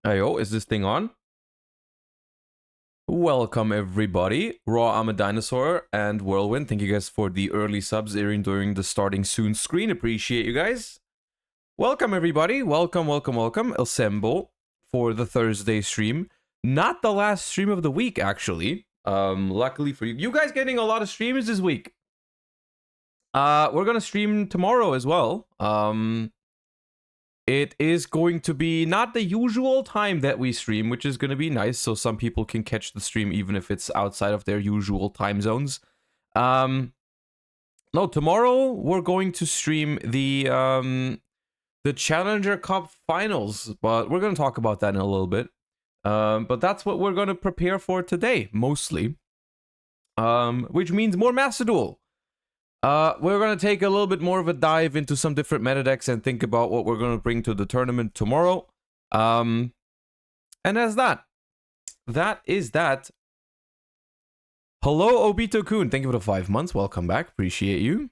Ayo, is this thing on? Welcome everybody. Raw, I'm a Dinosaur, and Whirlwind. Thank you guys for the early subs during the starting soon screen. Appreciate you guys. Welcome everybody. Welcome. Assemble for the Thursday stream. Not the last stream of the week, actually. Luckily for you. You guys getting a lot of streams this week. We're gonna stream tomorrow as well. It is going to be not the usual time that we stream, which is going to be nice, so some people can catch the stream even if it's outside of their usual time zones. No, tomorrow we're going to stream the Challenger Cup finals, but we're going to talk about that in a little bit. But that's what we're going to prepare for today, mostly. Which means more Master Duel. We're going to take a little bit more of a dive into some different meta decks and think about what we're going to bring to the tournament tomorrow. And as that is that. Hello, Obito-kun. Thank you for the 5 months. Welcome back. Appreciate you.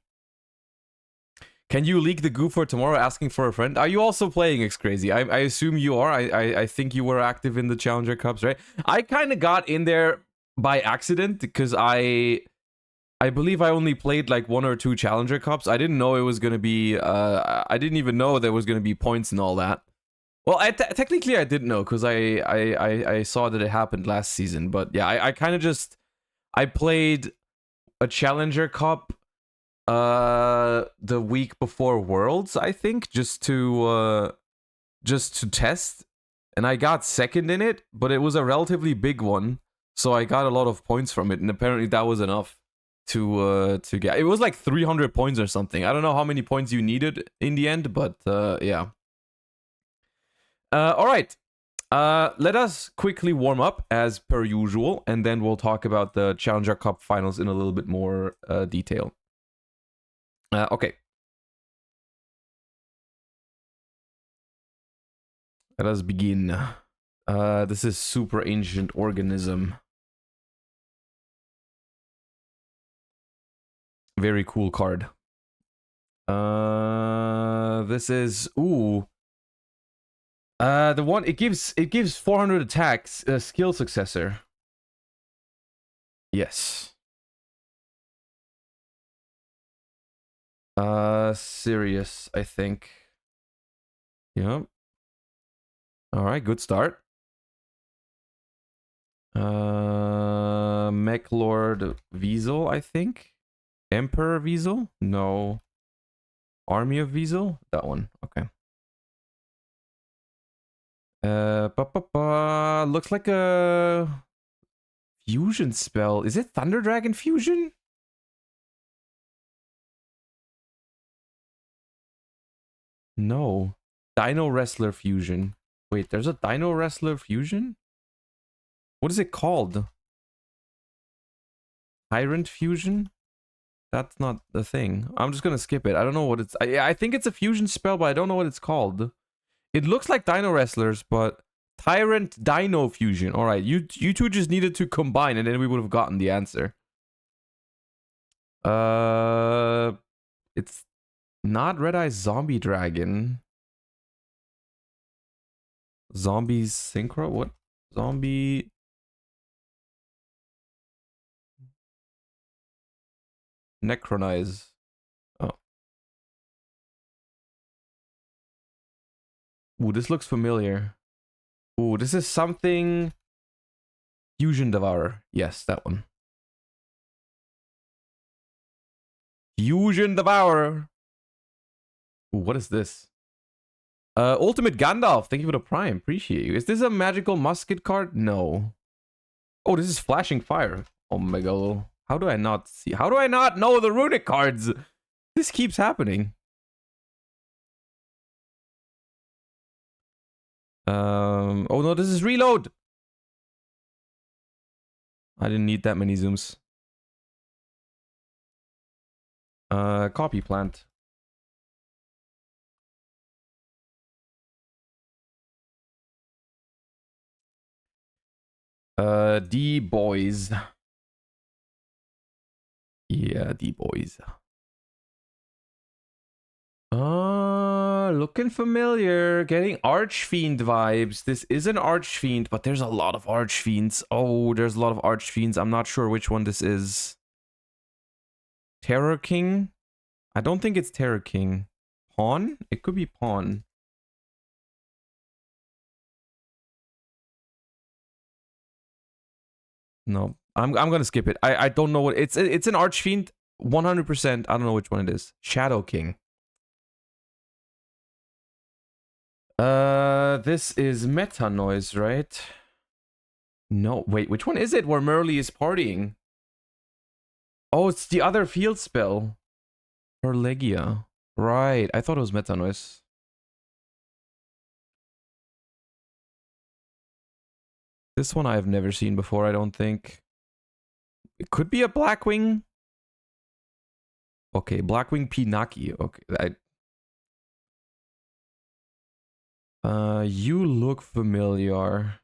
Can you leak the goo for tomorrow asking for a friend? Are you also playing X Crazy? I assume you are. I think you were active in the Challenger Cups, right? I kind of got in there by accident because I believe I only played like 1 or 2 Challenger Cups. I didn't know it was going to be... I didn't even know there was going to be points and all that. Well, technically I didn't know because I saw that it happened last season. But yeah, I kind of just... I played a Challenger Cup the week before Worlds, I think, just to test. And I got second in it, but it was a relatively big one. So I got a lot of points from it, and apparently that was enough to get. It was like 300 points or something. I don't know how many points you needed in the end, but yeah. All right. Let us quickly warm up as per usual, and then we'll talk about the Challenger Cup finals in a little bit more detail. Okay. Let us begin. This is Super Ancient Organism. Very cool card. This is the one it gives 400 attacks, skill successor. Yes. Sirius, I think. Yep. All right, good start. Mech Lord Weasel, I think. Emperor Weasel? No. Army of Weasel? That one. Okay. Looks like a fusion spell. Is it Thunder Dragon Fusion? No. Dino Wrestler Fusion. Wait, there's a Dino Wrestler Fusion? What is it called? Tyrant Fusion? That's not the thing. I'm just gonna skip it. I don't know what it's... I think it's a fusion spell, but I don't know what it's called. It looks like Dino Wrestlers, but... Tyrant Dino Fusion. Alright, you two just needed to combine, and then we would have gotten the answer. It's not Red Eye Zombie Dragon. Zombies Synchro? What? Zombie... Necronize. Oh. Ooh, this looks familiar. Ooh, this is something... Fusion Devourer. Yes, that one. Fusion Devourer. Ooh, what is this? Ultimate Gandalf. Thank you for the prime. Appreciate you. Is this a magical musket card? No. Oh, this is Flashing Fire. Oh my god. How do I not see? How do I not know the runic cards? This keeps happening. Oh no, this is reload. I didn't need that many zooms. Copy plant. D-boys. Yeah, D-boys. Looking familiar. Getting Archfiend vibes. This is an Archfiend, but there's a lot of Archfiends. Oh, there's a lot of Archfiends. I'm not sure which one this is. Terror King? I don't think it's Terror King. Pawn? It could be Pawn. No, I'm gonna skip it. I don't know what it's an Archfiend 100%. I don't know which one it is. Shadow King. This is Meta Noise, right? No, wait, which one is it where Merly is partying? Oh, it's the other field spell. Perlegia. Right, I thought it was Meta Noise. This one I've never seen before, I don't think. It could be a Blackwing. Okay, Blackwing Pinaki. Okay, you look familiar.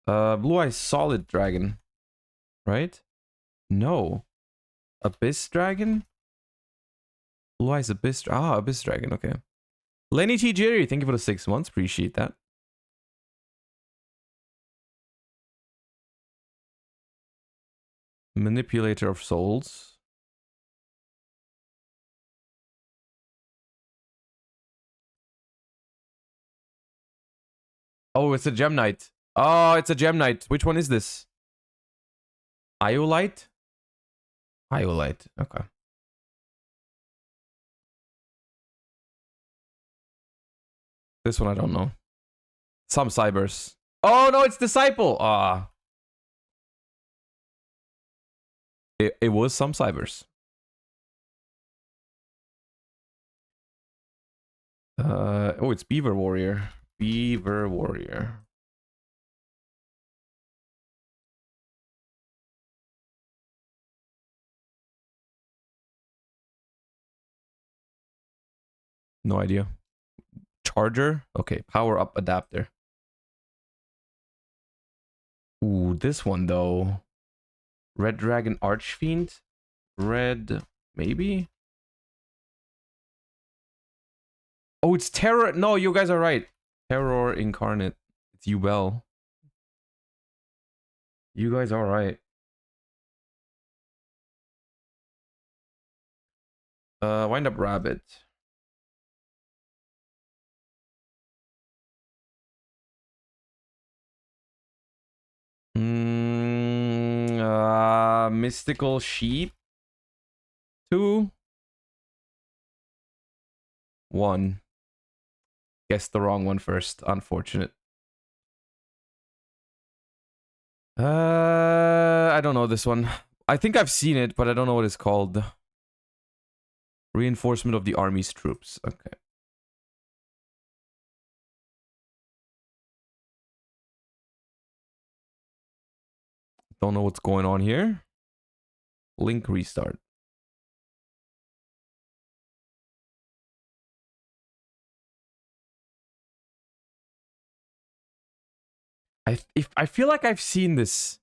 Blue Eye Solid Dragon, right? No. Abyss Dragon? Blue Eyes Abyss. Ah, Abyss Dragon, okay. Lenny T. Jerry, thank you for the 6 months. Appreciate that. Manipulator of Souls. Oh, it's a Gem Knight. Oh, it's a Gem Knight. Which one is this? Iolite? Iolite, okay. This one I don't know. Some Cybers. Oh, no, it's Disciple. Ah. It was some Cybers. Oh, it's Beaver Warrior. Beaver Warrior. No idea. Charger? Okay, power up adapter. Ooh, this one though. Red Dragon Archfiend? Red, maybe? Oh, it's Terror. No, you guys are right. Terror Incarnate. It's Ubel. You guys are right. Wind Up Rabbit. Mystical Sheep. 2. 1. Guessed the wrong one first. Unfortunate. I don't know this one. I think I've seen it, but I don't know what it's called. Reinforcement of the Army's troops. Okay. Don't know what's going on here. Link restart. I feel like I've seen this.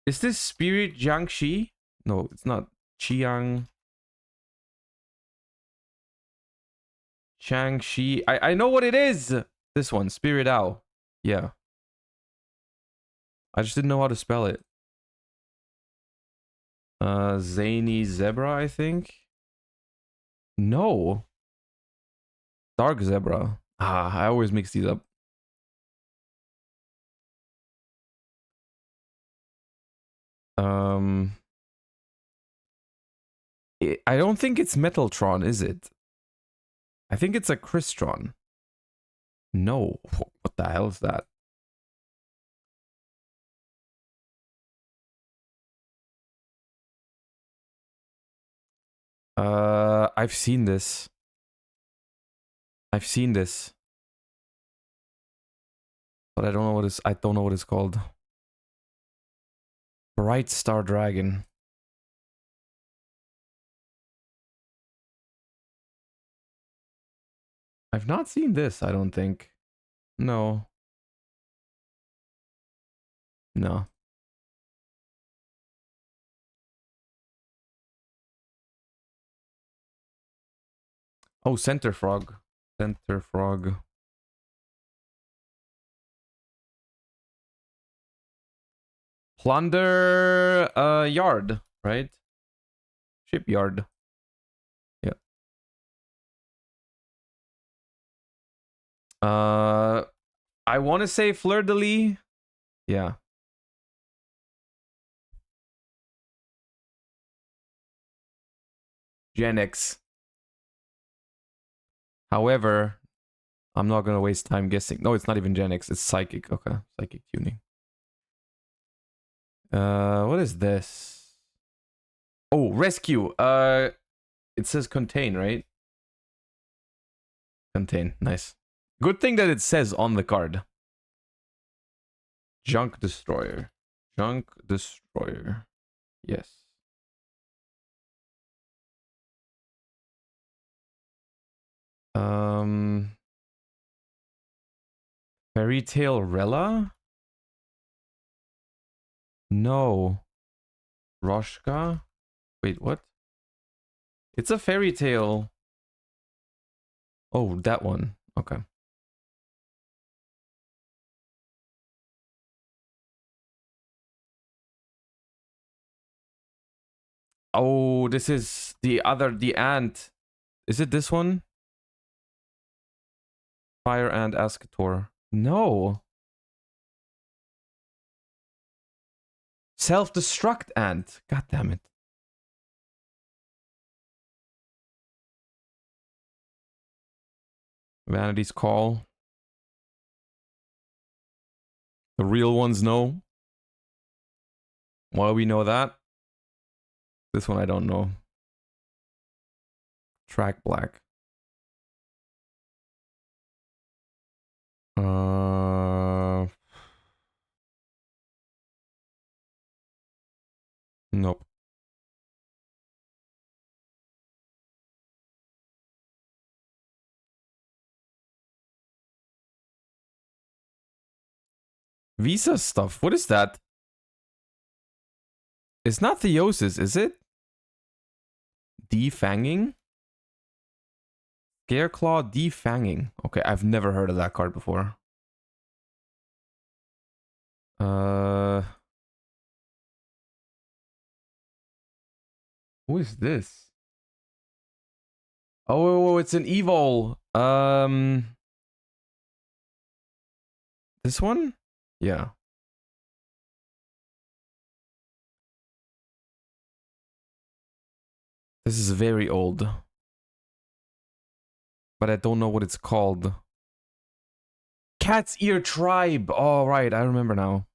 Is this Spirit Jiangxi? No, it's not. Chiang. Shang-Chi. I know what it is. This one, Spirit Owl. Yeah. I just didn't know how to spell it. Zany Zebra, I think. No. Dark Zebra. Ah, I always mix these up. I don't think it's Metaltron, is it? I think it's a Crystron. No. What the hell is that? I've seen this. I've seen this. But I don't know what it's called. Bright Star Dragon. I've not seen this, I don't think. No. No. Oh, Center Frog. Center Frog. Plunder yard, right? Shipyard. Yeah. I want to say Fleur-de-Lis. Yeah. Genix. However, I'm not gonna waste time guessing. No, it's not even Genix. It's Psychic. Okay, Psychic tuning. What is this? Oh, Rescue. It says Contain, right? Contain. Nice. Good thing that it says on the card. Junk Destroyer. Junk Destroyer. Yes. Fairy Tale Rella? No. Roshka? Wait, what? It's a fairy tale. Oh, that one. Okay. Oh, this is the ant. Is it this one? Fire Ant Ascator. No. Self-destruct ant. God damn it. Vanity's Call. The real ones know. Why we know that? This one I don't know. Track Black. Nope. Visa stuff. What is that? It's not Theosis, is it? Defanging? Scareclaw Defanging. Okay, I've never heard of that card before. Who is this? Oh, it's an evil. This one? Yeah. This is very old. But I don't know what it's called. Cat's Ear Tribe. Oh, right. I remember now.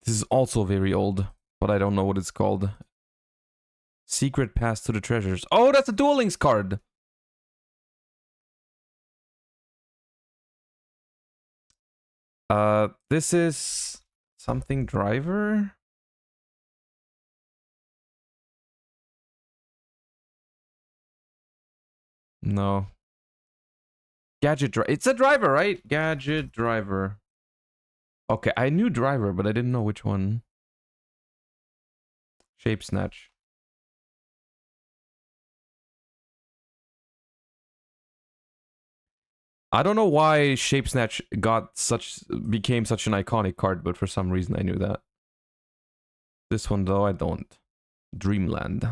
This is also very old, but I don't know what it's called. Secret Pass to the Treasures. Oh, that's a Duel Links card. This is something driver? No. Gadget driver. It's a driver, right? Gadget driver. Okay, I knew driver, but I didn't know which one. Shape Snatch. I don't know why Shape Snatch became such an iconic card, but for some reason I knew that. This one though, I don't. Dreamland.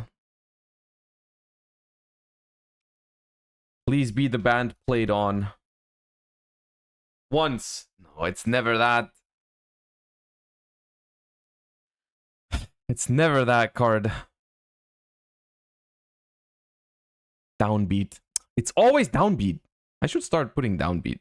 Please be the band played on. Once. No, it's never that. It's never that card. Downbeat. It's always downbeat. I should start putting downbeat.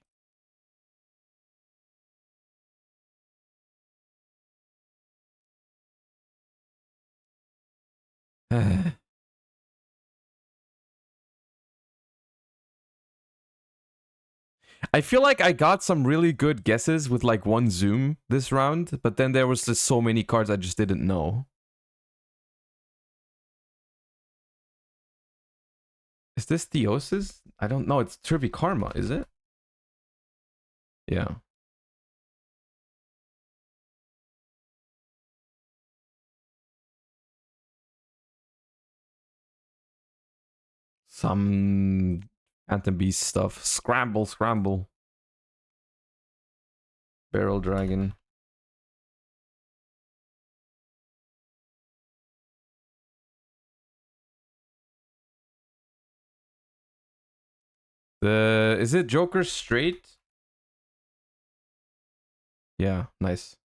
I feel like I got some really good guesses with like one zoom this round, but then there was just so many cards I just didn't know. Is this Theosis? I don't know. It's Trivikarma, is it? Yeah. Some Phantom Beast stuff. Scramble, scramble. Barrel Dragon. Is it Joker straight? Yeah, nice.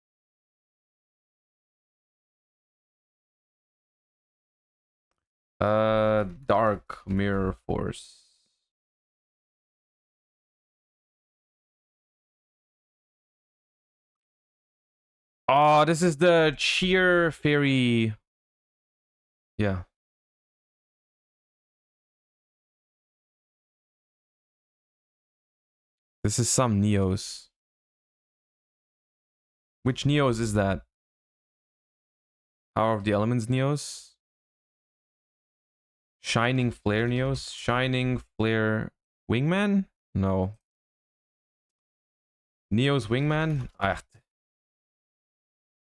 Dark Mirror Force. Oh, this is the Cheer Fairy. Yeah. This is some Neos. Which Neos is that? Power of the Elements Neos? Shining Flare Neos? Shining Flare Wingman? No. Neos Wingman? Ah.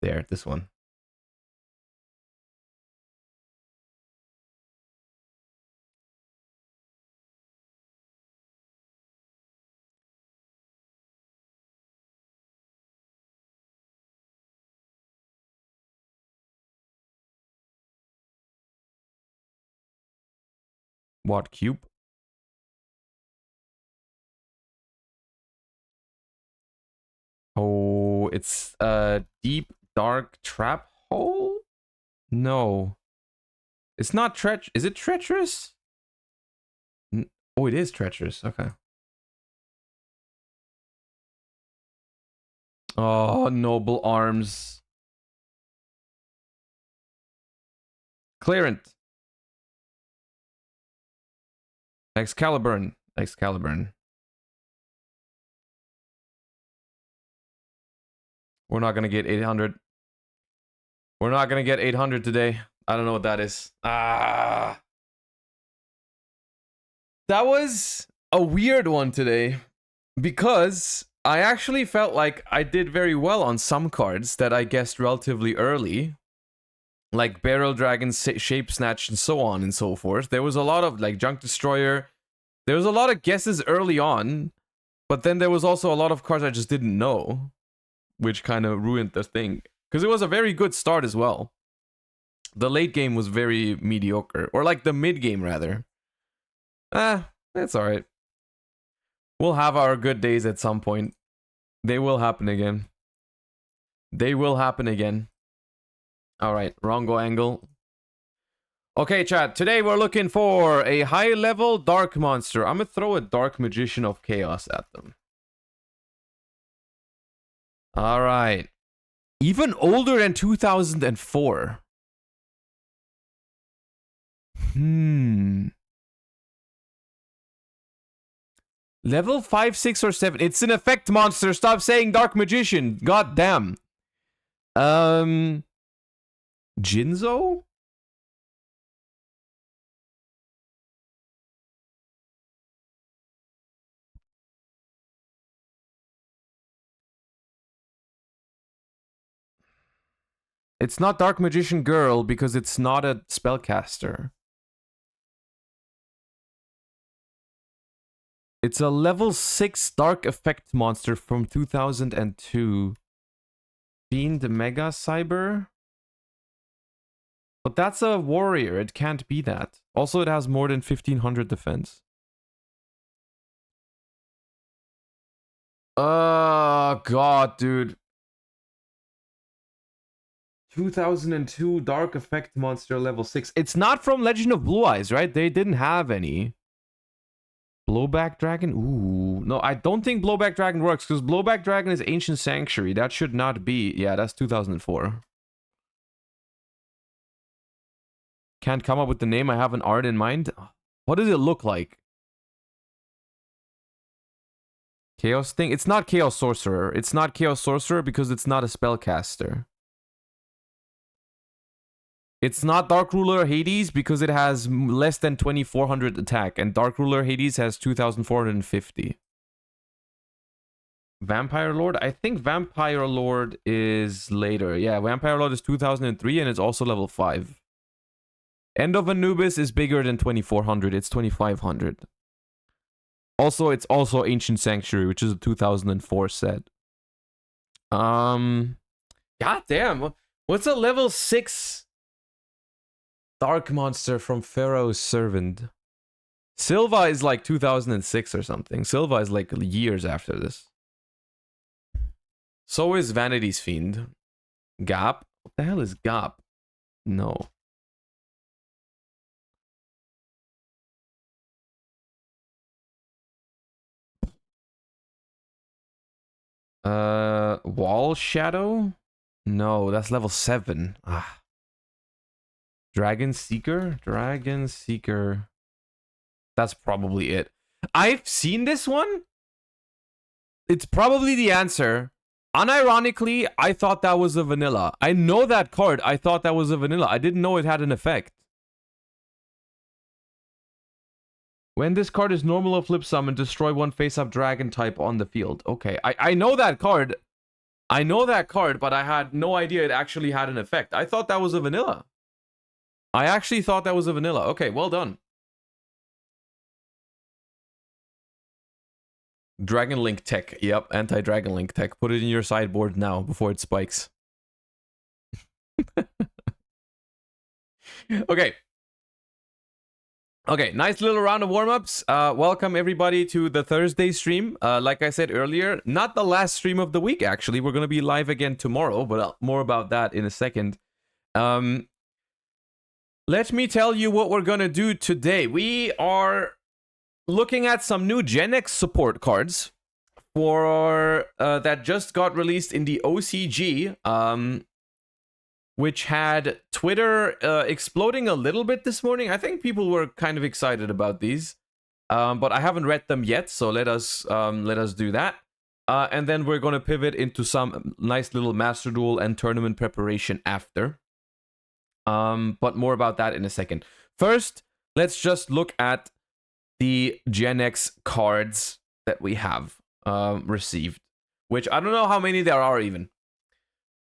There, this one. What, cube? Oh, it's a deep, dark trap hole? No. It's not is it treacherous? Oh, it is treacherous. Okay. Oh, noble arms. Clearant. Excalibur. Excalibur. We're not gonna get 800. We're not gonna get 800 today. I don't know what that is. Ah. That was a weird one today because I actually felt like I did very well on some cards that I guessed relatively early. Like Barrel Dragon, Shape Snatch, and so on and so forth. There was a lot of like Junk Destroyer. There was a lot of guesses early on, but then there was also a lot of cards I just didn't know, which kind of ruined the thing. Because it was a very good start as well. The late game was very mediocre, or like the mid game rather. That's alright. We'll have our good days at some point. They will happen again. They will happen again. Alright, wrongo angle. Okay, chat. Today we're looking for a high-level dark monster. I'm gonna throw a Dark Magician of Chaos at them. Alright. Even older than 2004. Level 5, 6, or 7. It's an effect monster. Stop saying Dark Magician. God damn. Jinzo? It's not Dark Magician Girl because it's not a spellcaster. It's a level 6 Dark Effect monster from 2002. Fiend Mega Cyber? But that's a warrior. It can't be that. Also, it has more than 1500 defense. God, dude. 2002 Dark Effect monster level 6. It's not from Legend of Blue Eyes, right? They didn't have any. Blowback Dragon? Ooh. No, I don't think Blowback Dragon works because Blowback Dragon is Ancient Sanctuary. That should not be. Yeah, that's 2004. Can't come up with the name. I have an art in mind. What does it look like? Chaos thing? It's not Chaos Sorcerer. It's not Chaos Sorcerer because it's not a spellcaster. It's not Dark Ruler Hades because it has less than 2400 attack, and Dark Ruler Hades has 2450. Vampire Lord? I think Vampire Lord is later. Yeah, Vampire Lord is 2003 and it's also level 5. End of Anubis is bigger than 2400. It's 2500. Also, it's also Ancient Sanctuary, which is a 2004 set. God damn. What's a level 6 Dark Monster from Pharaoh's Servant? Silva is like 2006 or something. Silva is like years after this. So is Vanity's Fiend. Gap? What the hell is Gap? No. Wall Shadow? No, that's level 7. Ah. Dragon Seeker? Dragon Seeker. That's probably it. I've seen this one. It's probably the answer. Unironically, I thought that was a vanilla. I know that card. I thought that was a vanilla. I didn't know it had an effect. When this card is normal or flip summon, destroy one face-up dragon type on the field. Okay, I know that card. I know that card, but I had no idea it actually had an effect. I thought that was a vanilla. I actually thought that was a vanilla. Okay, well done. Dragon Link tech. Yep, anti-Dragon Link tech. Put it in your sideboard now before it spikes. Okay. Okay, nice little round of warm-ups. Welcome everybody to the Thursday stream. Like I said earlier, not the last stream of the week, actually. We're going to be live again tomorrow, but more about that in a second. Let me tell you what we're going to do today. We are looking at some new Gen X support cards for that just got released in the OCG, which had Twitter exploding a little bit this morning. I think people were kind of excited about these, but I haven't read them yet, so let us do that. And then we're going to pivot into some nice little Master Duel and tournament preparation after. But more about that in a second. First, let's just look at the Gen X cards that we have received, which I don't know how many there are even.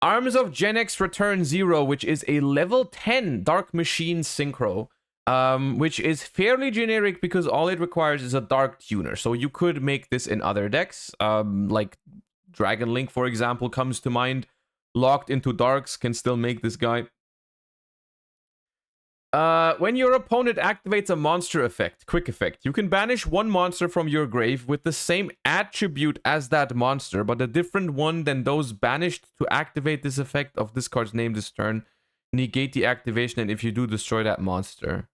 Arms of Gen X Return 0, which is a level 10 Dark Machine Synchro, which is fairly generic because all it requires is a Dark Tuner. So you could make this in other decks, like Dragon Link, for example, comes to mind. Locked into Darks can still make this guy. When your opponent activates a monster effect, quick effect, you can banish one monster from your grave with the same attribute as that monster, but a different one than those banished. To activate this effect of this card's name this turn, negate the activation, and if you do, destroy that monster.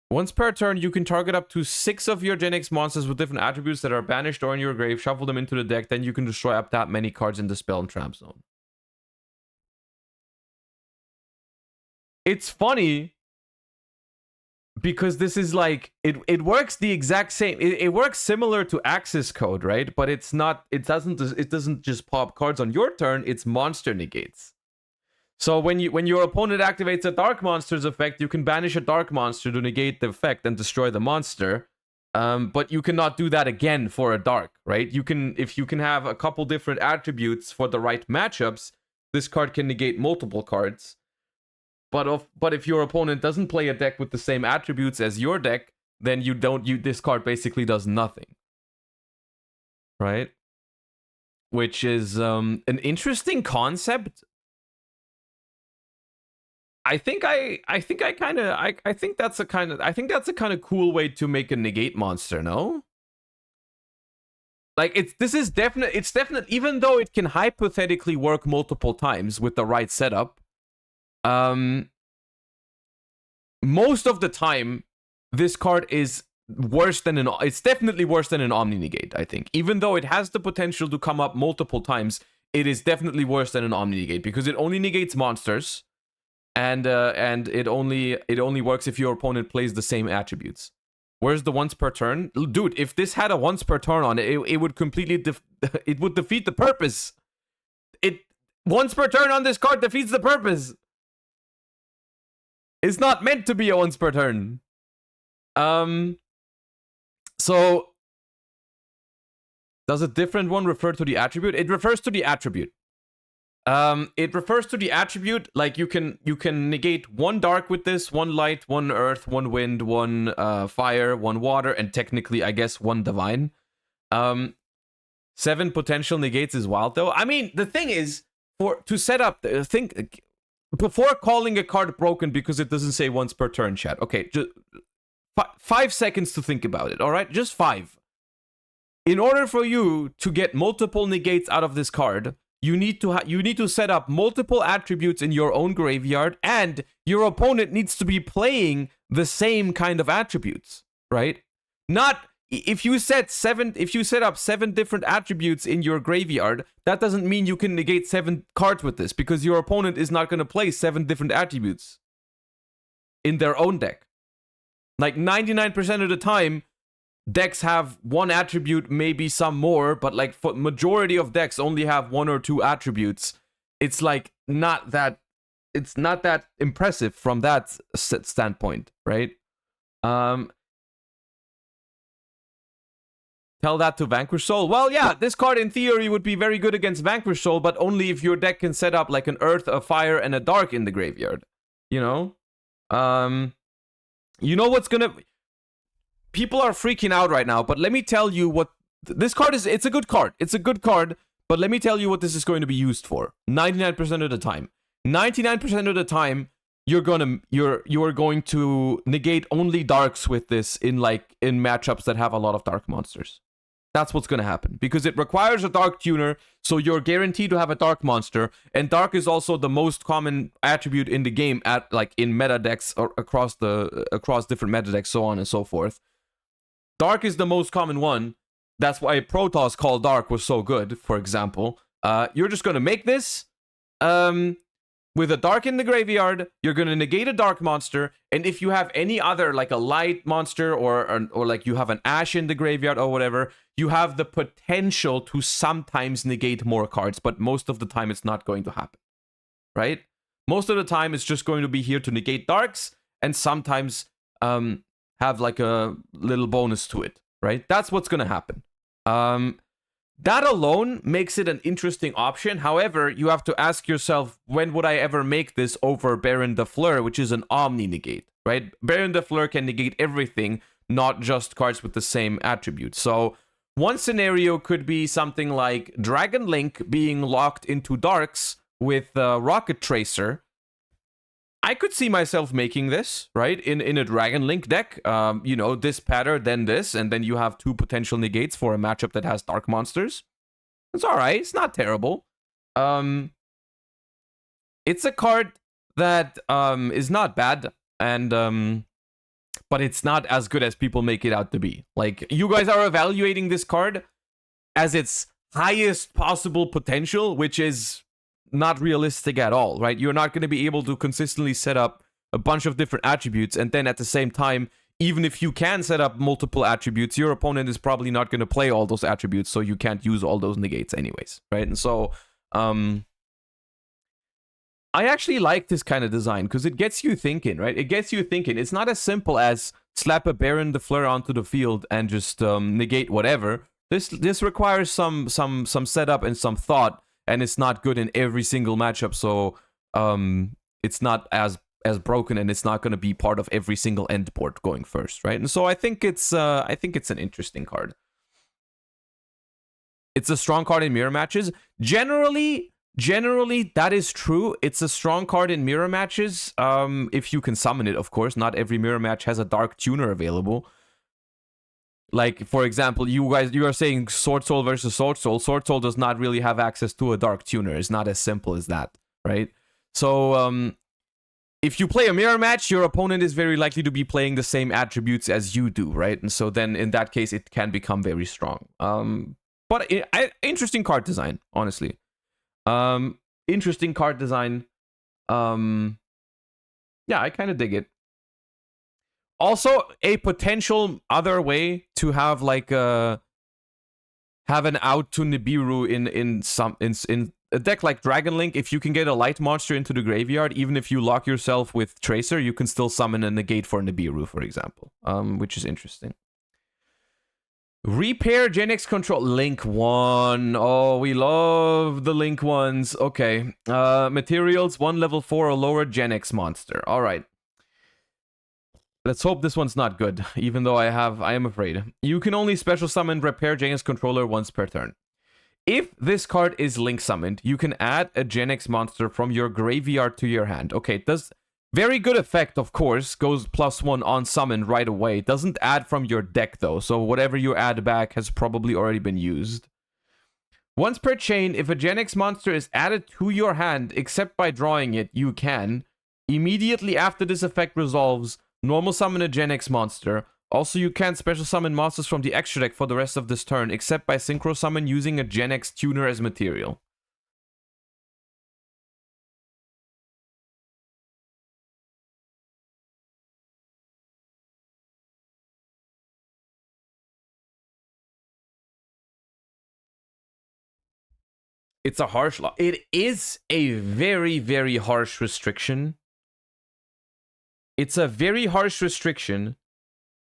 Once per turn, you can target up to 6 of your Gen X monsters with different attributes that are banished or in your grave, shuffle them into the deck, then you can destroy up that many cards in the spell and trap zone. It's funny because this is like it works the exact same. It works similar to Axis Code, right? But it's not. It doesn't just pop cards on your turn. It's monster negates. So when your opponent activates a Dark Monster's effect, you can banish a Dark Monster to negate the effect and destroy the monster. But you cannot do that again for a Dark, right? If you can have a couple different attributes for the right matchups, this card can negate multiple cards. But if your opponent doesn't play a deck with the same attributes as your deck, then this card basically does nothing. Right? Which is an interesting concept. I think that's a kind of cool way to make a negate monster, no? Like it's definite, even though it can hypothetically work multiple times with the right setup. Most of the time, this card is worse than it's definitely worse than an Omni Negate, I think. Even though it has the potential to come up multiple times, it is definitely worse than an Omni Negate because it only negates monsters, and it only works if your opponent plays the same attributes. Where's the once per turn? Dude, if this had a once per turn on it, it would completely it would defeat the purpose. It once per turn on this card defeats the purpose. It's not meant to be a once per turn. So does a different one refer to the attribute? It refers to the attribute. It refers to the attribute, like you can negate one dark with this, one light, one earth, one wind, one fire, one water, and technically, I guess, one divine. 7 potential negates is wild, though. I mean, the thing is, to set up, think before calling a card broken because it doesn't say once per turn, chat. Okay, just 5 seconds to think about it. All right, just 5. In order for you to get multiple negates out of this card, you need to set up multiple attributes in your own graveyard, and your opponent needs to be playing the same kind of attributes, right? Not if you set up 7 different attributes in your graveyard, that doesn't mean you can negate 7 cards with this, because your opponent is not going to play 7 different attributes in their own deck. Like 99% of the time, decks have 1 attribute, maybe some more, but like for majority of decks only have 1 or 2 attributes. It's like not that impressive from that standpoint, right? Tell that to Vanquish Soul. Well, yeah, this card in theory would be very good against Vanquish Soul, but only if your deck can set up like an earth, a fire, and a dark in the graveyard. You know? You know what's gonna... People are freaking out right now, but let me tell you what... This card is... It's a good card. It's a good card, but let me tell you what this is going to be used for. 99% of the time. 99% of the time, you're going to negate only darks with this in matchups that have a lot of dark monsters. That's what's going to happen, because it requires a dark tuner, so you're guaranteed to have a dark monster, and dark is also the most common attribute in the game at in meta decks or across different meta decks, so on and so forth. Dark is the most common one. That's why Protoss Call Dark was so good, for example. You're just going to make this with a dark in the graveyard. You're going to negate a dark monster, and if you have any other, like a light monster or like you have an ash in the graveyard or whatever, you have the potential to sometimes negate more cards, but most of the time it's not going to happen, right? Most of the time it's just going to be here to negate darks, and sometimes have like a little bonus to it, right? That's what's going to happen. That alone makes it an interesting option. However, you have to ask yourself, when would I ever make this over Baron de Fleur, which is an Omni negate, right? Baron de Fleur can negate everything, not just cards with the same attribute. So one scenario could be something like Dragon Link being locked into darks with Rocket Tracer. I could see myself making this, right? In a Dragon Link deck. This pattern, then this, and then you have 2 potential negates for a matchup that has dark monsters. It's alright, it's not terrible. It's a card that is not bad, and but it's not as good as people make it out to be. Like, you guys are evaluating this card as its highest possible potential, which is not realistic at all, right? You're not going to be able to consistently set up a bunch of different attributes, and then at the same time, even if you can set up multiple attributes, your opponent is probably not going to play all those attributes, so you can't use all those negates anyways, right? And so I actually like this kind of design because it gets you thinking, right? It gets you thinking. It's not as simple as slap a Baron de Fleur onto the field and just negate whatever. This requires some setup and some thought, and it's not good in every single matchup, so it's not as broken, and it's not going to be part of every single end board going first, right? And so I think it's an interesting card. It's a strong card in mirror matches. Generally, that is true. It's a strong card in mirror matches, if you can summon it, of course. Not every mirror match has a dark tuner available. Like, for example, you are saying Sword Soul versus Sword Soul. Sword Soul does not really have access to a dark tuner. It's not as simple as that, right? So, if you play a mirror match, your opponent is very likely to be playing the same attributes as you do, right? And so then, in that case, it can become very strong. But interesting card design, honestly. Interesting card design. Yeah, I kind of dig it. Also, a potential other way to have have an out to Nibiru in a deck like Dragon Link. If you can get a light monster into the graveyard, even if you lock yourself with Tracer, you can still summon a negate for Nibiru, for example, which is interesting. Repair Gen X control. Link 1. Oh, we love the Link 1s. Okay. Materials, 1 level 4 or lower Gen X monster. Alright. Let's hope this one's not good, even though I am afraid. You can only special summon repair Gen X controller once per turn. If this card is Link summoned, you can add a Gen X monster from your graveyard to your hand. Okay, it does very good effect, of course. Goes +1 on summon right away. Doesn't add from your deck, though. So whatever you add back has probably already been used. Once per chain, if a Gen X monster is added to your hand, except by drawing it, you can. Immediately after this effect resolves, normal summon a Gen X monster. Also, you can't special summon monsters from the extra deck for the rest of this turn, except by synchro summon using a Gen X tuner as material. It's a harsh law. It is a very, very harsh restriction. It's a very harsh restriction,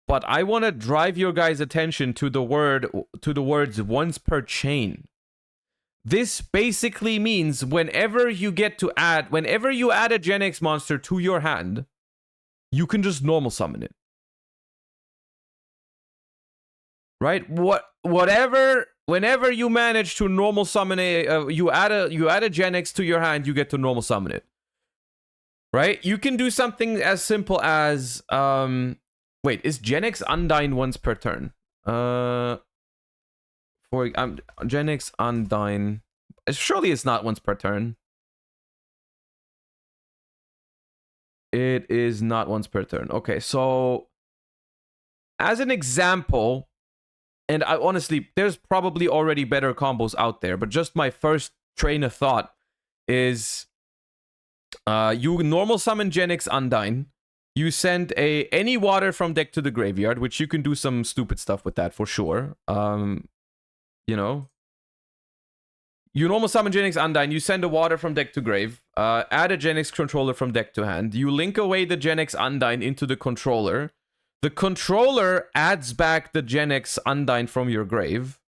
but I want to drive your guys' attention to the words once per chain. This basically means whenever you add a Gen X monster to your hand, you can just normal summon it. Right? Whenever you manage to normal summon you add a Gen X to your hand, you get to normal summon it. Right? You can do something as simple as wait, is Gen X Undyne once per turn? Gen X Undyne. Surely it's not once per turn. It is not once per turn. Okay, so as an example, and I honestly, there's probably already better combos out there, but just my first train of thought is you normal summon Gen X Undyne. You send any water from deck to the graveyard, which you can do some stupid stuff with that for sure. You know. You normal summon Gen X Undyne, you send a water from deck to grave, add a Gen X controller from deck to hand, you link away the Gen X Undyne into the controller. The controller adds back the Gen X Undyne from your grave,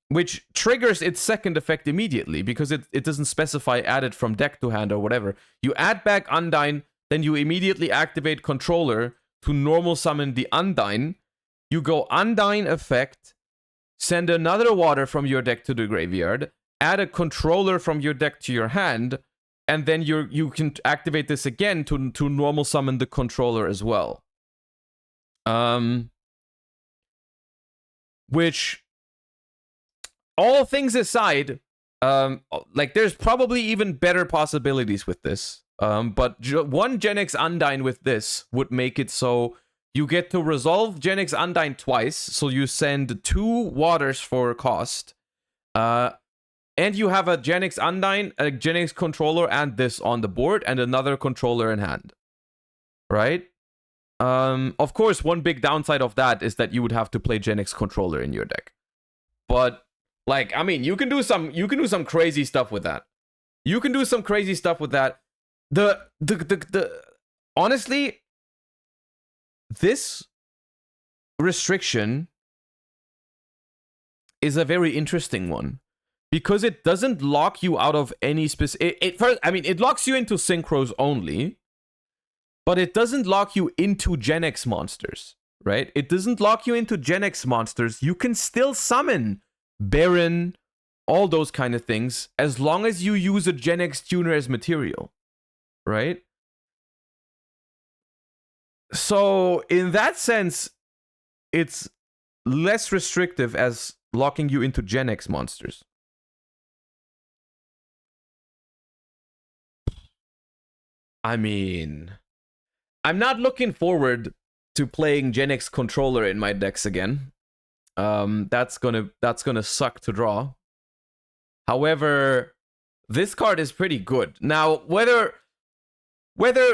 which triggers its second effect immediately because it doesn't specify added from deck to hand or whatever. You add back Undyne, then you immediately activate controller to normal summon the Undyne. You go Undyne effect, send another water from your deck to the graveyard, add a controller from your deck to your hand, and then you can activate this again to normal summon the controller as well. Which, all things aside, like there's probably even better possibilities with this. But one Gen X Undyne with this would make it so you get to resolve Gen X Undyne twice, so you send 2 waters for cost. And you have a Gen X Undyne, a Gen X controller, and this on the board, and another controller in hand. Right? Of course, one big downside of that is that you would have to play Gen X controller in your deck. But, like, I mean, you can do some crazy stuff with that. You can do some crazy stuff with that. Honestly, this restriction is a very interesting one because it doesn't lock you out of any specific. It locks you into synchros only, but it doesn't lock you into Gen X monsters, right? It doesn't lock you into Gen X monsters. You can still summon Baron, all those kind of things, as long as you use a Gen X tuner as material, right? So, in that sense, it's less restrictive as locking you into Gen X monsters. I mean, I'm not looking forward to playing Gen X controller in my decks again. That's gonna suck to draw. However, this card is pretty good. Now, whether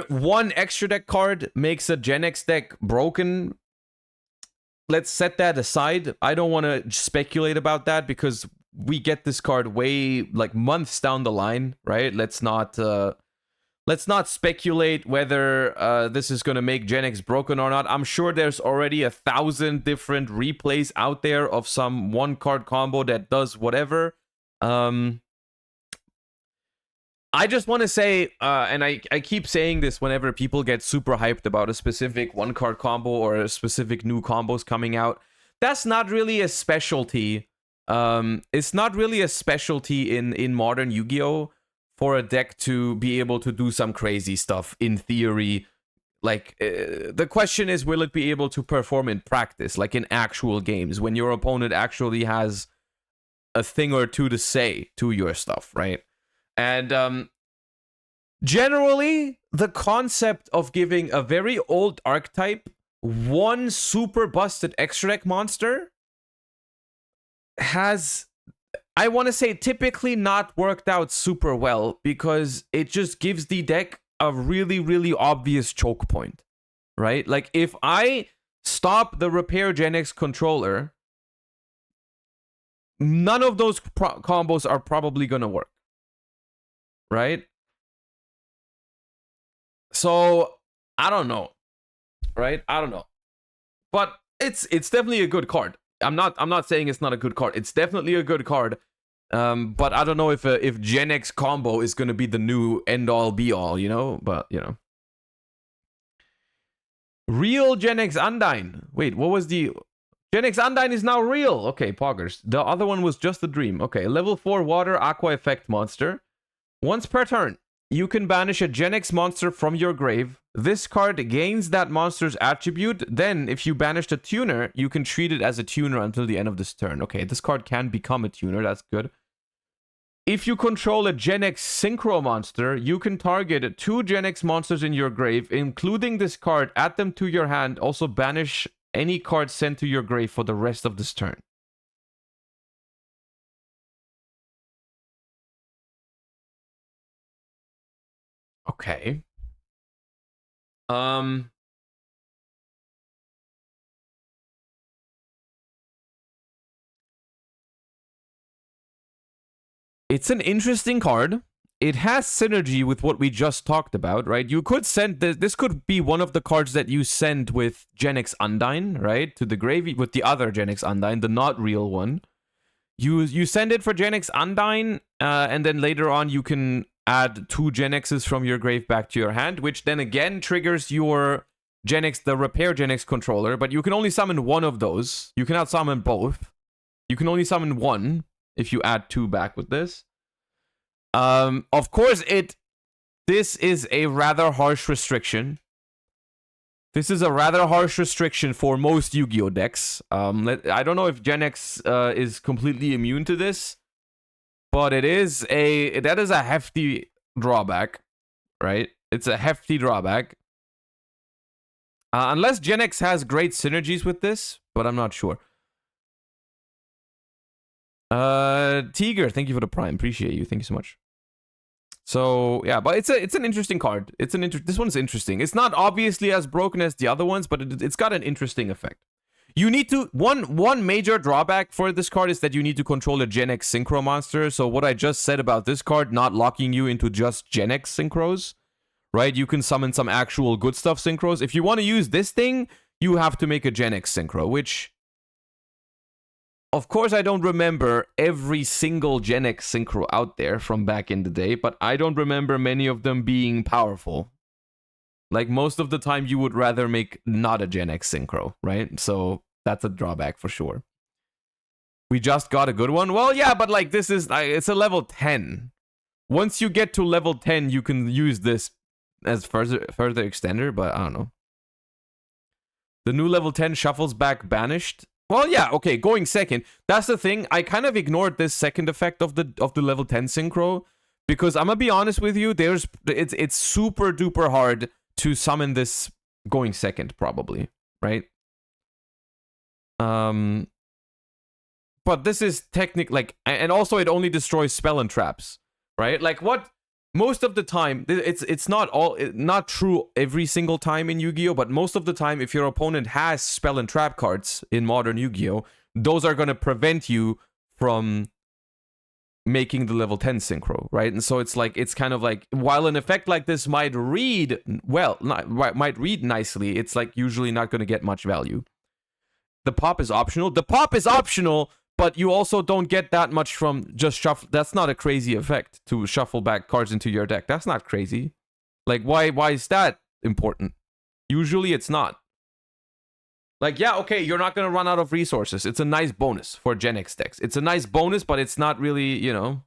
one extra deck card makes a Gen X deck broken, let's set that aside. I don't want to speculate about that because we get this card way like months down the line, right? Let's not let's not speculate whether this is going to make Gen X broken or not. I'm sure there's already 1,000 different replays out there of some one-card combo that does whatever. I just want to say, and I keep saying this whenever people get super hyped about a specific one-card combo or a specific new combos coming out, that's not really a specialty. It's not really a specialty in modern Yu-Gi-Oh! For a deck to be able to do some crazy stuff in theory. Like, the question is, will it be able to perform in practice, like in actual games, when your opponent actually has a thing or two to say to your stuff, right? And generally, the concept of giving a very old archetype one super busted extra deck monster has, I want to say, typically not worked out super well, because it just gives the deck a really, really obvious choke point, right? Like, if I stop the Repair Gen X controller, none of those combos are probably going to work. Right? So, I don't know. Right? I don't know. But it's definitely a good card. I'm not saying it's not a good card. It's definitely a good card. But I don't know if Gen X combo is going to be the new end-all be-all, you know? But, you know. Real Gen X Undyne. Wait, what was the... Gen X Undyne is now real. Okay, poggers. The other one was just a dream. Okay, level 4 water aqua effect monster. Once per turn, you can banish a Gen X monster from your grave. This card gains that monster's attribute. Then, if you banish a tuner, you can treat it as a tuner until the end of this turn. Okay, this card can become a tuner. That's good. If you control a Gen X Synchro monster, you can target 2 Gen X monsters in your grave, including this card, add them to your hand. Also, banish any card sent to your grave for the rest of this turn. Okay. It's an interesting card. It has synergy with what we just talked about, right? You could send this could be one of the cards that you send with Gen X Undyne, right? To the grave with the other Gen X Undyne, the not real one. You send it for Gen X Undyne, and then later on you can add 2 Gen X's from your grave back to your hand, which then again triggers your Gen X, the Repair Gen X controller, but you can only summon one of those. You cannot summon both. You can only summon one if you add 2 back with this. Of course, this is a rather harsh restriction. This is a rather harsh restriction for most Yu-Gi-Oh decks. I don't know if Gen X is completely immune to this, but that is a hefty drawback, right? It's a hefty drawback. Unless Gen X has great synergies with this, but I'm not sure. Tiger, thank you for the prime. Appreciate you. Thank you so much. So yeah, but it's an interesting card. This one's interesting. It's not obviously as broken as the other ones, but it's got an interesting effect. You need to one major drawback for this card is that you need to control a Gen X Synchro monster. So what I just said about this card not locking you into just Gen X Synchros, right? You can summon some actual good stuff Synchros. If you want to use this thing, you have to make a Gen X Synchro, which, of course, I don't remember every single Gen X Synchro out there from back in the day, but I don't remember many of them being powerful. Like, most of the time, you would rather make not a Gen X Synchro, right? So, that's a drawback for sure. We just got a good one? Well, yeah, but, like, this is... it's a level 10. Once you get to level 10, you can use this as further extender, but I don't know. The new level 10 shuffles back banished. Well, yeah, okay, going second. That's the thing. I kind of ignored this second effect of the level 10 synchro, because I'm gonna be honest with you, it's super duper hard to summon this going second, probably, right? But this is technically, like, and also it only destroys spell and traps, right? Like, what most of the time, it's not true every single time in Yu-Gi-Oh, but most of the time, if your opponent has spell and trap cards in modern Yu-Gi-Oh, those are going to prevent you from making the level 10 synchro, right? And so it's like, it's kind of like, while an effect like this might read well, might read nicely, it's like usually not going to get much value. The pop is optional. The pop is optional, but you also don't get that much from just shuffle. That's not a crazy effect to shuffle back cards into your deck. That's not crazy. Like, why is that important? Usually it's not. Like, yeah, okay, you're not going to run out of resources. It's a nice bonus for Gen X decks. It's a nice bonus, but it's not really, you know.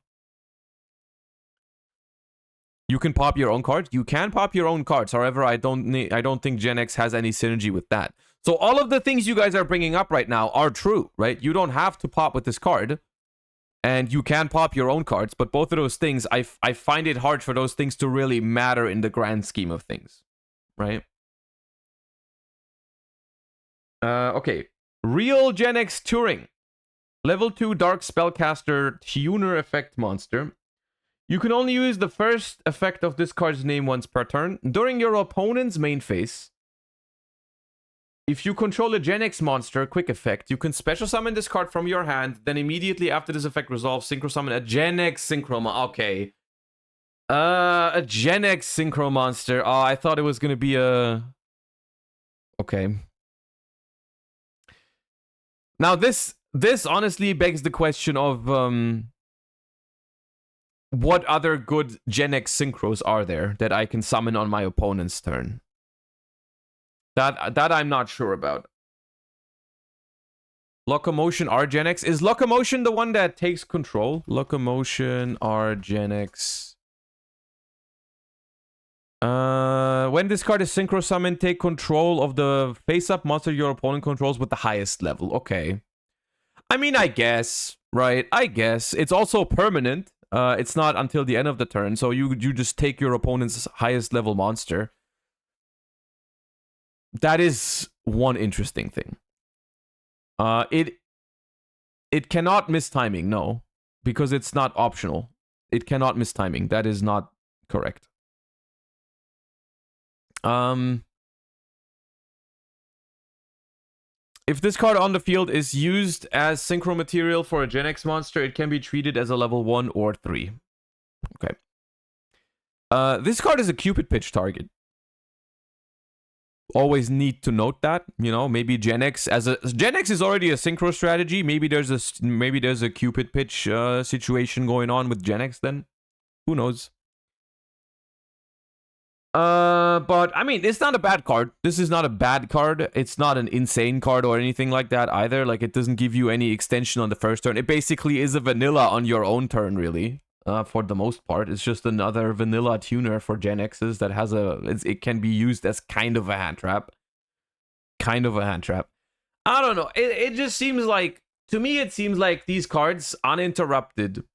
You can pop your own cards. You can pop your own cards. However, I don't think Gen X has any synergy with that. So all of the things you guys are bringing up right now are true, right? You don't have to pop with this card. And you can pop your own cards, but both of those things, I find it hard for those things to really matter in the grand scheme of things, right? Okay. Real Gen X Turing. Level 2 Dark Spellcaster Tuner Effect Monster. You can only use the first effect of this card's name once per turn. During your opponent's main phase, if you control a Gen X monster, quick effect, you can special summon this card from your hand, then immediately after this effect resolves, synchro summon a Gen X Synchro Okay. A Gen X Synchro Monster. Oh, I thought it was gonna be a... Okay. Now this honestly begs the question of what other good Gen X synchros are there that I can summon on my opponent's turn? That I'm not sure about. Locomotion R Gen X. Is Locomotion the one that takes control? Locomotion R Gen X. When this card is synchro summoned, take control of the face-up monster your opponent controls with the highest level. Okay. I mean, I guess, right? I guess. It's also permanent. It's not until the end of the turn, so you just take your opponent's highest level monster. That is one interesting thing. It cannot miss timing, no. Because it's not optional. It cannot miss timing. That is not correct. If this card on the field is used as synchro material for a Gen X monster, it can be treated as a level 1 or 3. Okay. This card is a Cupid pitch target. Always need to note that, you know, maybe Gen X is already a synchro strategy. Maybe there's a Cupid pitch situation going on with Gen X then. Who knows? But I mean, it's not a bad card. This is not a bad card. It's not an insane card or anything like that either. Like, it doesn't give you any extension on the first turn. It basically is a vanilla on your own turn, really. For the most part, it's just another vanilla tuner for Gen X's that has it can be used as kind of a hand trap. Kind of a hand trap. I don't know. It just seems like, to me, it seems like these cards, uninterrupted,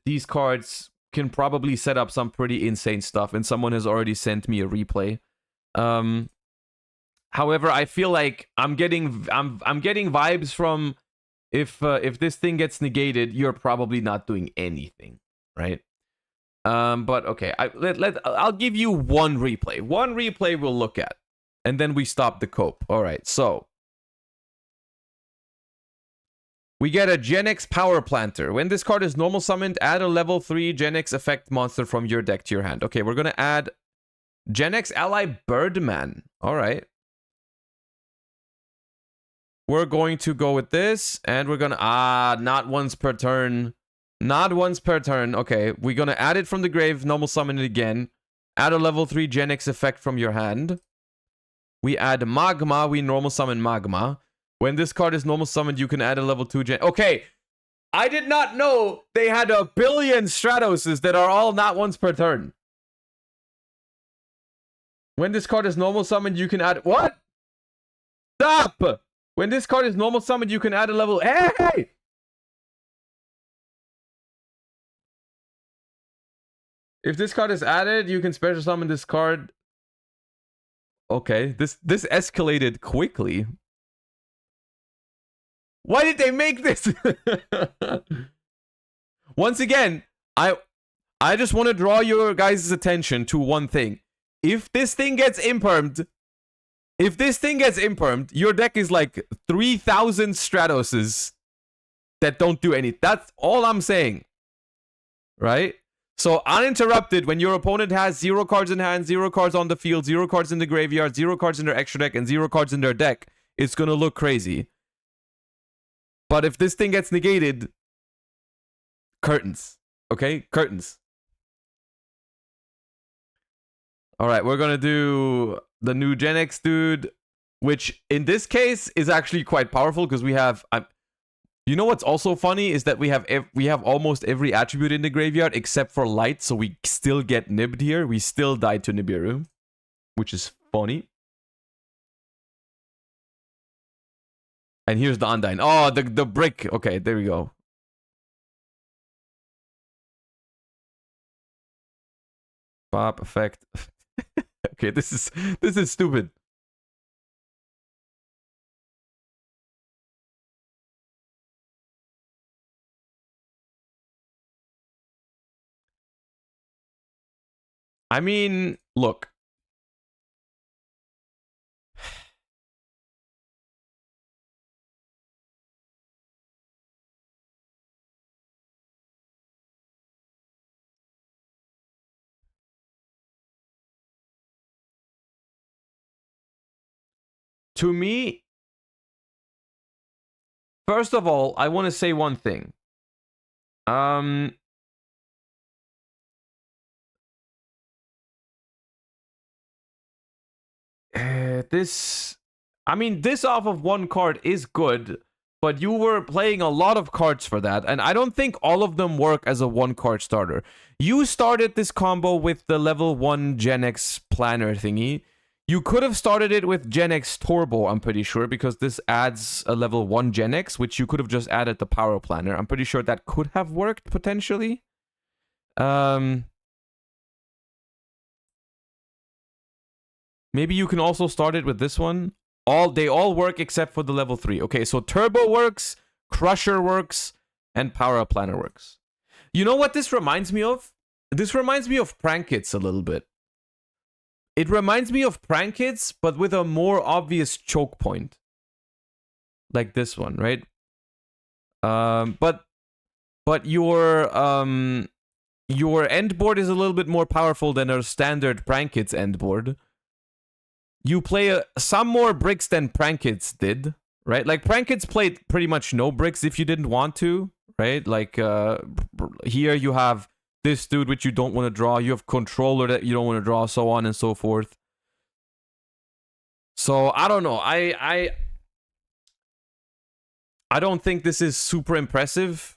these cards can probably set up some pretty insane stuff, and someone has already sent me a replay. However, I feel like I'm getting vibes from if this thing gets negated, you're probably not doing anything, right? But okay, I'll give you one replay. One replay we'll look at, and then we stop the cope. All right, so we get a Gen X Power Planter. When this card is normal summoned, add a level 3 Gen X effect monster from your deck to your hand. Okay, we're gonna add Gen X Ally Birdman. All right. We're going to go with this, and we're gonna... not once per turn. Not once per turn. Okay, we're gonna add it from the grave, normal summon it again. Add a level 3 Gen X effect from your hand. We add Magma, we normal summon Magma. When this card is normal summoned, you can add a level 2 Gen... Okay, I did not know they had a billion Stratoses that are all not once per turn. When this card is normal summoned, you can add... What? Stop! When this card is normal summoned, you can add a level... Hey! If this card is added, you can special summon this card. Okay, this escalated quickly. Why did they make this? Once again, I just want to draw your guys' attention to one thing. If this thing gets impermed, your deck is like 3,000 Stratoses. that don't do any. That's all I'm saying. Right? So uninterrupted, when your opponent has 0 cards in hand, 0 cards on the field, 0 cards in the graveyard, 0 cards in their extra deck, and 0 cards in their deck, it's gonna look crazy. But if this thing gets negated, curtains. Okay? Curtains. Alright, we're gonna do the new Gen X dude, which in this case is actually quite powerful because we have... you know what's also funny is that we have almost every attribute in the graveyard except for light, so we still get nibbed here. We still died to Nibiru, which is funny. And here's the Undyne. Oh, the brick. Okay, there we go. Pop effect. Okay, this is stupid. I mean, look. To me, first of all, I want to say one thing. This off of one card is good, but you were playing a lot of cards for that, and I don't think all of them work as a 1-card starter. You started this combo with the level 1 Gen X planner thingy. You could have started it with Gen X Turbo, I'm pretty sure, because this adds a level 1 Gen X, which you could have just added the Power Planner. I'm pretty sure that could have worked, potentially. Maybe you can also start it with this one. They all work except for the level 3. Okay, so Turbo works, Crusher works, and Power Planner works. You know what this reminds me of? This reminds me of Prank Kids a little bit. It reminds me of Prank Kids, but with a more obvious choke point. Like this one, right? But your end board is a little bit more powerful than a standard Prank Kids end board. You play some more bricks than Prank Kids did, right? Like, Prank Kids played pretty much no bricks if you didn't want to, right? Like, here you have this dude which you don't want to draw. You have Controller that you don't want to draw, so on and so forth. So, I don't know. I don't think this is super impressive.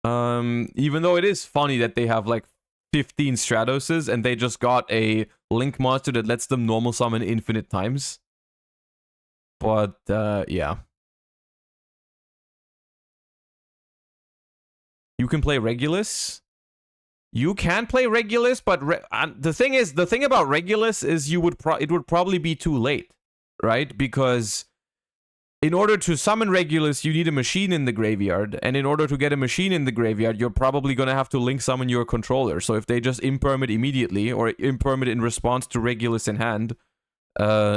Even though it is funny that they have, like, 15 Stratoses, and they just got a Link monster that lets them normal summon infinite times. But, yeah. You can play Regulus. You can play Regulus, but the thing about Regulus is it would probably be too late, right? Because in order to summon Regulus, you need a machine in the graveyard, and in order to get a machine in the graveyard, you're probably going to have to link summon your controller. So if they just imperm it immediately, or imperm it in response to Regulus in hand, you're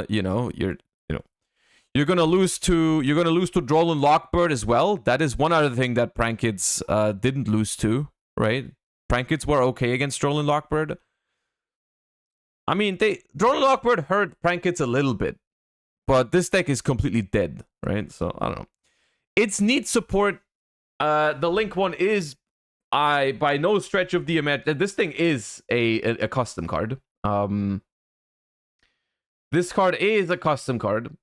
gonna lose to Droll and Lockbird as well. That is one other thing that Prank Kids didn't lose to, right? Prank Kids were okay against Droll and Lockbird. I mean, Droll and Lockbird hurt Prank Kids a little bit. But this deck is completely dead, right? So, I don't know. Its neat support. The Link one is, by no stretch of the imagination, this thing is a custom card. This card is a custom card.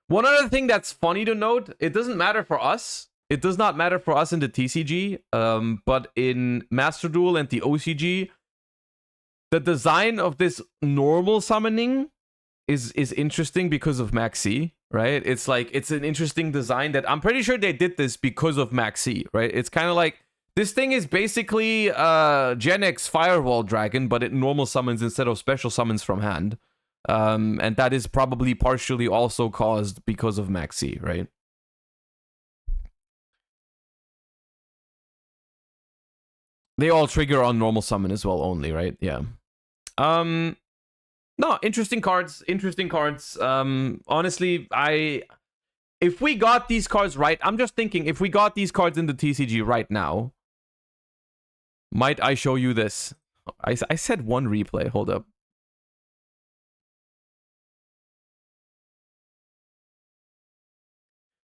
One other thing that's funny to note, it doesn't matter for us. It does not matter for us in the TCG, but in Master Duel and the OCG, the design of this normal summoning is interesting because of Maxi, right? It's like, it's an interesting design that I'm pretty sure they did this because of Maxi, right? It's kind of like, this thing is basically Gen X Firewall Dragon, but it normal summons instead of special summons from hand. And that is probably partially also caused because of Maxi, right? They all trigger on normal summon as well only, right? Yeah. No, interesting cards. Honestly, if we got these cards right, I'm just thinking, if we got these cards in the TCG right now, might I show you this? I said one replay. Hold up.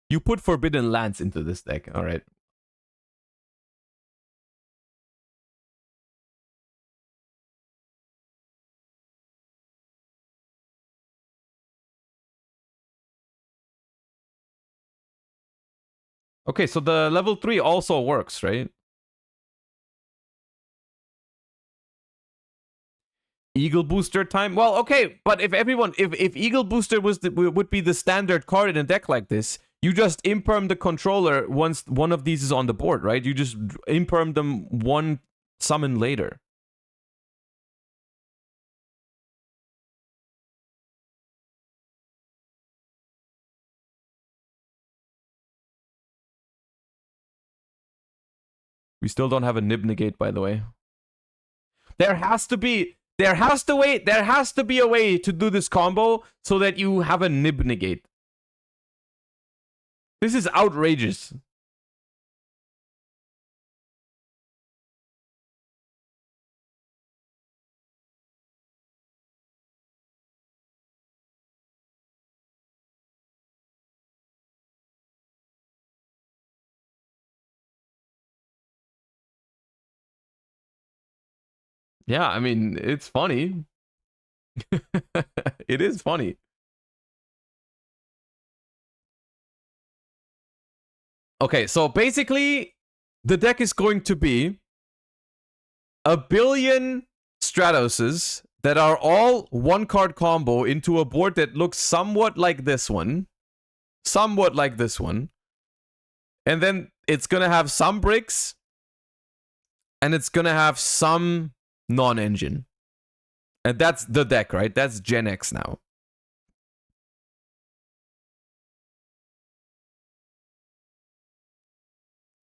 You put Forbidden Lands into this deck. All right. Okay, so the level 3 also works, right? Eagle Booster time? Well, okay, but if Eagle Booster would be the standard card in a deck like this, you just imperm the controller once one of these is on the board, right? You just imperm them one summon later. We still don't have a Nib Negate, by the way. There has to be a way to do this combo so that you have a Nib Negate. This is outrageous. Yeah, I mean, it's funny. It is funny. Okay, so basically, the deck is going to be a billion Stratoses that are all one card combo into a board that looks somewhat like this one. Somewhat like this one. And then it's gonna have some bricks. And it's gonna have some non-engine. And that's the deck, right? That's Gen X now.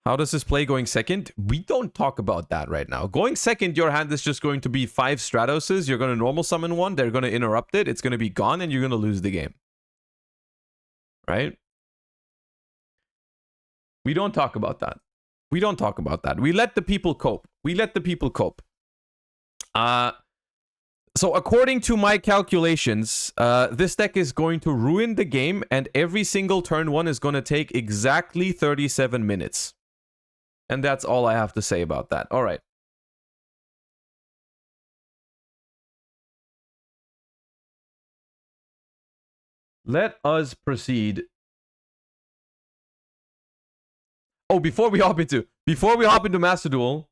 How does this play going second? We don't talk about that right now. Going second, your hand is just going to be 5 Stratoses. You're going to normal summon one. They're going to interrupt it. It's going to be gone, and you're going to lose the game. Right? We don't talk about that. We don't talk about that. We let the people cope. We let the people cope. So according to my calculations, this deck is going to ruin the game, and every single turn one is going to take exactly 37 minutes. And that's all I have to say about that. All right. Let us proceed. Oh, before we hop into Master Duel.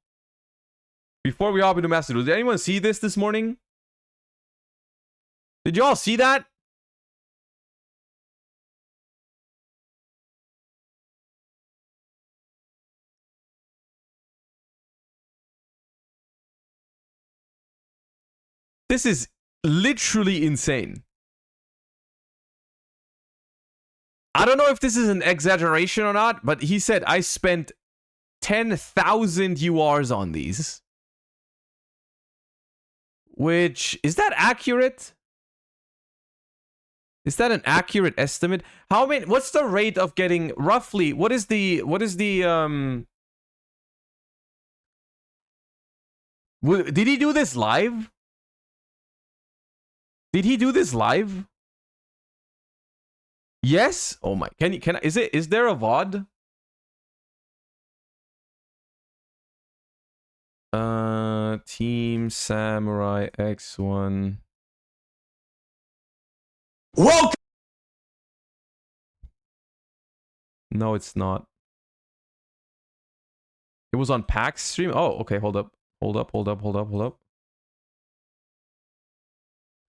Did anyone see this morning? Did y'all see that? This is literally insane. I don't know if this is an exaggeration or not, but he said I spent 10,000 URs on these. Which, is that accurate? Is that an accurate estimate? How many, what's the rate of getting roughly, what is the did he do this live? Did he do this live? Yes? Oh my, is there a VOD? Team Samurai X1. Welcome! No, it's not. It was on PAX stream? Oh, okay, hold up.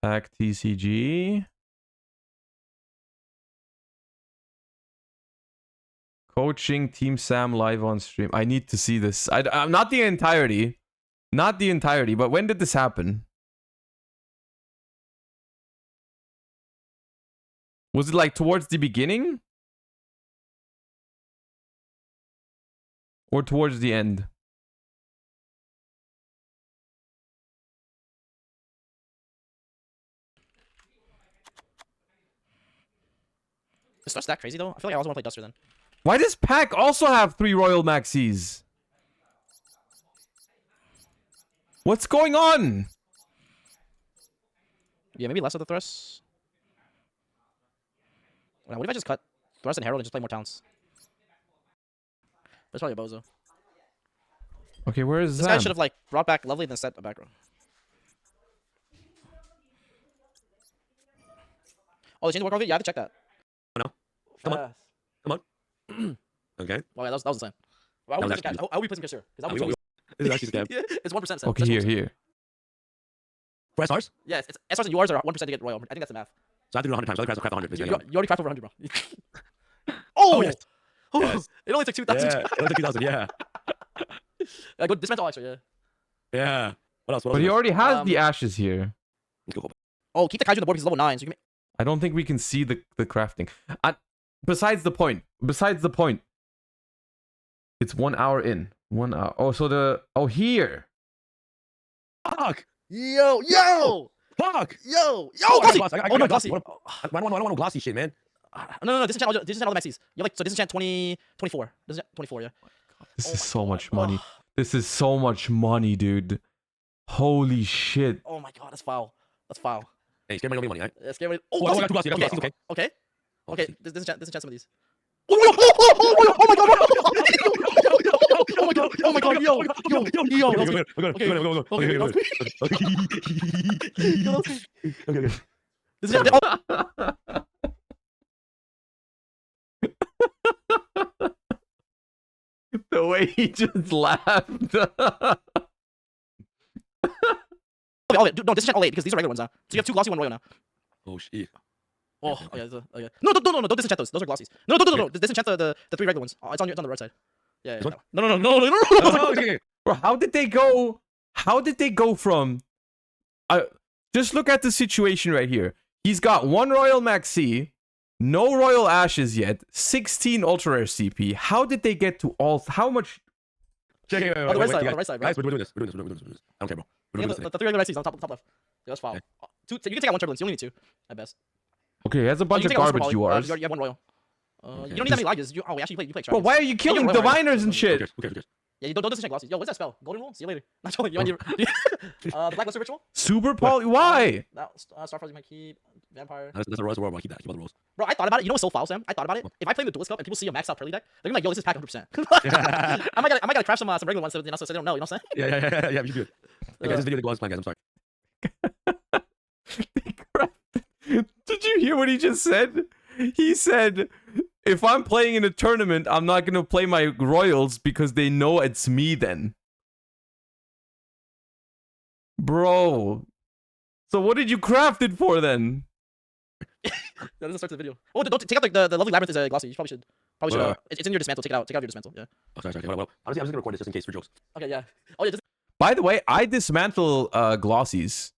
PAX TCG. Coaching Team Sam live on stream. I need to see this. I'm not the entirety. Not the entirety, but when did this happen? Was it like towards the beginning? Or towards the end? Is Duster that crazy though? I feel like I also want to play Duster then. Why does Pack also have 3 Royal Maxis? What's going on? Yeah, maybe less of the thrusts. What if I just cut Thrust and Herald and just play more towns? That's probably a bozo. Okay, where is This Zam? guy should have like brought back Lovely and then set a back row. Oh, they changed the work already? Yeah, I have to check that. No. Come on. Come on. Okay. Well, yeah, that was insane. Well, That was I hope we placing Cashier. Because that was This is actually scam. it's 1% set. Okay, here. For SRs? Yeah, it's SRs and URs are 1% to get Royal. I think that's the math. So I have to do it 100 times. So I craft 100. You already cracked over 100, bro. Oh! yes. Oh, Yes. it only took 2,000. Yeah. It took 2,000. Yeah. Go dismantle extra, yeah. Yeah. What else? What But else? he already has the ashes here. Let's go. Oh, keep the Kaiju on the board because he's level 9. So you can I don't think we can see the crafting. Besides the point. It's 1 hour in. 1 hour. Oh, so here. Fuck! Yo! Fuck! Glossy! Oh, no, Glossy. I don't want no glossy shit, man. No, disenchant all the maxis. You like, so disenchant 20, 24. Disenchant 24, yeah. This is so much money. This is so much money, dude. Holy shit. Oh my god, that's foul. That's foul. Hey, scare money, money, right? Yeah, scary. Oh, I got two glossy. I got two glossy. Okay. Oh, Okay, shit. disenchant some of these. Oh my god! Oh my god! Yo! The way he just laughed. No, disenchant all 8 because these are regular ones now. So you have 2 glossy, 1 royal now. Oh shit. Oh, yeah. No, don't disenchant those. Those are glossies. No. Disenchant the 3 regular ones. Oh, it's on the right side. Yeah. No. Bro, how did they go from just look at the situation right here. He's got 1 Royal Maxi, no Royal Ashes yet, 16 Ultra Rare CP. How did they get to how much? Check On the right side, bro. Guys, we're doing this. I don't care, bro. We're doing this. The 3 regular maxis on top left. Yeah, that's foul. So you can take out 1 turbulence. You only need 2 at best. Okay, he has a bunch of garbage URs. You have 1 royal. You don't need that many lages. Actually you play Bro, why are you killing diviners and shit? Okay. Yeah, you don't disenchant glossies. Yo, what's that spell? Golden rule? See you later. Not totally. You want the Blacklisted Ritual? Super poly? Why? Starfrost you might keep. Vampire. That's a rose war. I keep that. Keep all the rolls. Bro, I thought about it. You know what's so foul, Sam? I thought about it. If I play the Duelist Cup and people see a maxed out Pearly deck, they're gonna be like, yo, this is pack 100%. I might gotta craft some regular ones so they don't know. You know what I'm saying? Yeah. You should do it. Okay, this video the gloss plan, guys. I'm sorry. Did you hear what he just said? He said, if I'm playing in a tournament, I'm not gonna play my royals because they know it's me then. Bro. So what did you craft it for then? That doesn't start the video. Oh, don't take out the lovely labyrinth is glossy. You probably should. It's in your dismantle. Take it out of your dismantle. Yeah. Oh, sorry. Well, honestly, I'm just gonna record this just in case for jokes. Okay, yeah. Oh yeah. By the way, I dismantle glossies.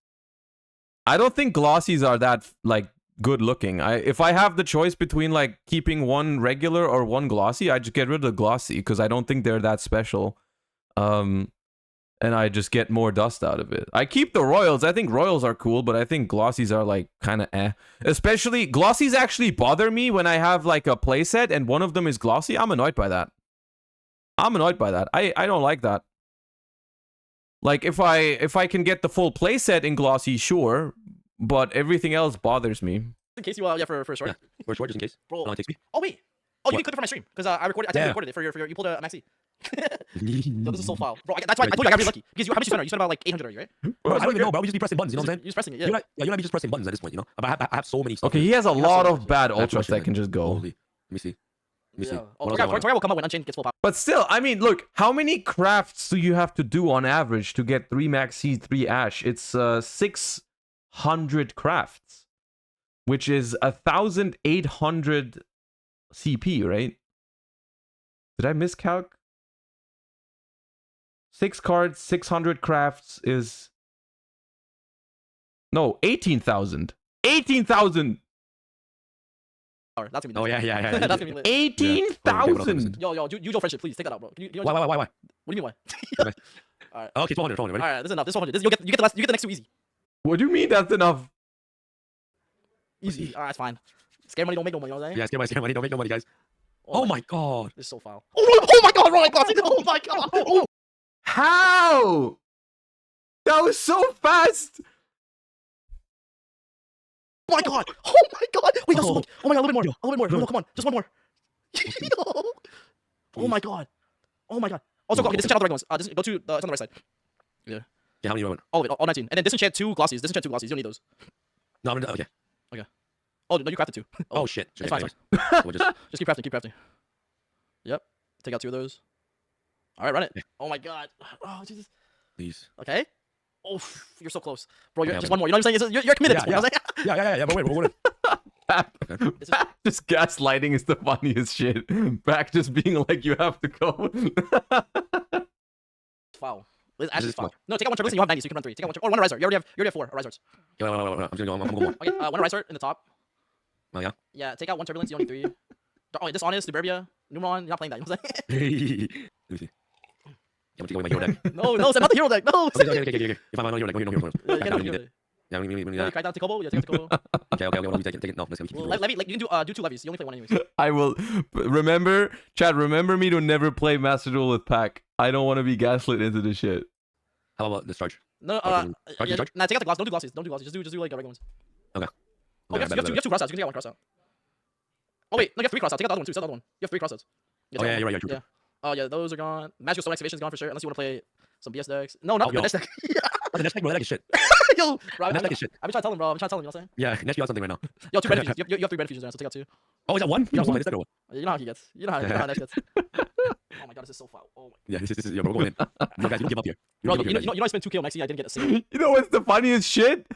I don't think glossies are that like good looking. If I have the choice between like keeping 1 regular or 1 glossy, I just get rid of the glossy because I don't think they're that special. And I just get more dust out of it. I keep the royals. I think royals are cool, but I think glossies are like kind of eh. Especially glossies actually bother me when I have like a playset and one of them is glossy. I'm annoyed by that. I don't like that. Like if I can get the full playset in glossy, sure, but everything else bothers me. In case you for a short. Yeah, for short, just in case. Bro. How long it takes me? Oh wait. Oh, you can clip it from my stream because I recorded it for your you pulled a maxi. Yo, this is so foul, bro. That's why I told you I got really lucky because how much you spent? You spent about like 800 already, right? Bro, I don't even know, bro. We just be pressing buttons. You know what I'm saying? You're just pressing it, yeah. You might be just pressing buttons at this point. You know, I have so many stuff. Okay, he has a lot of bad That's ultras what that can just go. Holy. Let me see. Yeah. Oh, What else I Torgal will come out when Unchained gets full power. But still, I mean, look, how many crafts do you have to do on average to get 3 maxi, 3 ash? It's 600 crafts, which is 1,800 CP, right? Did I miscalc? 6 cards, 600 crafts is... No, 18,000. 18,000! That's gonna be Oh yeah. That's gonna be lit. 18,000! Yo, yugioh friendship, please take that out, bro. Why? What do you mean why? Alright. Okay, 1200. Ready? Alright, this is enough. This is 100. You get the next 2 easy. What do you mean that's enough? Easy. Alright, it's fine. Scare money don't make no money, you know what I'm saying? Yeah, scare money, don't make no money, guys. Oh my god. This is so foul. Oh my god, rolling glossy. Oh my god. Oh How? That was so fast. my god. Oh my god. Wait, that's so much. Oh my god, a little bit more. A little bit more. No, come on. Just one more. Oh my god. Oh my god. Also, okay, disenchant all the regular ones. Go to it's on the right side. Yeah, how many do you want? All of it, all 19. And then disenchant 2 glossies. Disenchant 2 glossies. You don't need those. No, I'm gonna, okay. Oh, no, you crafted 2. Oh shit. It's fine. We'll just, Just keep crafting. Yep. Take out 2 of those. All right, run it. Oh my god. Oh, Jesus. please. Okay. Oh, you're so close. Bro, you're Okay, just okay. one more. You know what I'm saying? You're committed to Yeah, it. You know what I'm saying? Yeah, but wait, we're winning. Just gaslighting is the funniest shit. Back just being like, you have to go. It's foul. It's actually is foul. foul. No, take out 1 turbulence and you have 90, so you can run 3. Take out 1 or 1 riser. You already have 4 riser. Wait, I'm just gonna go, I'm gonna go more. Okay, 1 riser in the top. Oh, yeah? Yeah, take out 1 turbulence. You only need 3. Oh, dishonest, Suburbia, Numeron. You're not playing that. You know what I'm saying? Let me see. Yeah, I'm gonna take away my hero deck. No, Sam, not the hero deck. No. Okay. If I'm on hero deck, no hero deck. Yeah, you I can't don't do need it. it. Yeah, we need Yeah, you that. cry down to Kobo. Yeah, take out to Kobo. Okay, take it. No, let's go. Levy, like, you can do 2 levies. You only play 1 anyways. I will remember, Chad. Remember me to never play Master Duel with Pack. I don't want to be gaslit into this shit. How about this charge? No, Charge? nah, take out the gloss. Don't do glossies. Just do like regular ones. Okay. Oh, you have 2 crossouts. You can take out 1 crossout. Oh wait, no, you have 3 crossouts. Take out the other one too. Sell the other one. You have 3 crossouts. Oh yeah, you're right. Yeah. Oh yeah, those are gone. Magical Stone Excavation is gone for sure. Unless you want to play some BS decks. No, not the next deck. Oh, the next deck, bro, that deck is shit. Yo, bro, That deck is shit. I'm trying to tell him, bro. I'm trying to tell him. You know what I'm saying? Yeah, next you got something right now. Yo, 2 red fusions. You have 3 red fusions now, so take out 2. Oh, is that one? You don't play this deck or what? You know how he gets. You know how next gets. Oh my god, this is so foul. Oh my. Yeah, this is yeah, bro, we're going in. No, guys, you don't give up here. Bro, you know I spent 2k on Maxi. I didn't get a single. You know what's the funniest shit?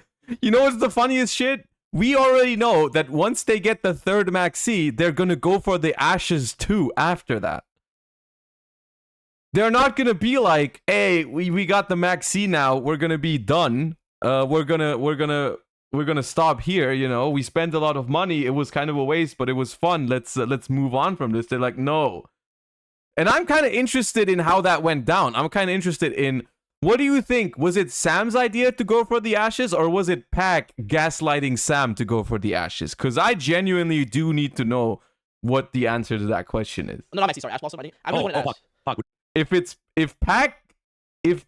You know what's the funniest shit? We already know that once they get the 3rd Maxi, they're gonna go for the Ashes too after that. They're not gonna be like, hey, we got the Maxi now, we're gonna be done. We're gonna stop here, you know. We spent a lot of money, it was kind of a waste, but it was fun. Let's move on from this. They're like, no. And I'm kind of interested in how that went down. I'm kind of interested in, what do you think? Was it Sam's idea to go for the Ashes, or was it Pack gaslighting Sam to go for the Ashes? Because I genuinely do need to know what the answer to that question is. No, not Maxi. Sorry, Ash Blossom. I'm going to Ash. If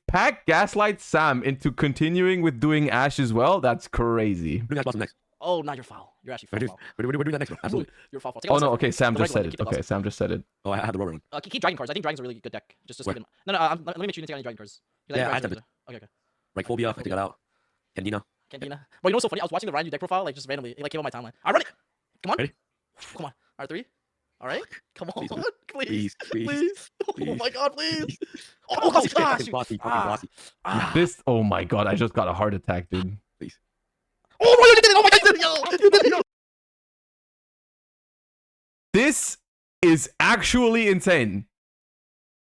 Pack gaslights Sam into continuing with doing Ash as well, that's crazy. We're doing that next. Oh, now you're foul. You're actually foul. We're doing that next, bro. Absolutely. You're foul. Oh no, okay, Sam just said it. Okay, Sam just said it. Oh, I had the rubber one. Keep dragon cards. I think dragon's a really good deck. Just Where? keep it. No, let me make sure you didn't take any dragon cards. Yeah, I have it. Okay. Right, Phobia, I take that out. Candina. Cantina. Bro, you know what's so funny? I was watching the Ryan deck profile, like, just randomly. It, like, came on my timeline. All right, run it. Come on. Ready? Come on. All right, 3. All right. Come on. Please. Please. Oh my god, please. Oh, Oh, glossy. shit. Shoot. Glossy. This, oh my god, I just got a heart attack, dude. Please. Oh, bro, you did it. Oh my god, you did it. Yo. You did it. This is actually insane.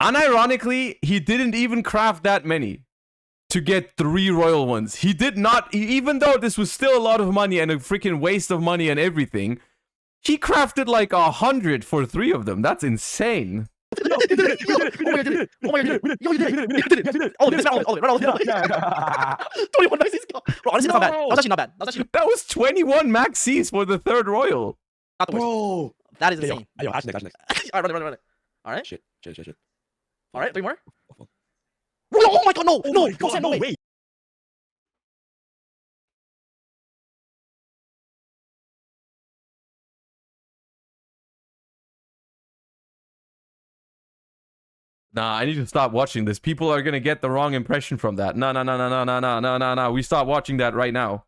Unironically, he didn't even craft that many to get 3 royal ones. He did not, even though this was still a lot of money and a freaking waste of money and everything, he crafted like 100 for 3 of them. That's insane. Oh my god, you did it. Oh my god, you did it. Yo, you did it. You did it. All of it. All of it. 21 maxis. Bro, honestly, that's not bad. That was actually not bad. That was 21 maxis for the 3rd royal. Not the worst. Bro. That is insane. Yo, Ash next. All right, run it. All right. Shit. All right, 3 more. Oh my god, no. No, Sam, no way. Nah, I need to stop watching this. People are gonna get the wrong impression from that. No. We stop watching that right now.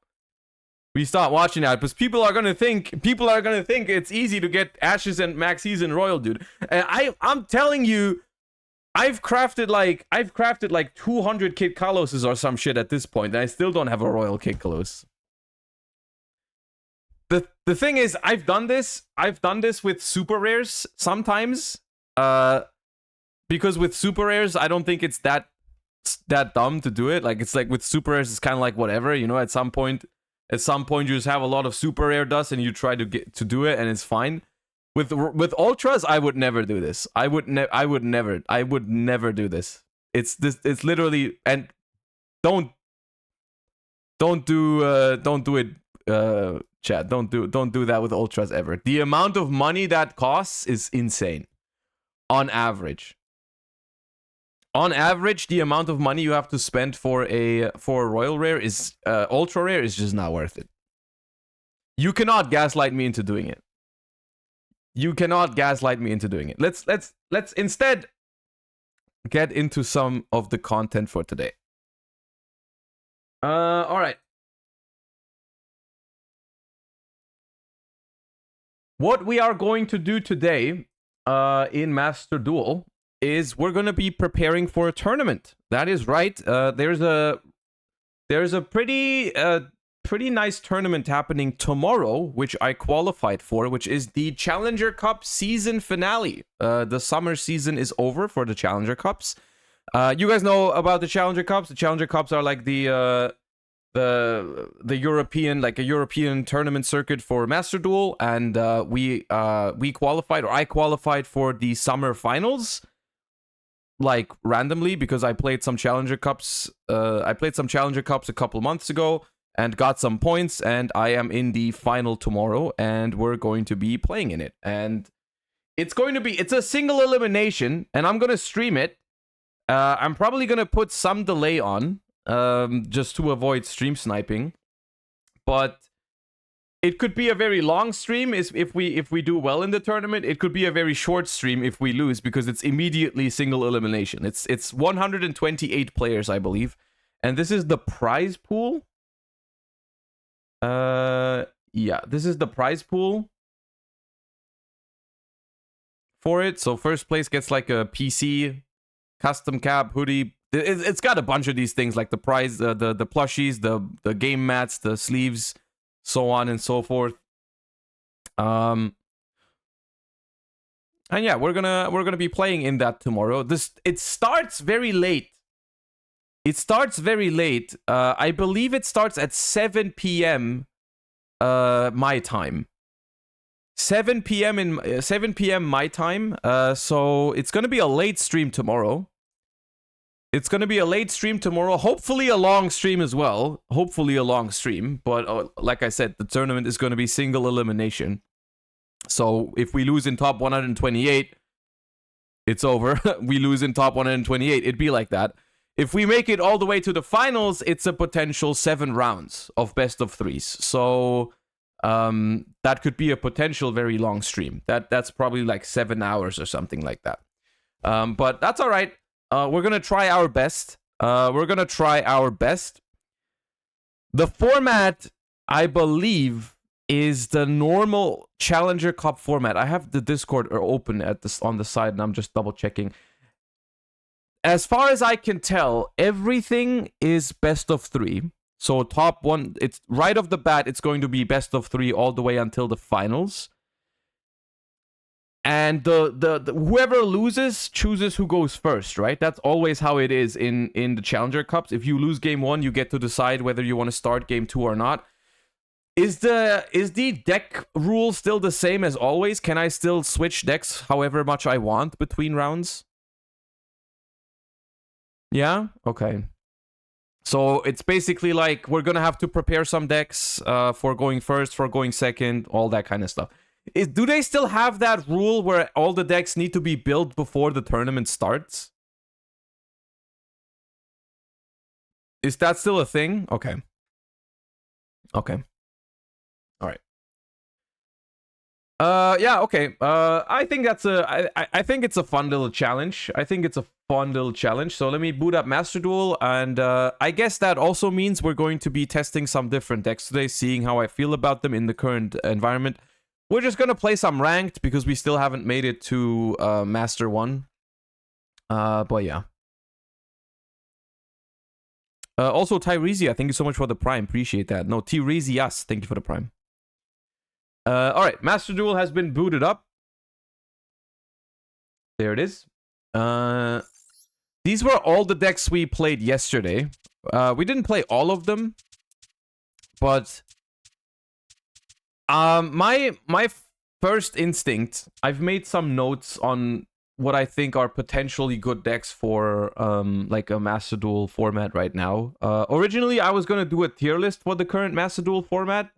We stop watching that because people are gonna think it's easy to get Ashes and Maxis and Royal, dude. And I'm telling you, I've crafted like 200 Kid Kaloses or some shit at this point, and I still don't have a Royal Kid Kalos. The thing is, I've done this with super rares sometimes. Because with super rares, I don't think it's that dumb to do it. Like, it's like with super rares, it's kind of like whatever, you know. At some point, you just have a lot of super rare dust, and you try to get to do it, and it's fine. With ultras, I would never do this. I would never do this. It's literally, and don't do it Chat, don't do that with ultras ever. The amount of money that costs is insane. On average. On average, the amount of money you have to spend for a royal rare is ultra rare is just not worth it. You cannot gaslight me into doing it. You cannot gaslight me into doing it. Let's instead get into some of the content for today. All right. What we are going to do today in Master Duel is we're going to be preparing for a tournament. That is right. There's a pretty nice tournament happening tomorrow, which I qualified for, which is the Challenger Cup season finale. The summer season is over for the Challenger Cups. You guys know about the Challenger Cups. The Challenger Cups are like the European, like a European tournament circuit for Master Duel, and we qualified, or I qualified for the summer finals, like randomly, because I played some Challenger Cups. I played some Challenger Cups a couple months ago and got some points, and I am in the final tomorrow, and we're going to be playing in it. And it's a single elimination, and I'm gonna stream it. I'm probably gonna put some delay on, just to avoid stream sniping, but it could be a very long stream if we do well in the tournament. It could be a very short stream if we lose, because it's immediately single elimination. It's 128 players, I believe, and this is the prize pool. Yeah, this is the prize pool for it. So first place gets like a PC, custom cap, hoodie. It's got a bunch of these things, like the prize, the plushies, the game mats, the sleeves, so on and so forth. And yeah, we're gonna be playing in that tomorrow. It starts very late. It starts very late. I believe it starts at 7 p.m. My time. 7 p.m. my time. So it's gonna be a late stream tomorrow. It's going to be a late stream tomorrow. Hopefully a long stream as well. Hopefully a long stream. But like I said, the tournament is going to be single elimination. So if we lose in top 128, it's over. We lose in top 128. It'd be like that. If we make it all the way to the finals, it's a potential 7 rounds of best of 3s. So that could be a potential very long stream. That's probably like 7 hours or something like that. But that's all right. We're going to try our best. The format, I believe, is the normal Challenger Cup format. I have the Discord open on the side, and I'm just double checking. As far as I can tell, everything is best of 3. So top 1, it's right off the bat, it's going to be best of 3 all the way until the finals. And the whoever loses chooses who goes first, right? That's always how it is in the Challenger Cups. If you lose game 1, you get to decide whether you want to start game 2 or not. Is the deck rule still the same as always? Can I still switch decks however much I want between rounds? Yeah? Okay. So it's basically like we're gonna have to prepare some decks for going first, for going second, all that kind of stuff. Do they still have that rule where all the decks need to be built before the tournament starts? Is that still a thing? Okay. Okay. All right. Yeah, okay. I think that's I think it's a fun little challenge. So let me boot up Master Duel, and I guess that also means we're going to be testing some different decks today, seeing how I feel about them in the current environment. We're just gonna play some ranked because we still haven't made it to Master 1. But yeah. Also, Tyresia, thank you so much for the Prime. Appreciate that. No, Tiresias, thank you for the Prime. Alright, Master Duel has been booted up. There it is. These were all the decks we played yesterday. We didn't play all of them, but my first instinct, I've made some notes on what I think are potentially good decks for like a Master Duel format right now. Originally, I was gonna do a tier list for the current Master Duel format,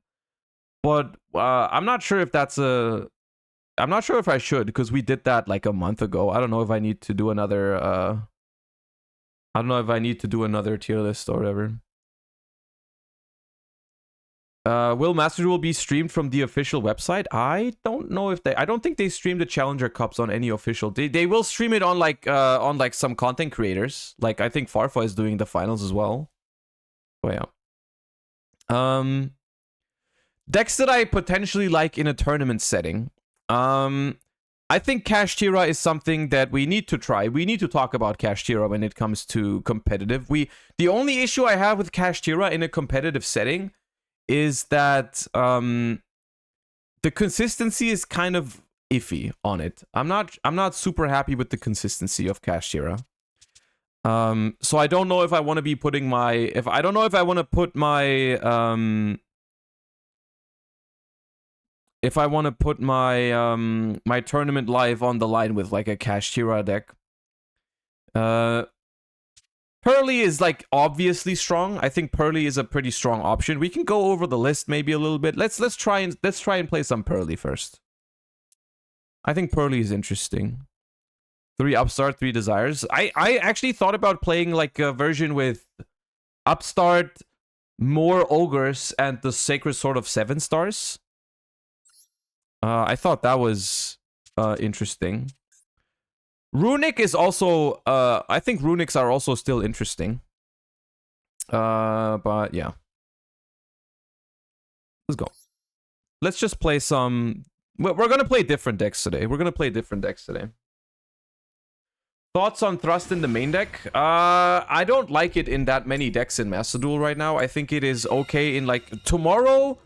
But I'm not sure if that's a... I'm not sure if I should, because we did that like a month ago. I don't know if I need to do another... I don't know if I need to do another tier list or whatever. Will Master Duel be streamed from the official website? I don't know if they... I don't think they stream the Challenger Cups on any official... They will stream it on like some content creators. Like I think Farfa is doing the finals as well. Oh yeah. Decks that I potentially like in a tournament setting. I think Cash Tira is something that we need to try. We need to talk about Cash Tira when it comes to competitive. The only issue I have with Cash Tira in a competitive setting is that the consistency is kind of iffy on it. I'm not super happy with the consistency of Cash Tira. So I don't know if I want to be putting my... I don't know if I want to put my... if I want to put my my tournament live on the line with like a Cash Tira deck. Pearly is like obviously strong. I think Pearly is a pretty strong option. We can go over the list maybe a little bit. Let's try and play some Pearly first. I think Pearly is interesting. 3 Upstart, 3 Desires. I actually thought about playing like a version with Upstart, more Ogres, and the Sacred Sword of 7 stars. I thought that was interesting. Runic is also... I think Runics are also still interesting. But yeah. Let's go. Let's just play some... We're gonna play different decks today. Thoughts on Thrust in the main deck? I don't like it in that many decks in Master Duel right now. I think it is okay in like... Tomorrow...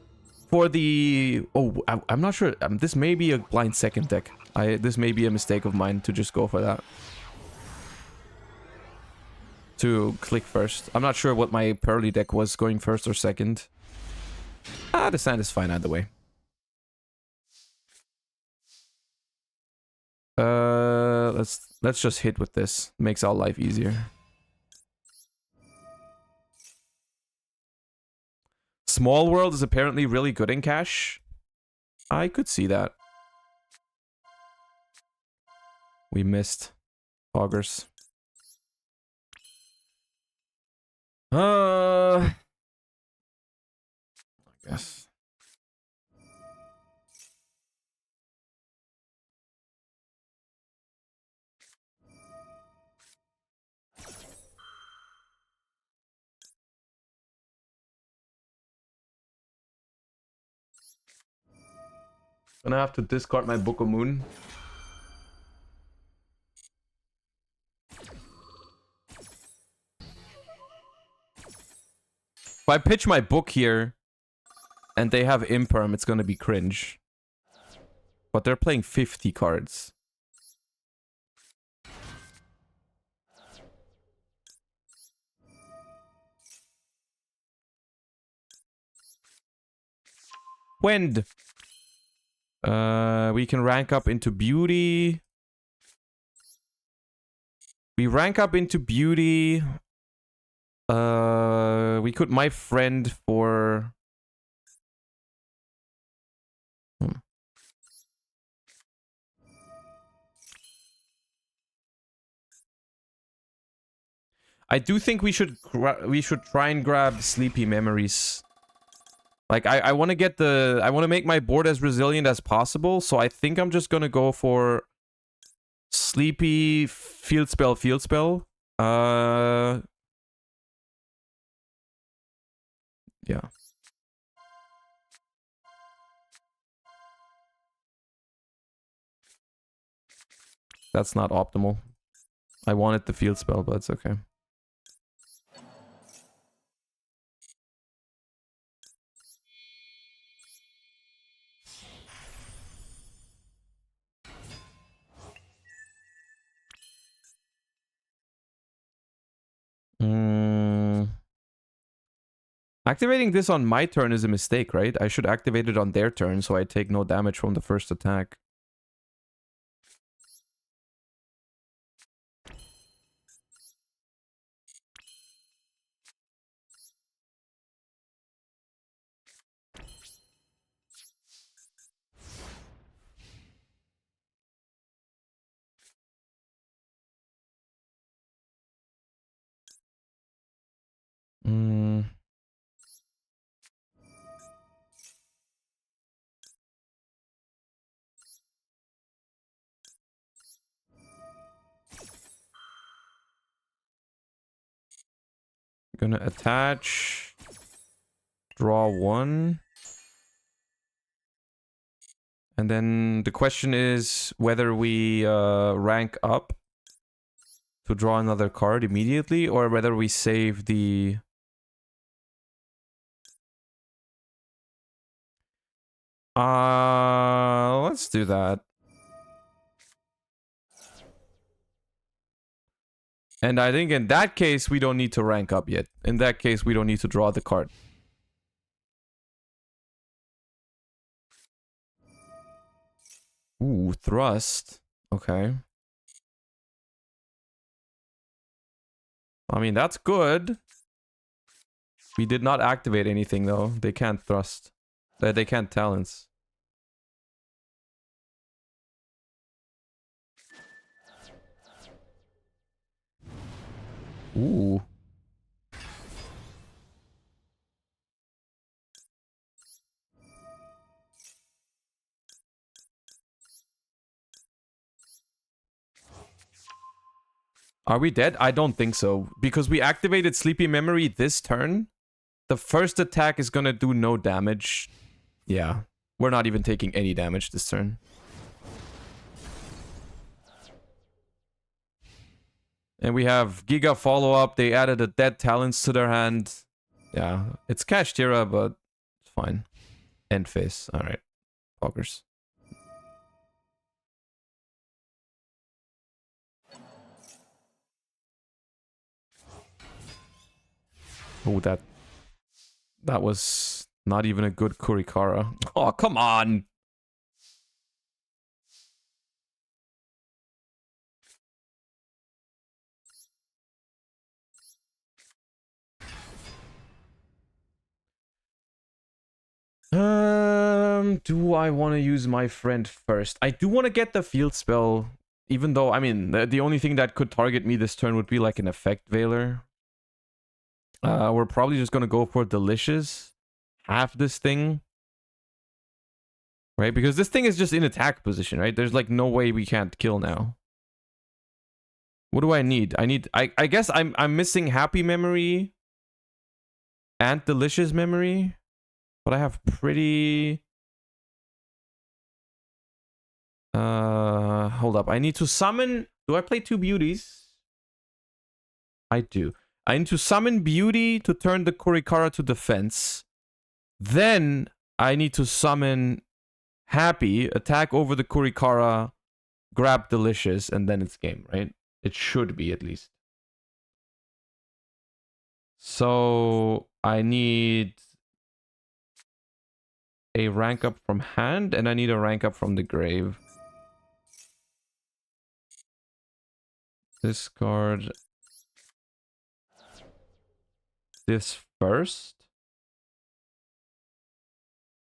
For the... Oh, I'm not sure. This may be a blind second deck. This may be a mistake of mine to just go for that. To click first. I'm not sure what my Pearly deck was going first or second. The sand is fine either way. Let's just hit with this. Makes our life easier. Small World is apparently really good in cash. I could see that. We missed Augers. I guess. Gonna have to discard my Book of Moon. If I pitch my book here and they have Imperm, it's gonna be cringe. But they're playing 50 cards. Wind. We can rank up into Beauty. We rank up into Beauty. We could My Friend for... I do think we should try and grab Sleepy Memories. Like I want to get the... I want to make my board as resilient as possible, so I think I'm just gonna go for Sleepy, Field Spell. Yeah. That's not optimal. I wanted the Field Spell, but it's okay. Activating this on my turn is a mistake, right? I should activate it on their turn so I take no damage from the first attack. Gonna attach. Draw 1. And then the question is whether we rank up to draw another card immediately, or whether we save the... let's do that. And I think in that case, we don't need to rank up yet. In that case, we don't need to draw the card. Ooh, thrust. Okay. I mean, that's good. We did not activate anything, though. They can't thrust. They can't talents. Ooh. Are we dead? I don't think so. Because we activated Sleepy Memory this turn. The first attack is gonna do no damage. Yeah. We're not even taking any damage this turn. And we have Giga follow-up. They added a dead talents to their hand. Yeah. It's Kashtira, but it's fine. End phase. Alright. Poggers. Oh, that was not even a good Kurikara. Oh, come on! Do I want to use my friend first? I do want to get the field spell, even though, I mean, the only thing that could target me this turn would be like an effect veiler. We're probably just gonna go for Delicious. Half this thing. Right? Because this thing is just in attack position, right? There's like no way we can't kill now. What do I need? I guess I'm missing Happy Memory and Delicious Memory. But I have pretty... hold up. I need to summon... Do I play 2 beauties? I do. I need to summon Beauty to turn the Kurikara to defense. Then I need to summon Happy, attack over the Kurikara, grab Delicious, and then it's game, right? It should be, at least. So I need a rank up from hand, and I need a rank up from the grave. Discard this first.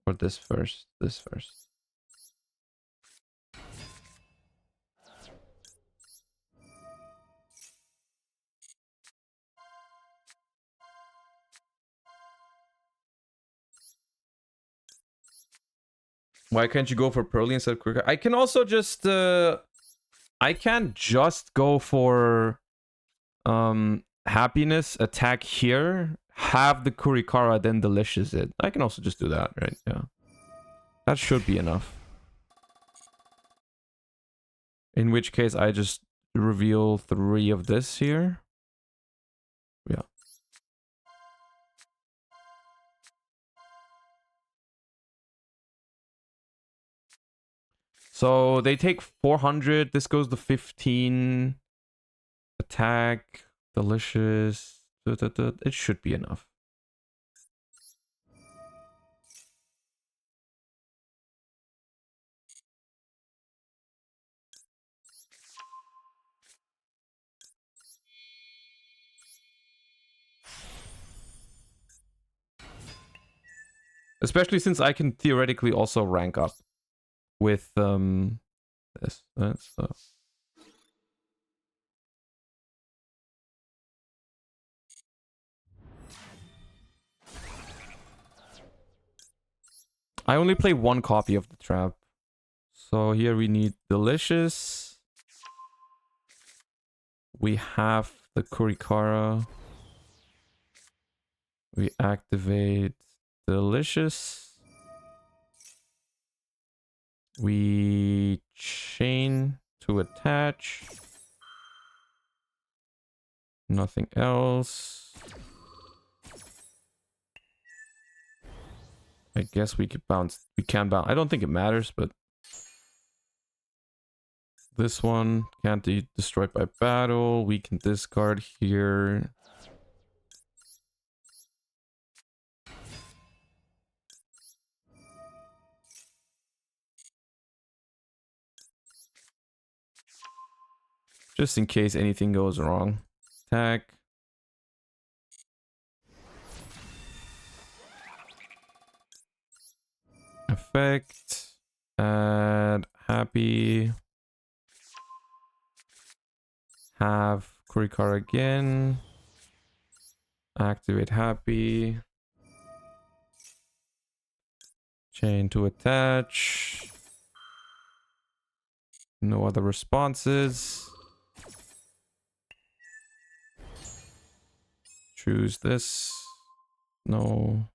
Or this first. This first. Why can't you go for Pearly instead of Quicker? I can also just I can't just go for Happiness, attack here, have the Kurikara, then Delicious it. I can also just do that, right? Yeah. That should be enough. In which case I just reveal 3 of this here. Yeah. So they take 400. This goes to 15. Attack. Delicious. It should be enough. Especially since I can theoretically also rank up with this. I only play 1 copy of the trap. So here we need Delicious. We have the Kurikara. We activate Delicious. We chain to attach. Nothing else. I guess we could bounce. We can bounce. I don't think it matters, but this one can't be destroyed by battle. We can discard here. Just in case anything goes wrong. Attack. Effect. Add happy. Have Kurikara again. Activate happy. Chain to attach. No other responses. Choose this. No.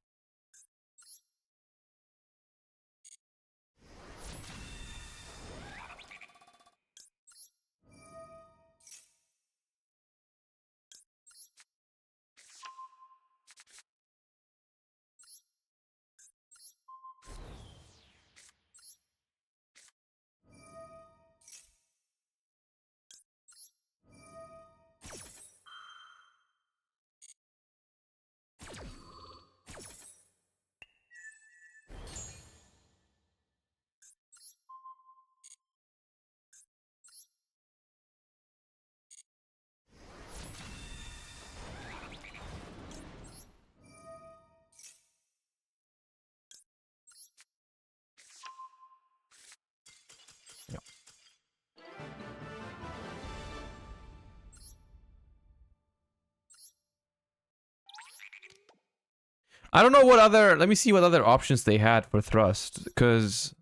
I don't know what other... Let me see what other options they had for thrust, because...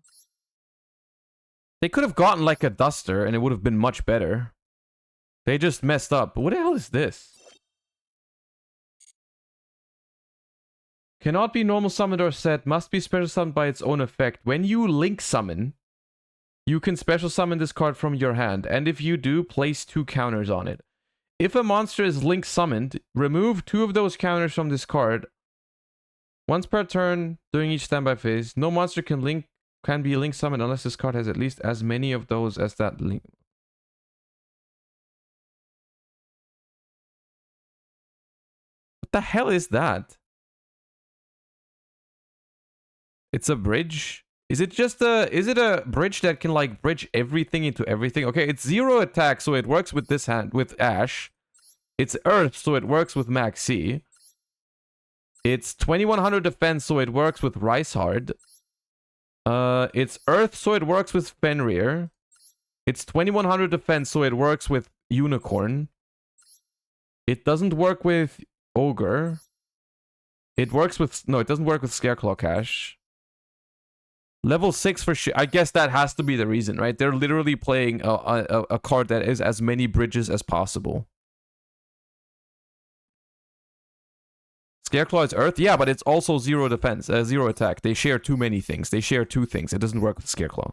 They could have gotten like a duster and it would have been much better. They just messed up. What the hell is this? Cannot be normal summoned or set. Must be special summoned by its own effect. When you link summon, you can special summon this card from your hand. And if you do, place 2 counters on it. If a monster is link summoned, remove 2 of those counters from this card. Once per turn, during each standby phase, no monster can be link summoned unless this card has at least as many of those as that link. What the hell is that? It's a bridge? Is it just a bridge that can like bridge everything into everything? Okay, it's 0 attack, so it works with this hand with Ash. It's Earth, so it works with Maxi. It's 2100 defense, so it works with Ricehard. It's Earth, so it works with Fenrir. It's 2100 defense, so it works with Unicorn. It doesn't work with Ogre. It works with... No, it doesn't work with Scareclaw Cash. Level 6 for I guess that has to be the reason, right? They're literally playing a card that is as many bridges as possible. Scareclaw is Earth? Yeah, but it's also 0 defense, 0 attack. They share too many things. They share 2 things. It doesn't work with Scareclaw.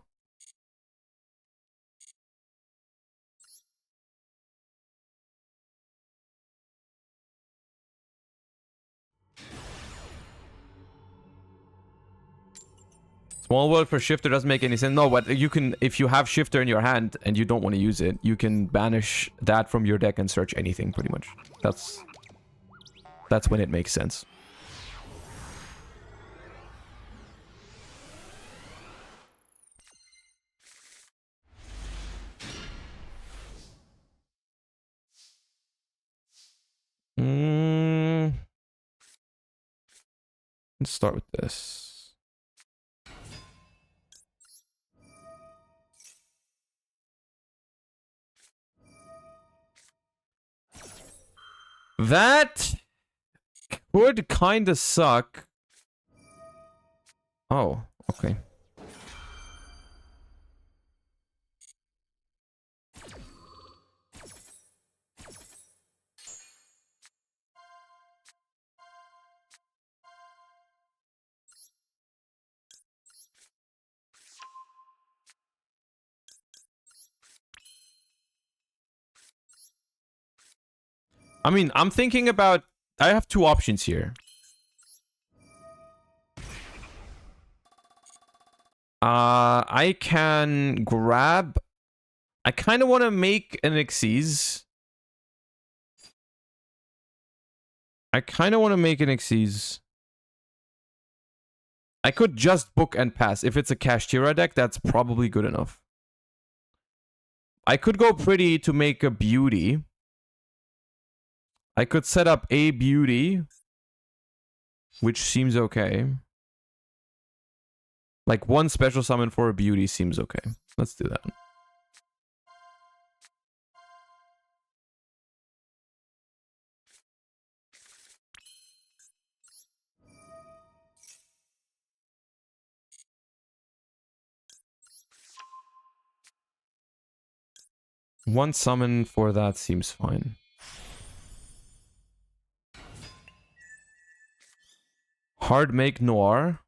Small World for Shifter doesn't make any sense. No, but you can, if you have Shifter in your hand and you don't want to use it, you can banish that from your deck and search anything, pretty much. That's when it makes sense. Let's start with this. That would kind of suck. Oh, okay. I mean, I'm thinking about... I have two options here. I can grab... I kind of want to make an Xyz. I could just book and pass. If it's a Kashtira deck, that's probably good enough. I could go pretty to make a beauty. I could set up a beauty, which seems okay. Like one special summon for a beauty seems okay. Let's do that. One summon for that seems fine. Hard make Noir.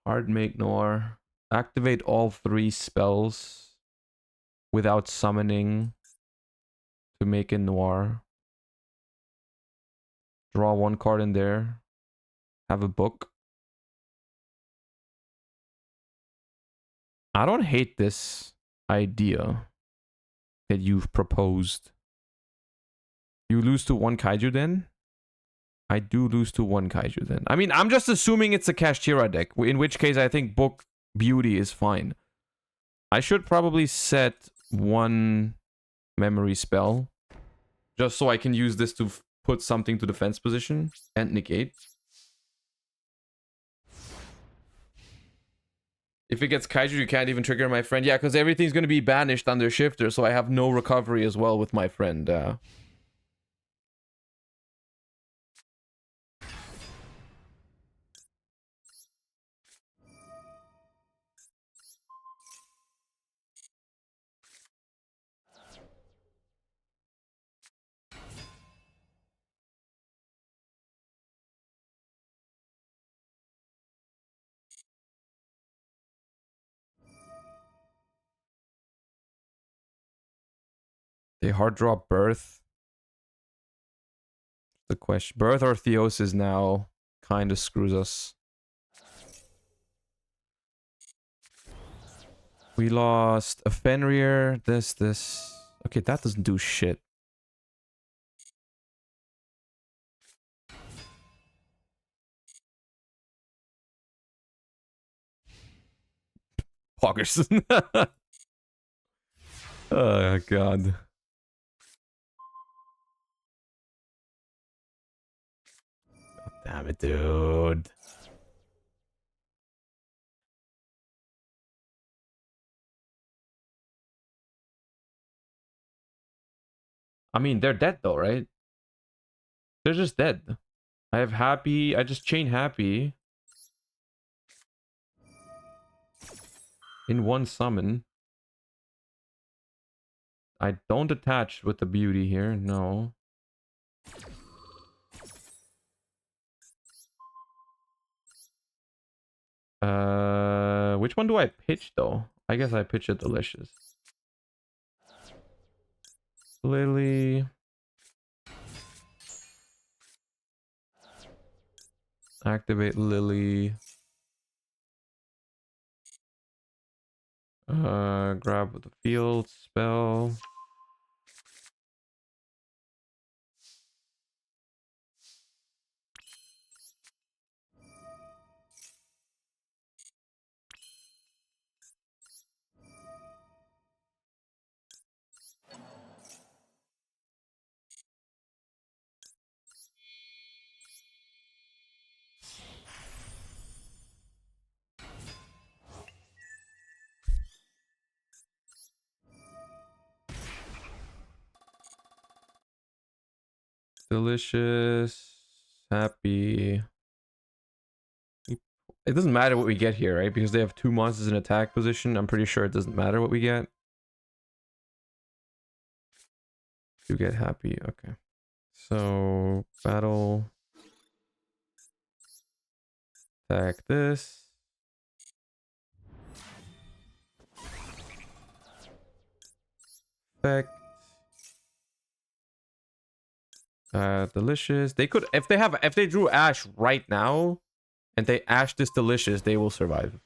Hard make Noir. Activate all 3 spells without summoning to make a Noir. Draw 1 card in there. Have a book. I don't hate this idea that you've proposed. You lose to 1 Kaiju then? I do lose to 1 Kaiju then. I mean, I'm just assuming it's a Kashtira deck, in which case I think Book Beauty is fine. I should probably set 1 memory spell, just so I can use this to put something to defense position and negate. If it gets Kaiju, you can't even trigger my friend. Yeah, because everything's going to be banished under Shifter, so I have no recovery as well with my friend. They hard draw Birth. The question. Birth or Theosis now kind of screws us. We lost a Fenrir. This. Okay, that doesn't do shit. Poggers. Oh, God. Damn it, dude. I mean, they're dead though, right? They're just dead. I have Happy. I just chain Happy. In 1 summon. I don't attach with the beauty here, no. Which one do I pitch though? I guess I pitch a Delicious. Lily. Activate Lily. Grab with the field spell. Delicious. Happy. It doesn't matter what we get here, right? Because they have 2 monsters in attack position. I'm pretty sure it doesn't matter what we get. You get Happy. Okay. So, battle. Attack this. effect. Delicious. They could, if they drew Ash right now, and they Ash this Delicious, they will survive.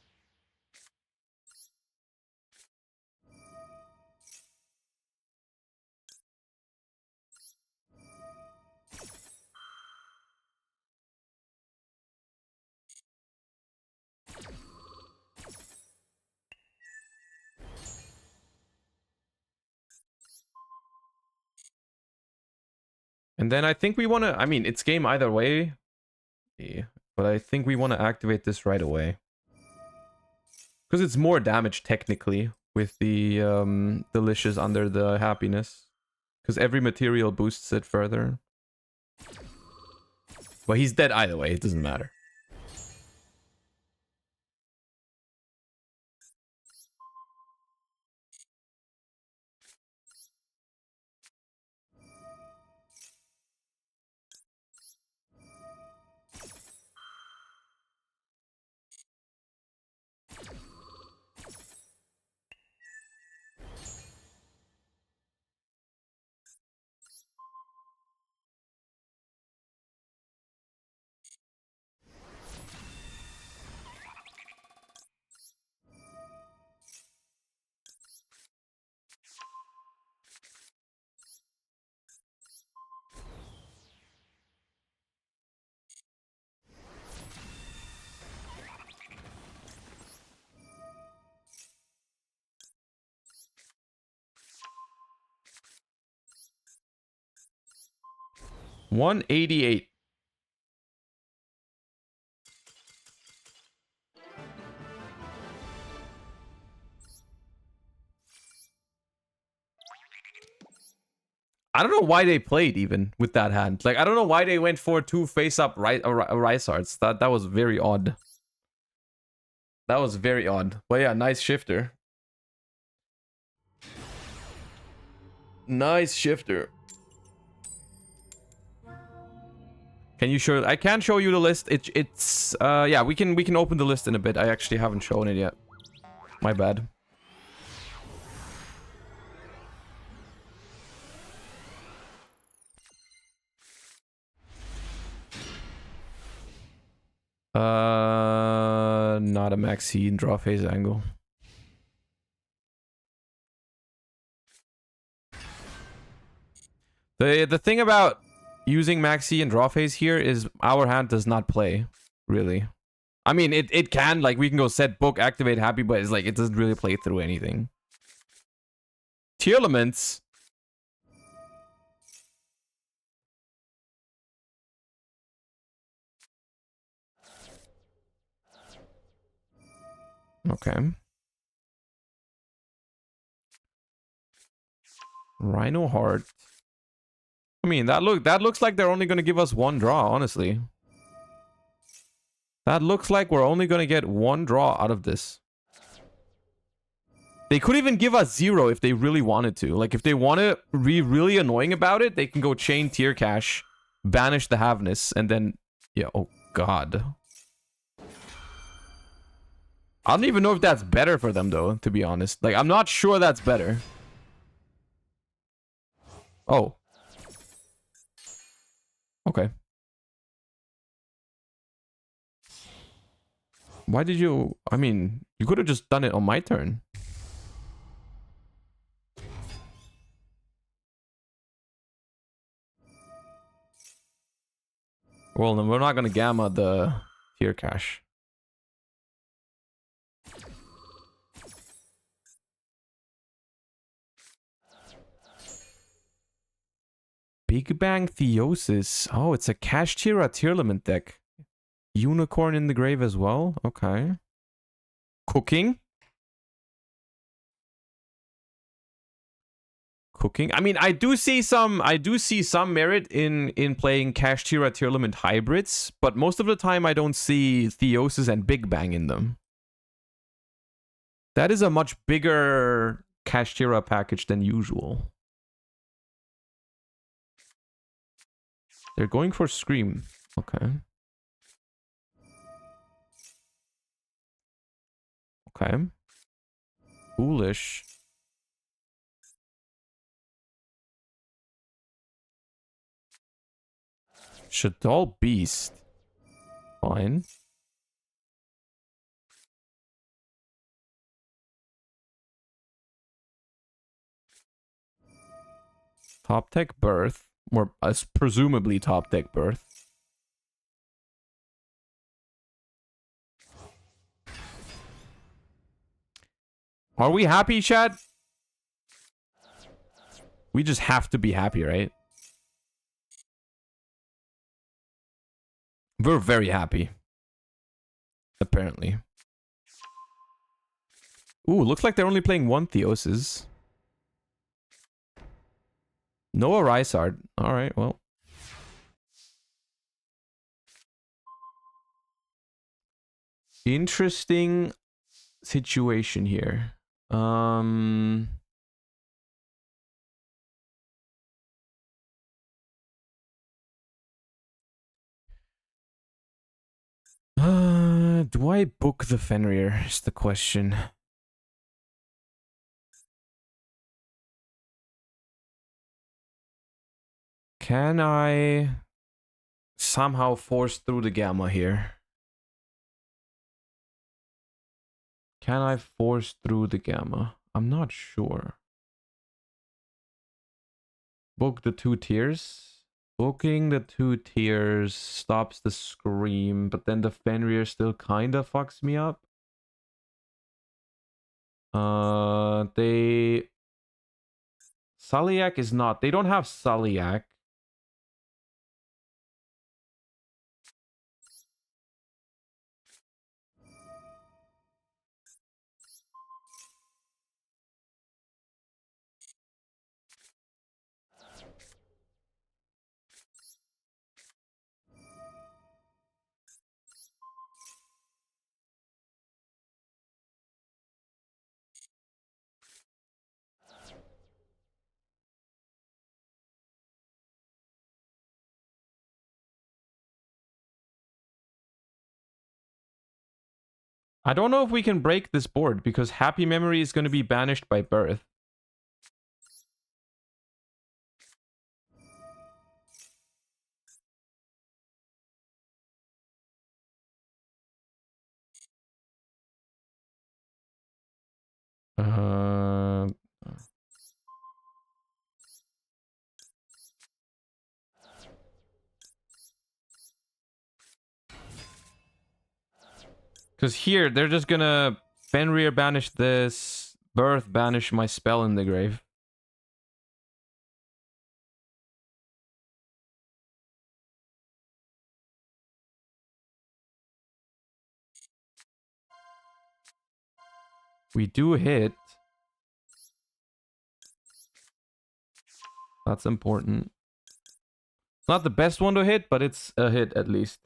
And then I think we want to, I mean, it's game either way. Yeah, but I think we want to activate this right away. Because it's more damage technically with the Delicious under the Happiness. Because every material boosts it further. But he's dead either way, it doesn't matter. $188. I don't know why they played even with that hand. Like, I don't know why they went for 2 face-up Rice Hearts. That was very odd. That was very odd. But yeah, nice shifter. Nice shifter. Can you show? I can show you the list. It's yeah, we can open the list in a bit. I actually haven't shown it yet. My bad. Not a Maxine draw phase angle. The thing about using Maxi and draw phase here is our hand does not play, really. I mean, it can, like, we can go set book, activate happy, but it's like, it doesn't really play through anything. Tier elements. Okay. Rhino Heart. I mean, that looks like they're only gonna give us 1 draw, honestly. That looks like we're only gonna get 1 draw out of this. They could even give us 0 if they really wanted to. Like, if they want to be really annoying about it, they can go chain tier cash, banish the Haveness, and then... Yeah, oh god. I don't even know if that's better for them, though, to be honest. Like, I'm not sure that's better. Oh. Okay. Why did you... I mean, you could have just done it on my turn. Well, then we're not going to gamma the tier cash. Big Bang Theosis. Oh, it's a cash tier limit deck. Unicorn in the grave as well. Okay. Cooking. Cooking. I mean, I do see some merit in playing cash tier limit hybrids, but most of the time I don't see Theosis and Big Bang in them. That is a much bigger cash tier package than usual. They're going for Scream. Okay. Okay. Foolish. Shaddoll Beast. Fine. Top deck Birth. Or presumably top deck Birth. Are we happy, Chad? We just have to be happy, right? We're very happy. Apparently. Ooh, looks like they're only playing one Theosis. No Rysard. Alright, well. Interesting situation here. Do I book the Fenrir is the question. Can I somehow force through the Gamma here? Can I force through the Gamma? I'm not sure. Book the 2 tiers. Booking the 2 tiers stops the Scream, but then the Fenrir still kinda fucks me up. Saliak is not. They don't have Saliak. I don't know if we can break this board because Happy Memory is going to be banished by Birth. Because here, they're just gonna Fenrir banish this, Birth banish my spell in the grave. We do hit. That's important. Not the best one to hit, but it's a hit at least.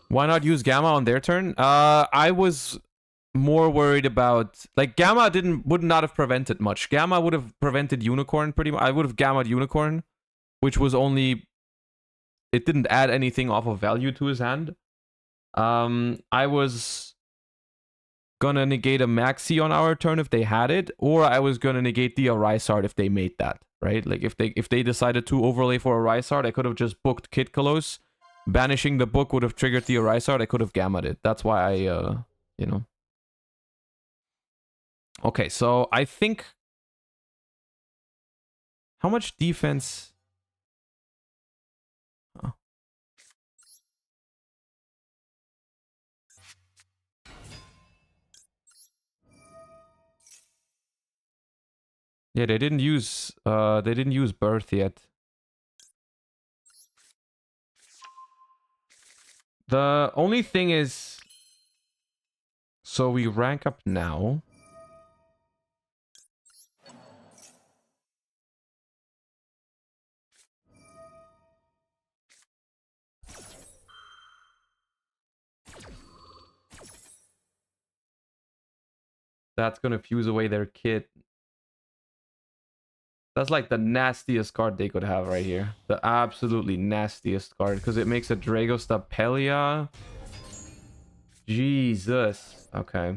Why not use Gamma on their turn? I was more worried about, like, Gamma would not have prevented much. Gamma would have prevented Unicorn pretty much. I would have Gamma'd Unicorn, which was only, it didn't add anything off of value to his hand. I was gonna negate a Maxi on our turn if they had it, or I was gonna negate the Rysard if they made that, right? Like if they decided to overlay for a Rysard, I could have just booked Kid Kalos. Banishing the book would have triggered the Rysard. I could have Gamma'd it. That's why I, you know. Okay, so I think... How much defense... Oh. Yeah, they didn't use Birth yet. The only thing is... So we rank up now. That's gonna fuse away their kit. That's like the nastiest card they could have right here. The absolutely nastiest card. Because it makes a Dragostapelia. Jesus. Okay.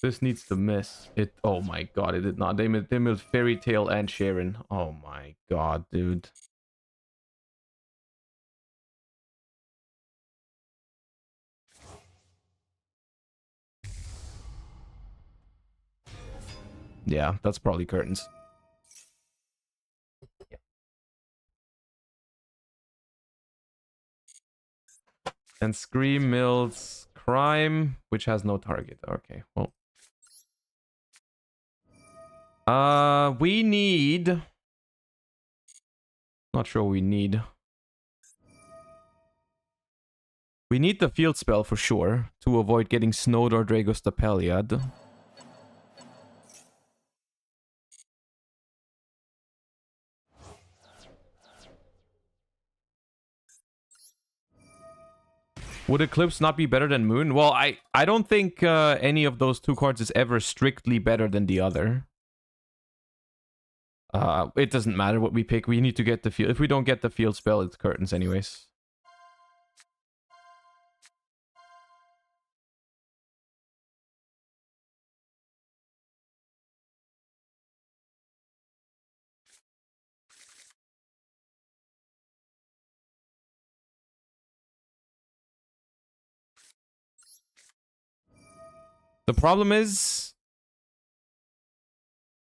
This needs to miss. It. Oh my god, it did not. They milled Fairy Tail and Sharon. Oh my god, dude. Yeah, that's probably curtains. And Scream mills Crime, which has no target. Okay, well. We need... Not sure we need. We need the field spell for sure, to avoid getting snowed or Dragostapeliad. Would Eclipse not be better than Moon? Well, I don't think any of those two cards is ever strictly better than the other. It doesn't matter what we pick. We need to get the field. If we don't get the field spell, it's curtains anyways. The problem is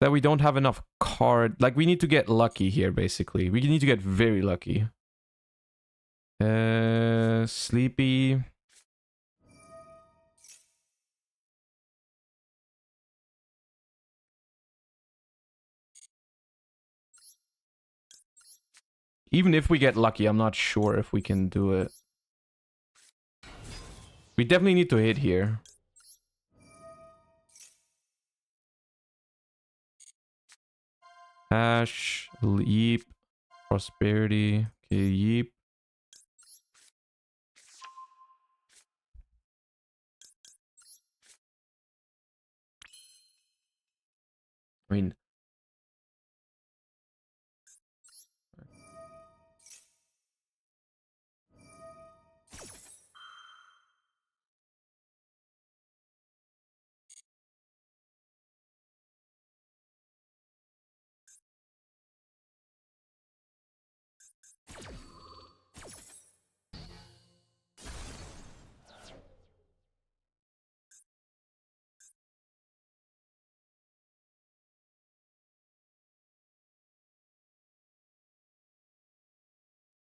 that we don't have enough card. Like, we need to get lucky here, basically. We need to get very lucky. Sleepy. Even if we get lucky, I'm not sure if we can do it. We definitely need to hit here. Hash, Yeep, Prosperity. Okay, Yeep. I mean...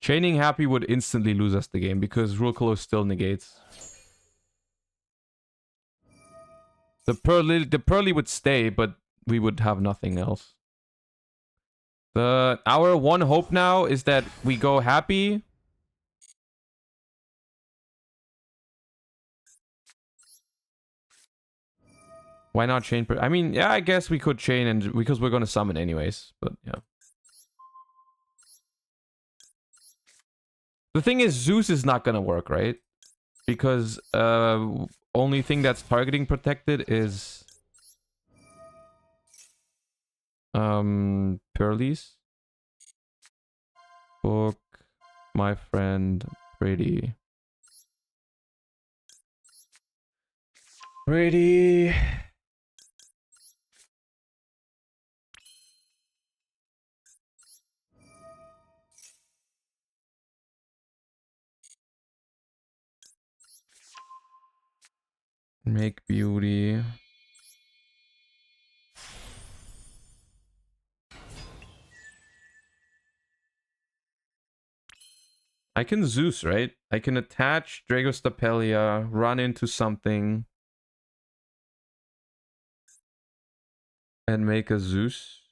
Chaining Happy would instantly lose us the game because Rule Close still negates. The Pearly would stay, but we would have nothing else. Our one hope now is that we go Happy. Why not chain? I mean, yeah, I guess we could chain and because we're gonna summon anyways, but yeah. The thing is, Zeus is not gonna work, right? Because only thing that's targeting protected is Pearlies. Book my friend Pretty. Pretty. Make beauty. I can Zeus, right? I can attach Dragostapelia, run into something, and make a Zeus.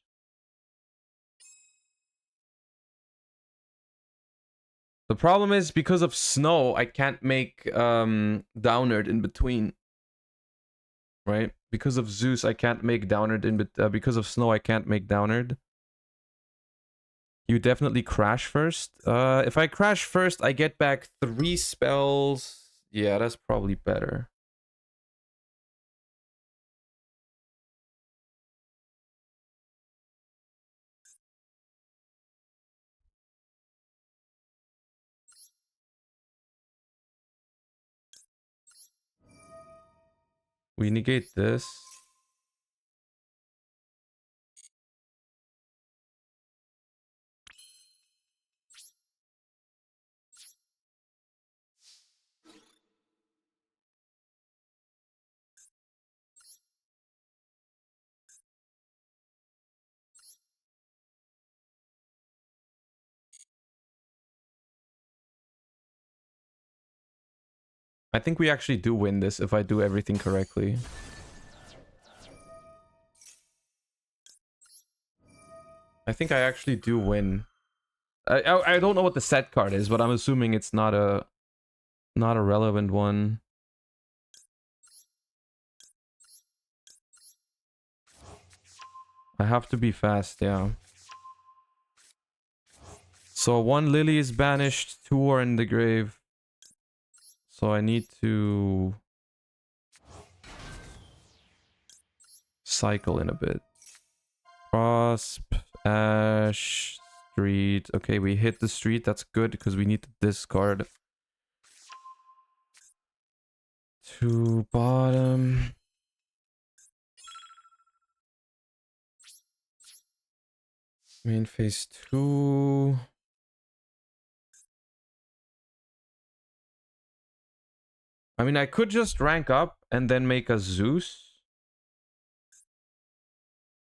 The problem is, because of snow, I can't make Downerd in between. Right? Because of Zeus, I can't make Downerd in because of snow, I can't make Downerd. You definitely crash first. If I crash first, I get back 3 spells. Yeah, that's probably better. We negate this. I think we actually do win this if I do everything correctly. I think I actually do win. I don't know what the set card is, but I'm assuming it's not a relevant one. I have to be fast, yeah. So 1 Lily is banished, 2 are in the grave. So I need to cycle in a bit. Wasp, Ash, Street. Okay, we hit the Street. That's good because we need to discard. 2 bottom. Main phase 2. I mean, I could just rank up and then make a Zeus.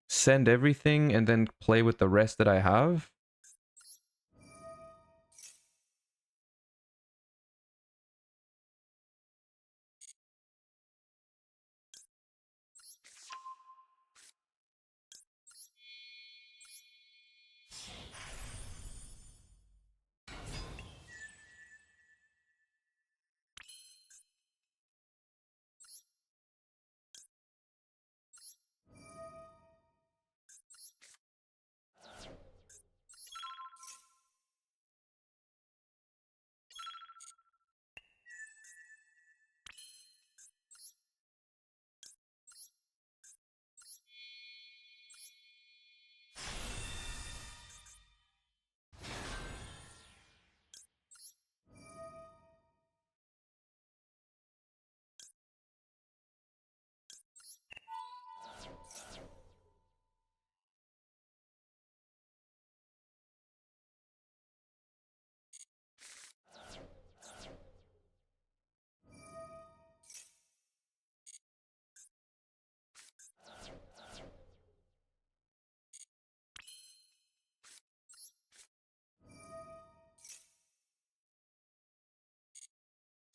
Send everything and then play with the rest that I have.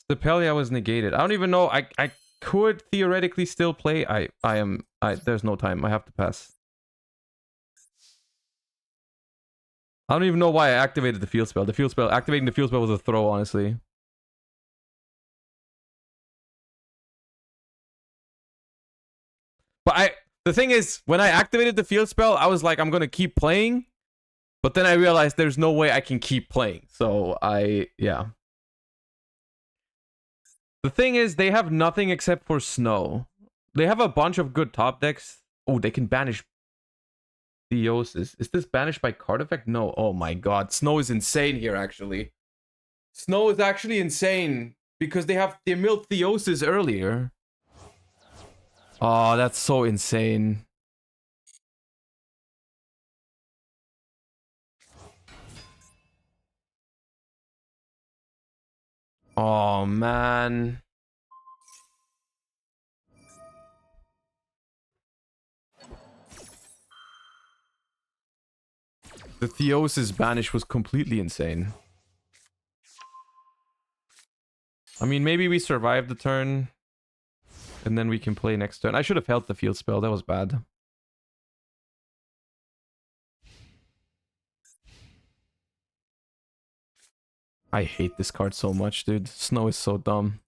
Stepelia was negated. I don't even know. I could theoretically still play. There's no time. I have to pass. I don't even know why I activated the field spell. Activating the field spell was a throw, honestly. But the thing is, when I activated the field spell, I was like, I'm gonna keep playing. But then I realized there's no way I can keep playing. So yeah. The thing is, they have nothing except for Snow. They have a bunch of good top decks. Oh, they can banish Theosis. Is this banished by card effect? No. Oh my god. Snow is insane here, actually. Snow is actually insane because they milled Theosis earlier. Oh, that's so insane. Oh, man. The Theosis banish was completely insane. I mean, maybe we survive the turn. And then we can play next turn. I should have held the field spell. That was bad. I hate this card so much, dude. Snow is so dumb.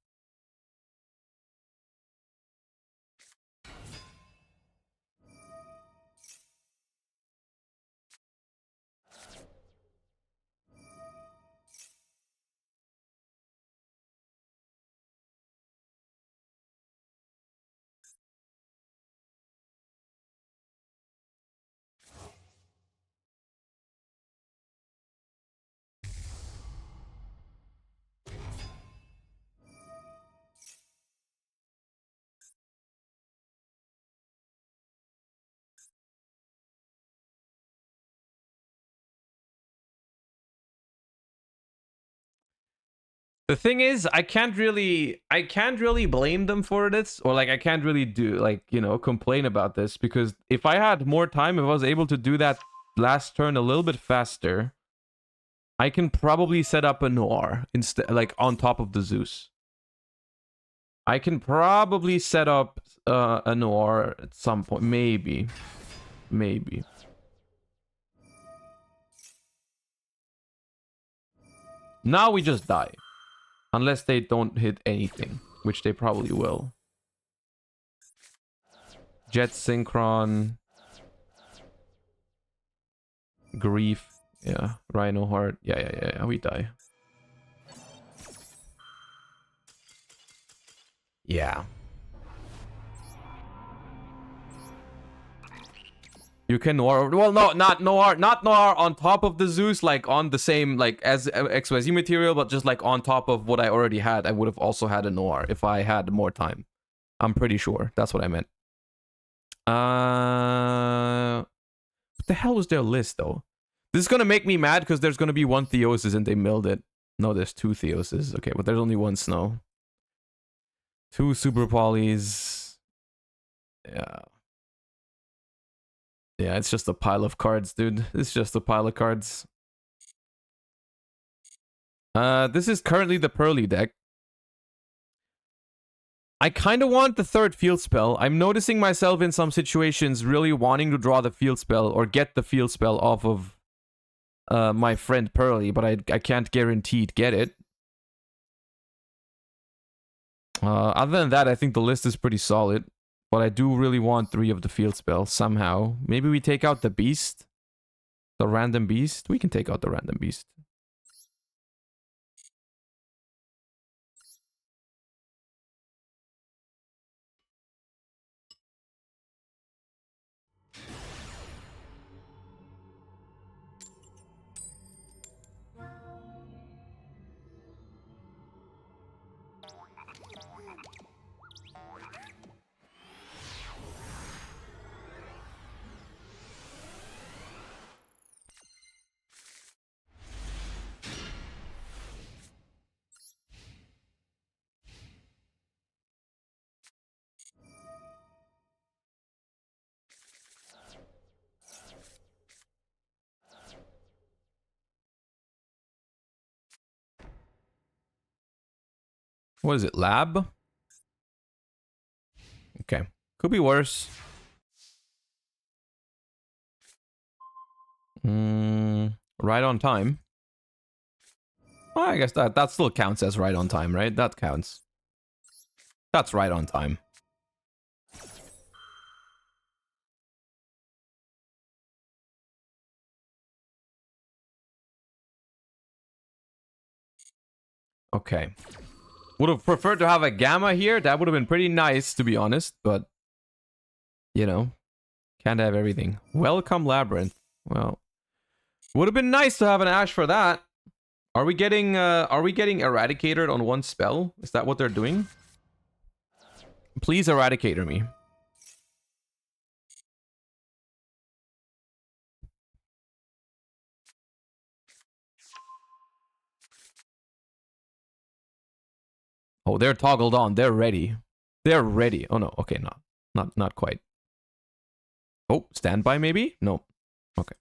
The thing is, I can't really blame them for this, or like I can't really do like, you know, complain about this, because if I had more time, if I was able to do that last turn a little bit faster, I can probably set up a Noir instead, like on top of the Zeus. I can probably set up a Noir at some point, maybe. Now we just die. Unless they don't hit anything, which they probably will. Jet Synchron. Grief. Yeah. Rhino Heart. Yeah. We die. Yeah. You can Noir. Well, no, not Noir. Not Noir on top of the Zeus, like on the same, like as XYZ material, but just like on top of what I already had. I would have also had a Noir if I had more time. I'm pretty sure. That's what I meant. What the hell was their list, though? This is gonna make me mad because there's gonna be one Theosis and they milled it. No, there's two Theoses. Okay, but there's only one Snow. Two Super Polys. Yeah. Yeah, it's just a pile of cards, dude. It's just a pile of cards. This is currently the Pearly deck. I kind of want the third field spell. I'm noticing myself in some situations really wanting to draw the field spell or get the field spell off of my friend Pearly, but I can't guaranteed get it. Other than that, I think the list is pretty solid. But I do really want 3 of the field spells somehow. Maybe we take out the beast? The random beast? We can take out the random beast. What is it? Lab? Okay. Could be worse. Right on time. Well, I guess that still counts as right on time, right? That counts. That's right on time. Okay. Would have preferred to have a Gamma here. That would have been pretty nice, to be honest. But, you know, can't have everything. Welcome Labyrinth. Well, would have been nice to have an Ash for that. Are we getting Eradicated on one spell? Is that what they're doing? Please Eradicator me. Oh, they're toggled on. They're ready. They're ready. Oh no. Okay, not quite. Oh, standby maybe? No. Okay.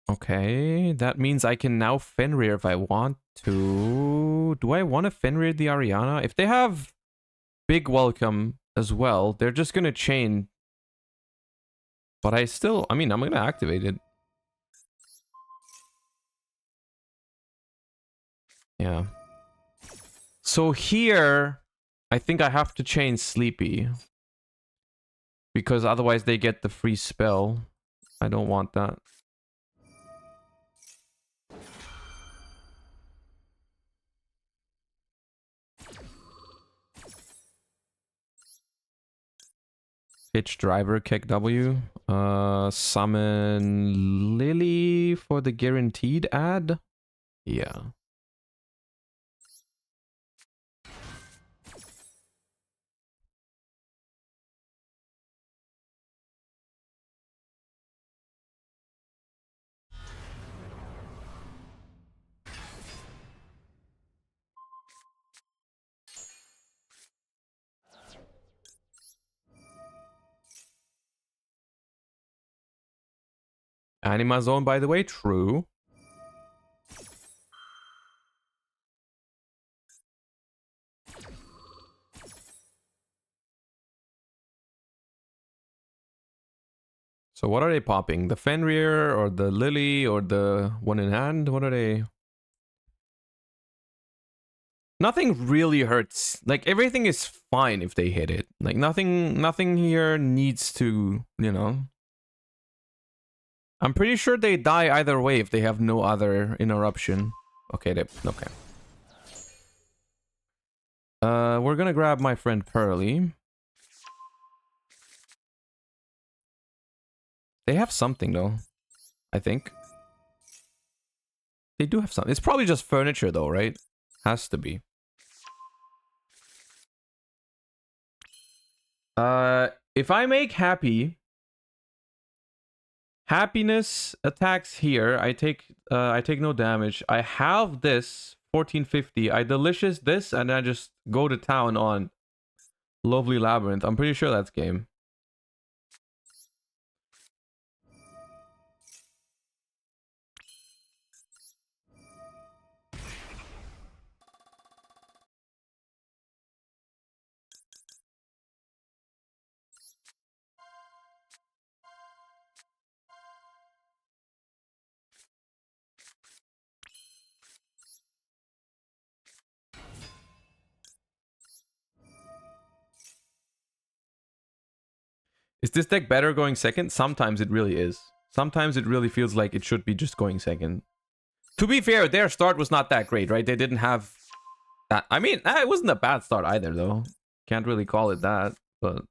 Okay, that means I can now Fenrir if I want to. Do I want to Fenrir the Ariana? If they have big welcome as well, they're just gonna chain. But I mean, I'm gonna activate it. Yeah. So here, I think I have to chain Sleepy. Because otherwise they get the free spell. I don't want that. Pitch driver, kick W. Summon Lily for the guaranteed ad. Yeah. Anima Zone, by the way, true. So what are they popping? The Fenrir or the Lily or the one in hand? What are they? Nothing really hurts. Like everything is fine if they hit it. Like nothing here needs to, you know. I'm pretty sure they die either way if they have no other interruption. Okay, okay. We're gonna grab my friend Pearly. They have something though, I think. They do have something. It's probably just furniture though, right? Has to be. If I make happiness attacks here, I take no damage. I have this 1450. I delicious this and I just go to town on Lovely Labyrinth. I'm pretty sure that's game. Is this deck better going second? Sometimes it really is. Sometimes it really feels like it should be just going second. To be fair, their start was not that great, right? They didn't have that. I mean, it wasn't a bad start either, though. Can't really call it that, but...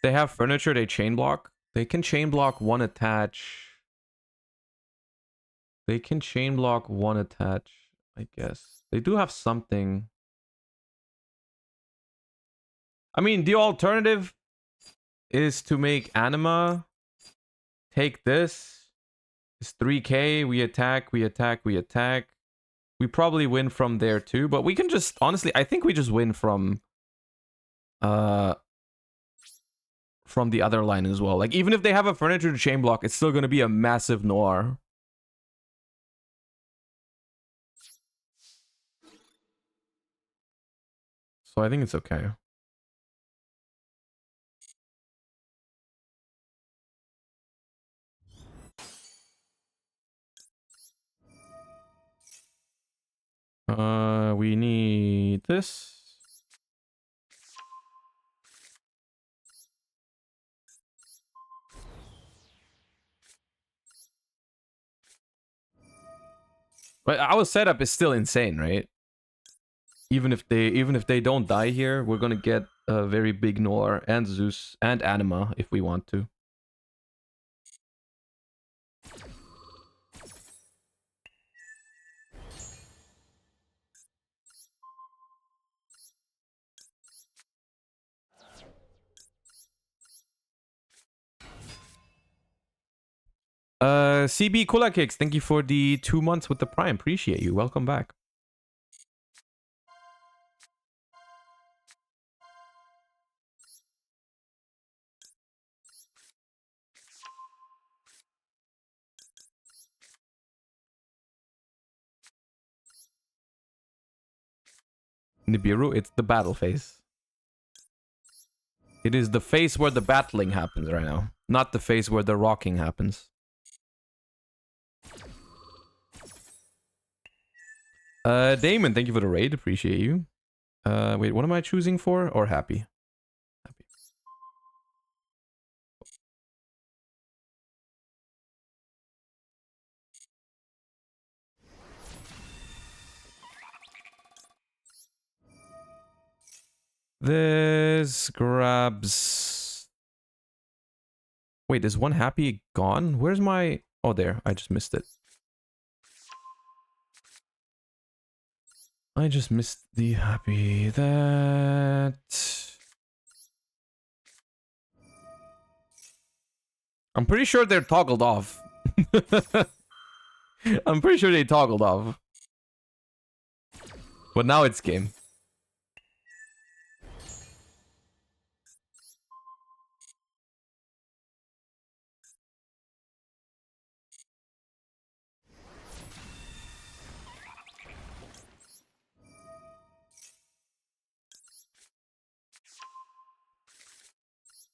They have furniture, they chain block. They can chain block one attach. They can chain block one attach, I guess. They do have something. I mean, the alternative is to make Anima take this. It's 3k. We attack, we attack, we attack. We probably win from there too, but we can just honestly, I think we just win from the other line as well. Like even if they have a furniture to chain block, it's still going to be a massive noir. So I think it's okay. We need this. But our setup is still insane, right? Even if they don't die here, we're gonna get a very big Noir and Zeus and Anima if we want to. CB Kula Kicks, thank you for the 2 months with the Prime. Appreciate you. Welcome back. Nibiru, it's the battle phase. It is the phase where the battling happens right now, not the phase where the rocking happens. Damon, thank you for the raid. Appreciate you. Wait, what am I choosing for? Or happy? Happy. This grabs... Wait, is one happy gone? Where's my... Oh, there. I just missed it. I just missed the happy. That... I'm pretty sure they're toggled off. I'm pretty sure they toggled off. But now it's game.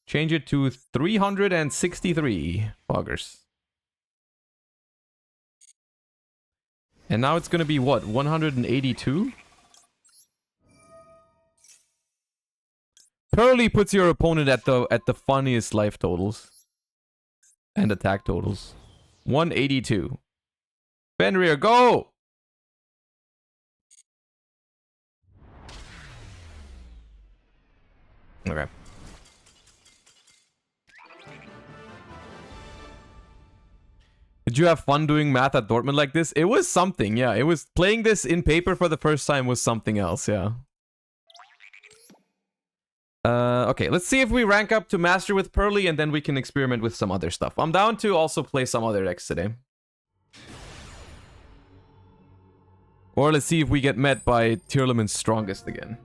Change it to 363 buggers. And now it's gonna be what? 182? Pearly puts your opponent at the funniest life totals. And attack totals. 182. Fenrir, go! Okay. Did you have fun doing math at Dortmund like this? It was something, yeah. It was playing this in paper for the first time was something else, yeah. Okay, let's see if we rank up to Master with Pearly and then we can experiment with some other stuff. I'm down to also play some other decks today. Or let's see if we get met by Tearlaman's Strongest again.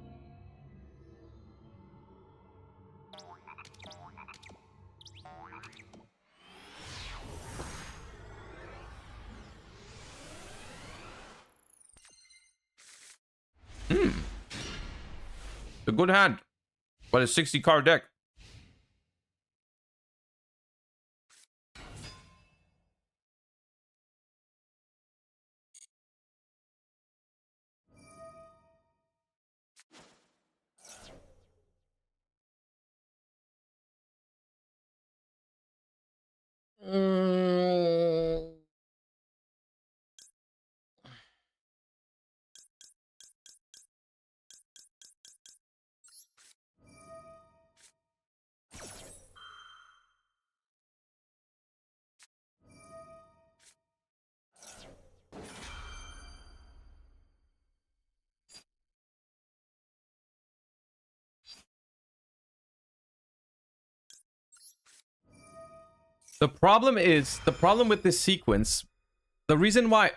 A good hand, but a 60 card deck. The problem with this sequence, the reason why...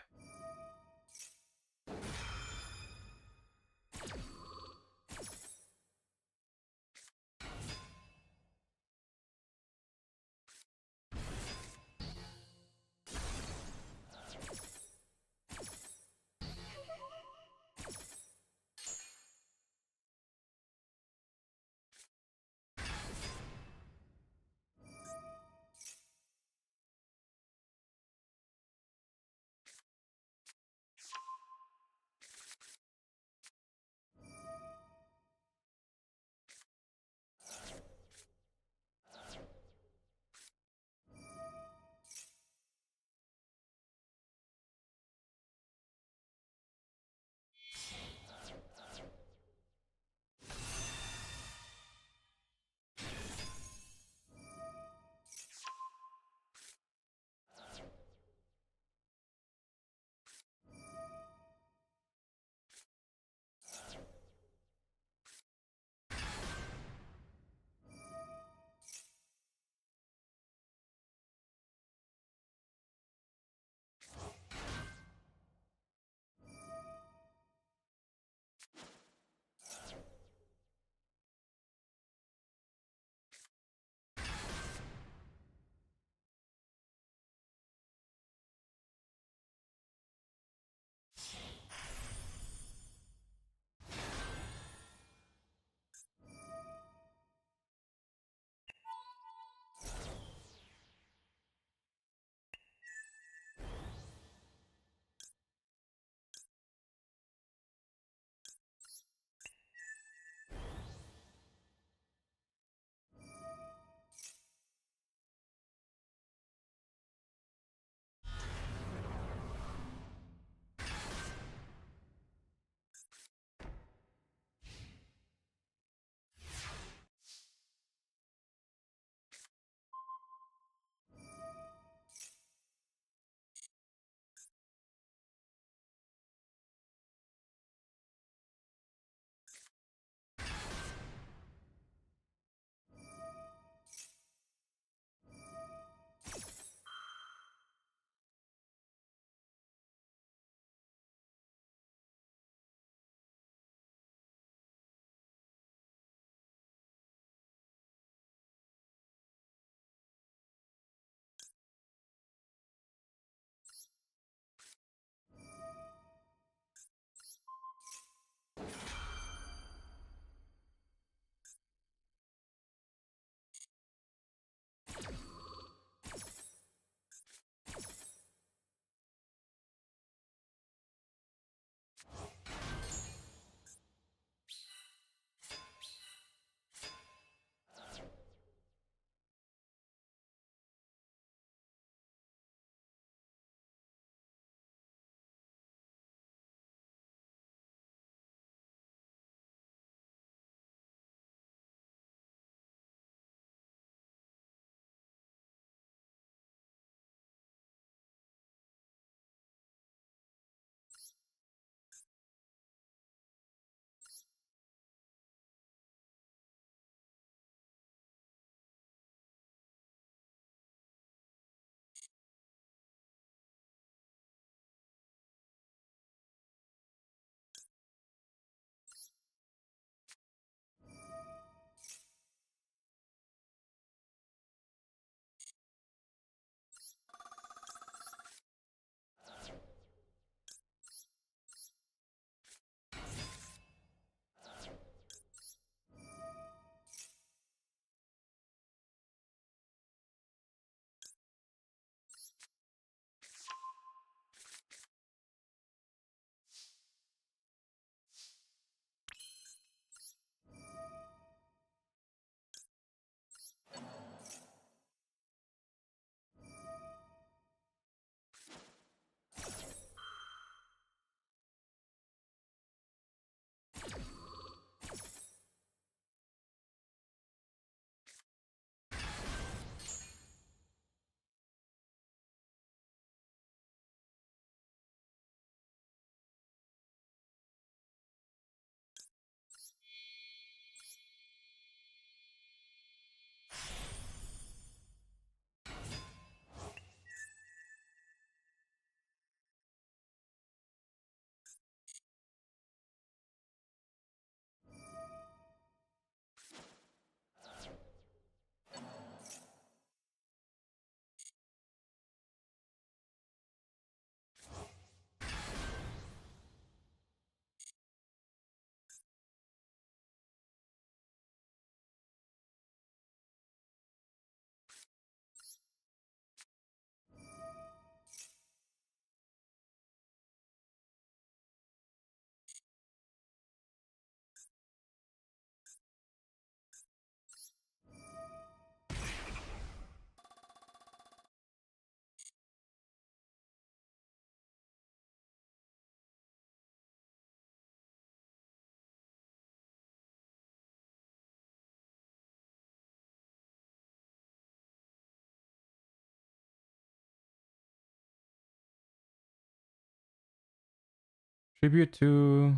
Tribute to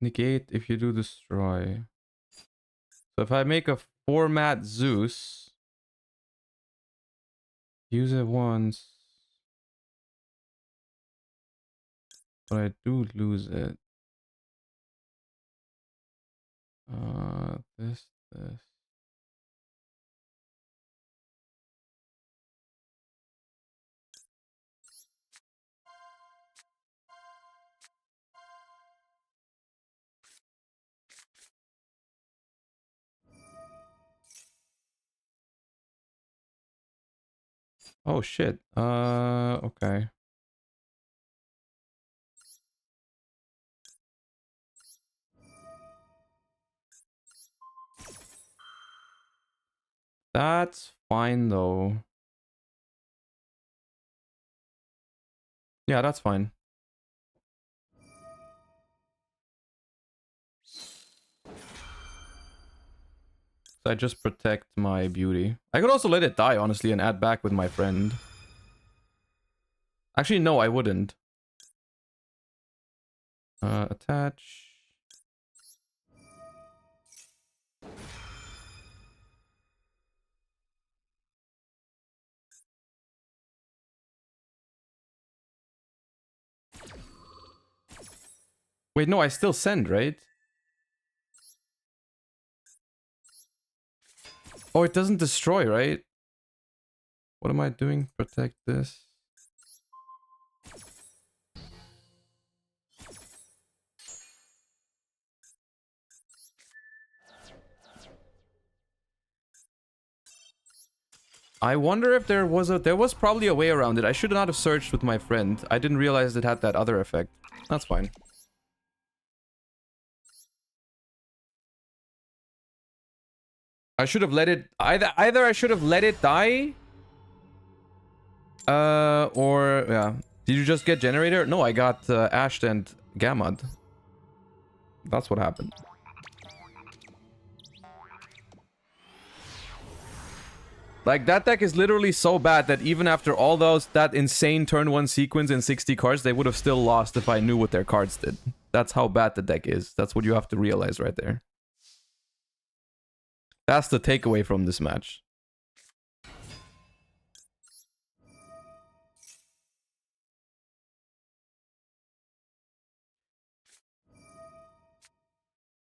negate if you do destroy. So if I make a format Zeus, use it once, but I do lose it. This. Oh shit. Okay. That's fine though. Yeah, that's fine. So I just protect my beauty. I could also let it die, honestly, and add back with my friend. Actually, no, I wouldn't. Attach. Wait, no, I still send, right? Oh, it doesn't destroy, right? What am I doing? Protect this. I wonder if there was probably a way around it. I should not have searched with my friend. I didn't realize it had that other effect. That's fine. I should have let it either I should have let it die. Or yeah. Did you just get generator? No, I got Ashed and Gammad. That's what happened. Like, that deck is literally so bad that even after all that insane turn 1 sequence and 60 cards, they would have still lost if I knew what their cards did. That's how bad the deck is. That's what you have to realize right there. That's the takeaway from this match.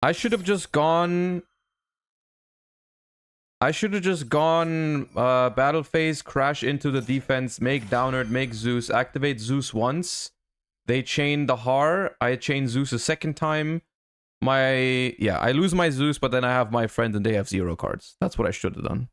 I should have just gone... battle phase, crash into the defense, make Downerd, make Zeus, activate Zeus once. They chain the Har. I chain Zeus a second time. I lose my Zeus, but then I have my friend and they have 0 cards. That's what I should have done.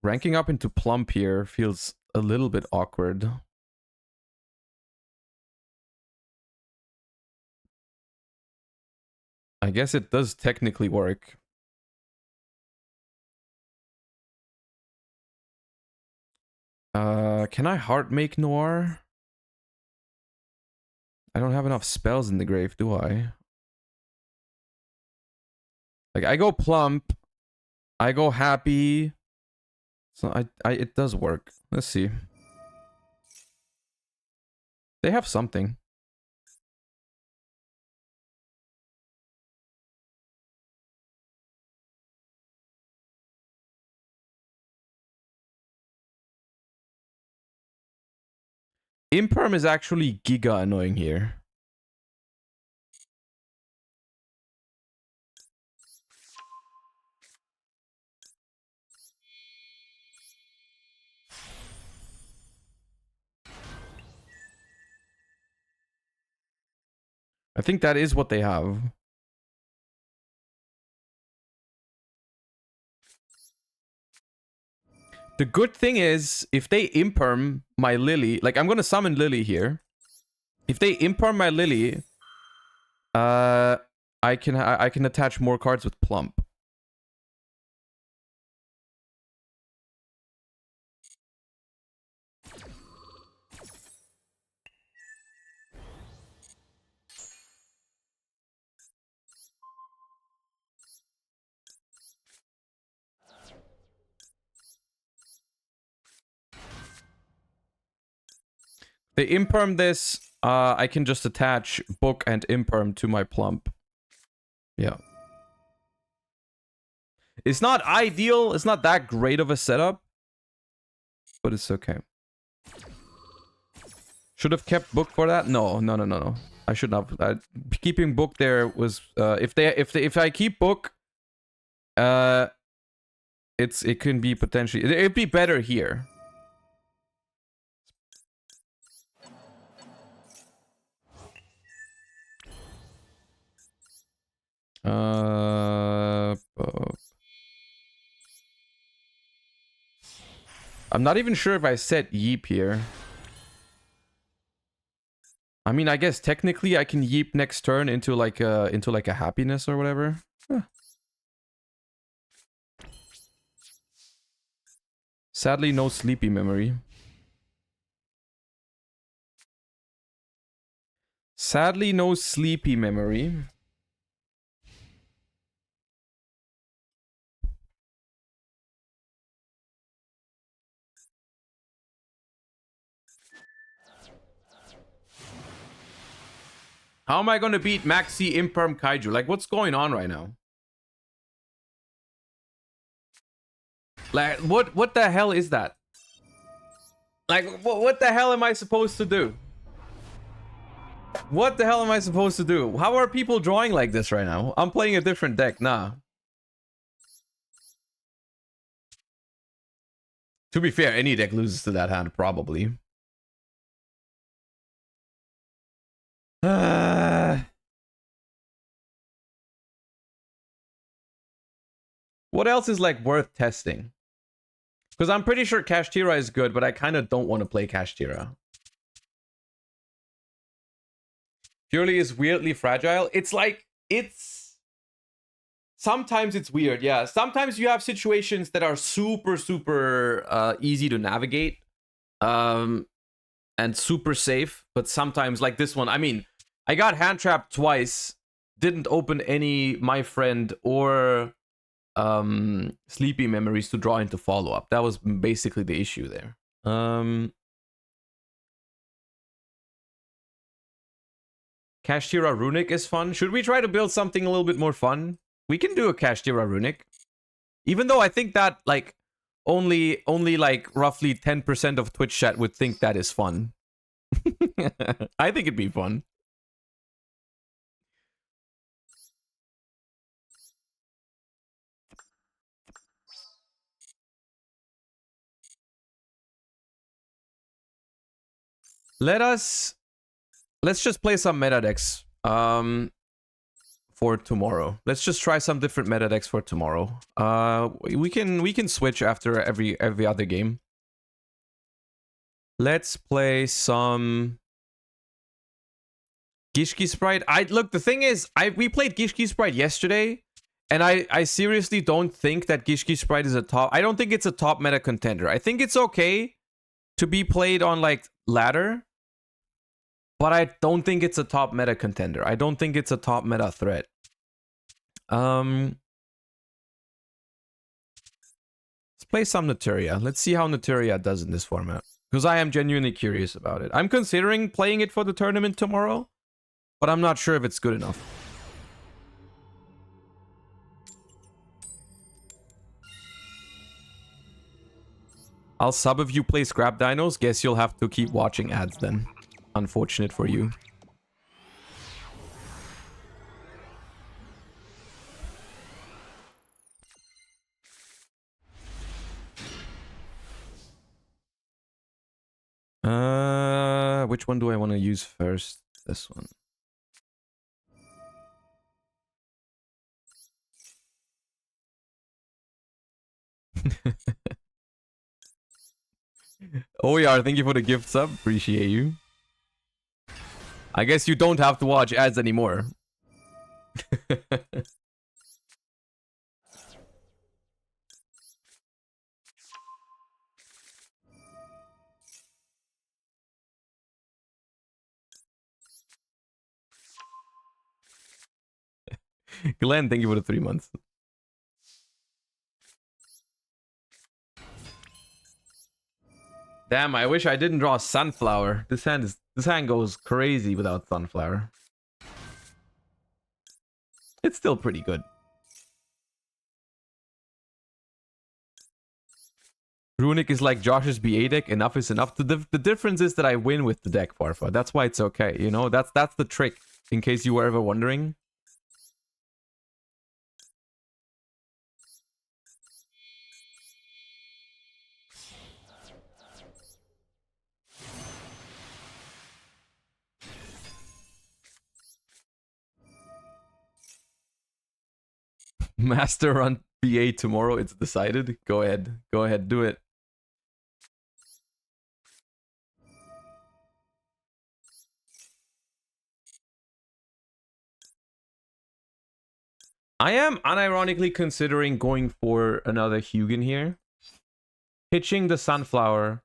Ranking up into Plump here feels a little bit awkward. I guess it does technically work. Can I heart make Noir? I don't have enough spells in the grave, do I? Like, I go Plump. I go Happy. So it does work. Let's see. They have something. Imperm is actually giga annoying here. I think that is what they have. The good thing is, if they imperm my Lily, like, I'm gonna summon Lily here. If they imperm my Lily, I can attach more cards with Plump. They imperm this. I can just attach book and imperm to my plump. Yeah. It's not ideal. It's not that great of a setup. But it's okay. Should have kept book for that? No. I should not. Keeping book there was if I keep book, it can be potentially it'd be better here. I'm not even sure if I set yeep here. I mean, I guess technically I can yeep next turn into like a happiness or whatever. Huh. Sadly, no sleepy memory. Sadly, no sleepy memory. How am I going to beat Maxi Imperm Kaiju? Like, what's going on right now? Like, what the hell is that? Like, what the hell am I supposed to do? What the hell am I supposed to do? How are people drawing like this right now? I'm playing a different deck. Nah. To be fair, any deck loses to that hand, probably. What else is like worth testing? Because I'm pretty sure Kashtira is good, but I kind of don't want to play Kashtira. Purely is weirdly fragile. It's like, sometimes it's weird, yeah. Sometimes you have situations that are super easy to navigate. And super safe. But sometimes, like this one, I mean, I got hand trapped twice. Didn't open any My Friend or sleepy memories to draw into follow-up. That was basically the issue there. Kashtira Runic is fun. Should we try to build something a little bit more fun? We can do a Kashtira Runic. Even though I think that like only like roughly 10% of Twitch chat would think that is fun. I think it'd be fun. Let's just play some meta decks for tomorrow. Let's just try some different meta decks for tomorrow. We can switch after every other game. Let's play some Gishki Sprite. Look, the thing is, we played Gishki Sprite yesterday, and I seriously don't think that Gishki Sprite is a top. I don't think it's a top meta contender. I think it's okay to be played on like ladder, but I don't think it's a top meta contender. I don't think it's a top meta threat. Let's play some Naturia. Let's see how Naturia does in this format, because I am genuinely curious about it. I'm considering playing it for the tournament tomorrow, but I'm not sure if it's good enough. I'll sub if you play Scrap Dinos. Guess you'll have to keep watching ads then. Unfortunate for you. Which one do I want to use first? This one. Oh yeah, thank you for the gift sub. Appreciate you. I guess you don't have to watch ads anymore. Glenn, thank you for the 3 months. Damn, I wish I didn't draw Sunflower. This hand goes crazy without Sunflower. It's still pretty good. Runic is like Josh's BA deck. Enough is enough. The difference is that I win with the deck, Farfa. That's why it's okay. You know, that's the trick. In case you were ever wondering. Master run BA tomorrow. It's decided. Go ahead. Go ahead. Do it. I am unironically considering going for another Hugin here. Pitching the Sunflower.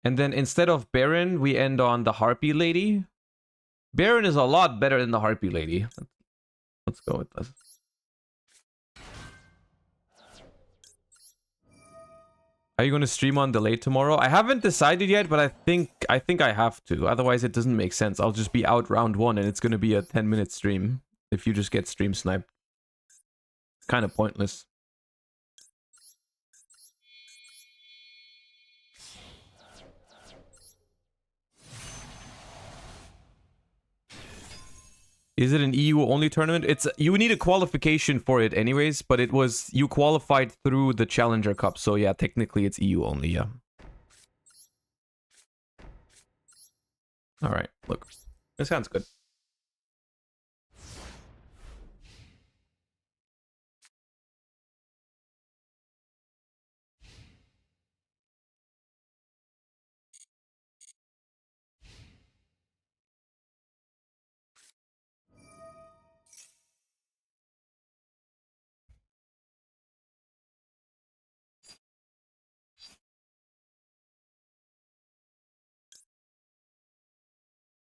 And then instead of Baron, we end on the Harpy Lady. Baron is a lot better than the Harpy Lady. Let's go with this. Are you going to stream on delay tomorrow? I haven't decided yet, but I think I have to. Otherwise, it doesn't make sense. I'll just be out round 1 and it's going to be a 10-minute stream if you just get stream sniped. It's kind of pointless. Is it an EU only tournament? It's you need a qualification for it anyways, but it was you qualified through the Challenger Cup, so yeah, technically it's EU only, yeah. All right, look. This sounds good.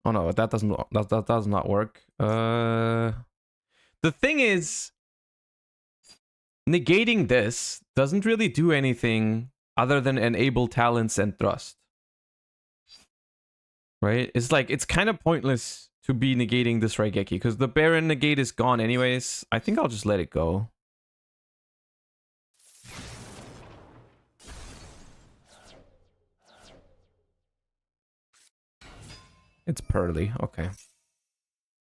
Oh no, that does not work. The thing is, negating this doesn't really do anything other than enable talents and thrust. Right? It's like it's kind of pointless to be negating this Raigeki because the Baron negate is gone anyways. I think I'll just let it go. It's Pearly, okay.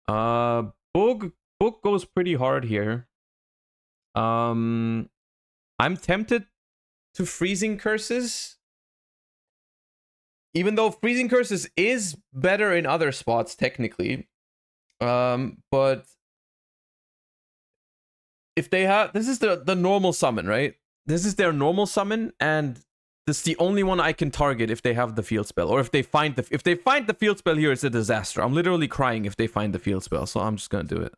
Book goes pretty hard here. I'm tempted to Freezing Curses. Even though Freezing Curses is better in other spots, technically. But if they have this is the normal summon, right? This is their normal summon, and this is the only one I can target if they have the field spell. Or if they find the field spell here, it's a disaster. I'm literally crying if they find the field spell, so I'm just gonna do it.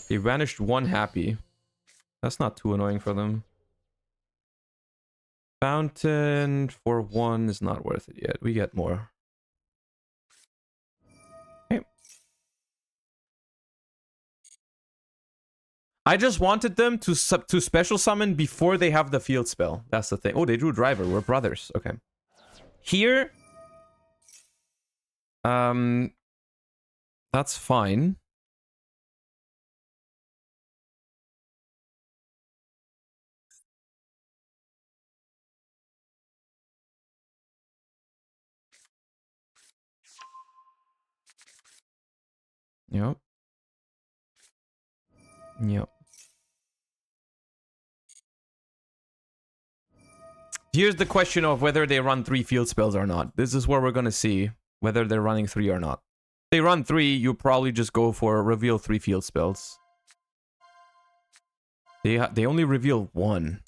They vanished one happy. That's not too annoying for them. Fountain for 1 is not worth it yet. We get more. Okay. I just wanted them to special summon before they have the field spell. That's the thing. Oh, they drew Driver. We're brothers. Okay. Here. That's fine. Yep. Yep. Here's the question of whether they run 3 field spells or not. This is where we're gonna see whether they're running 3 or not. If they run 3, you probably just go for reveal 3 field spells. They only reveal 1.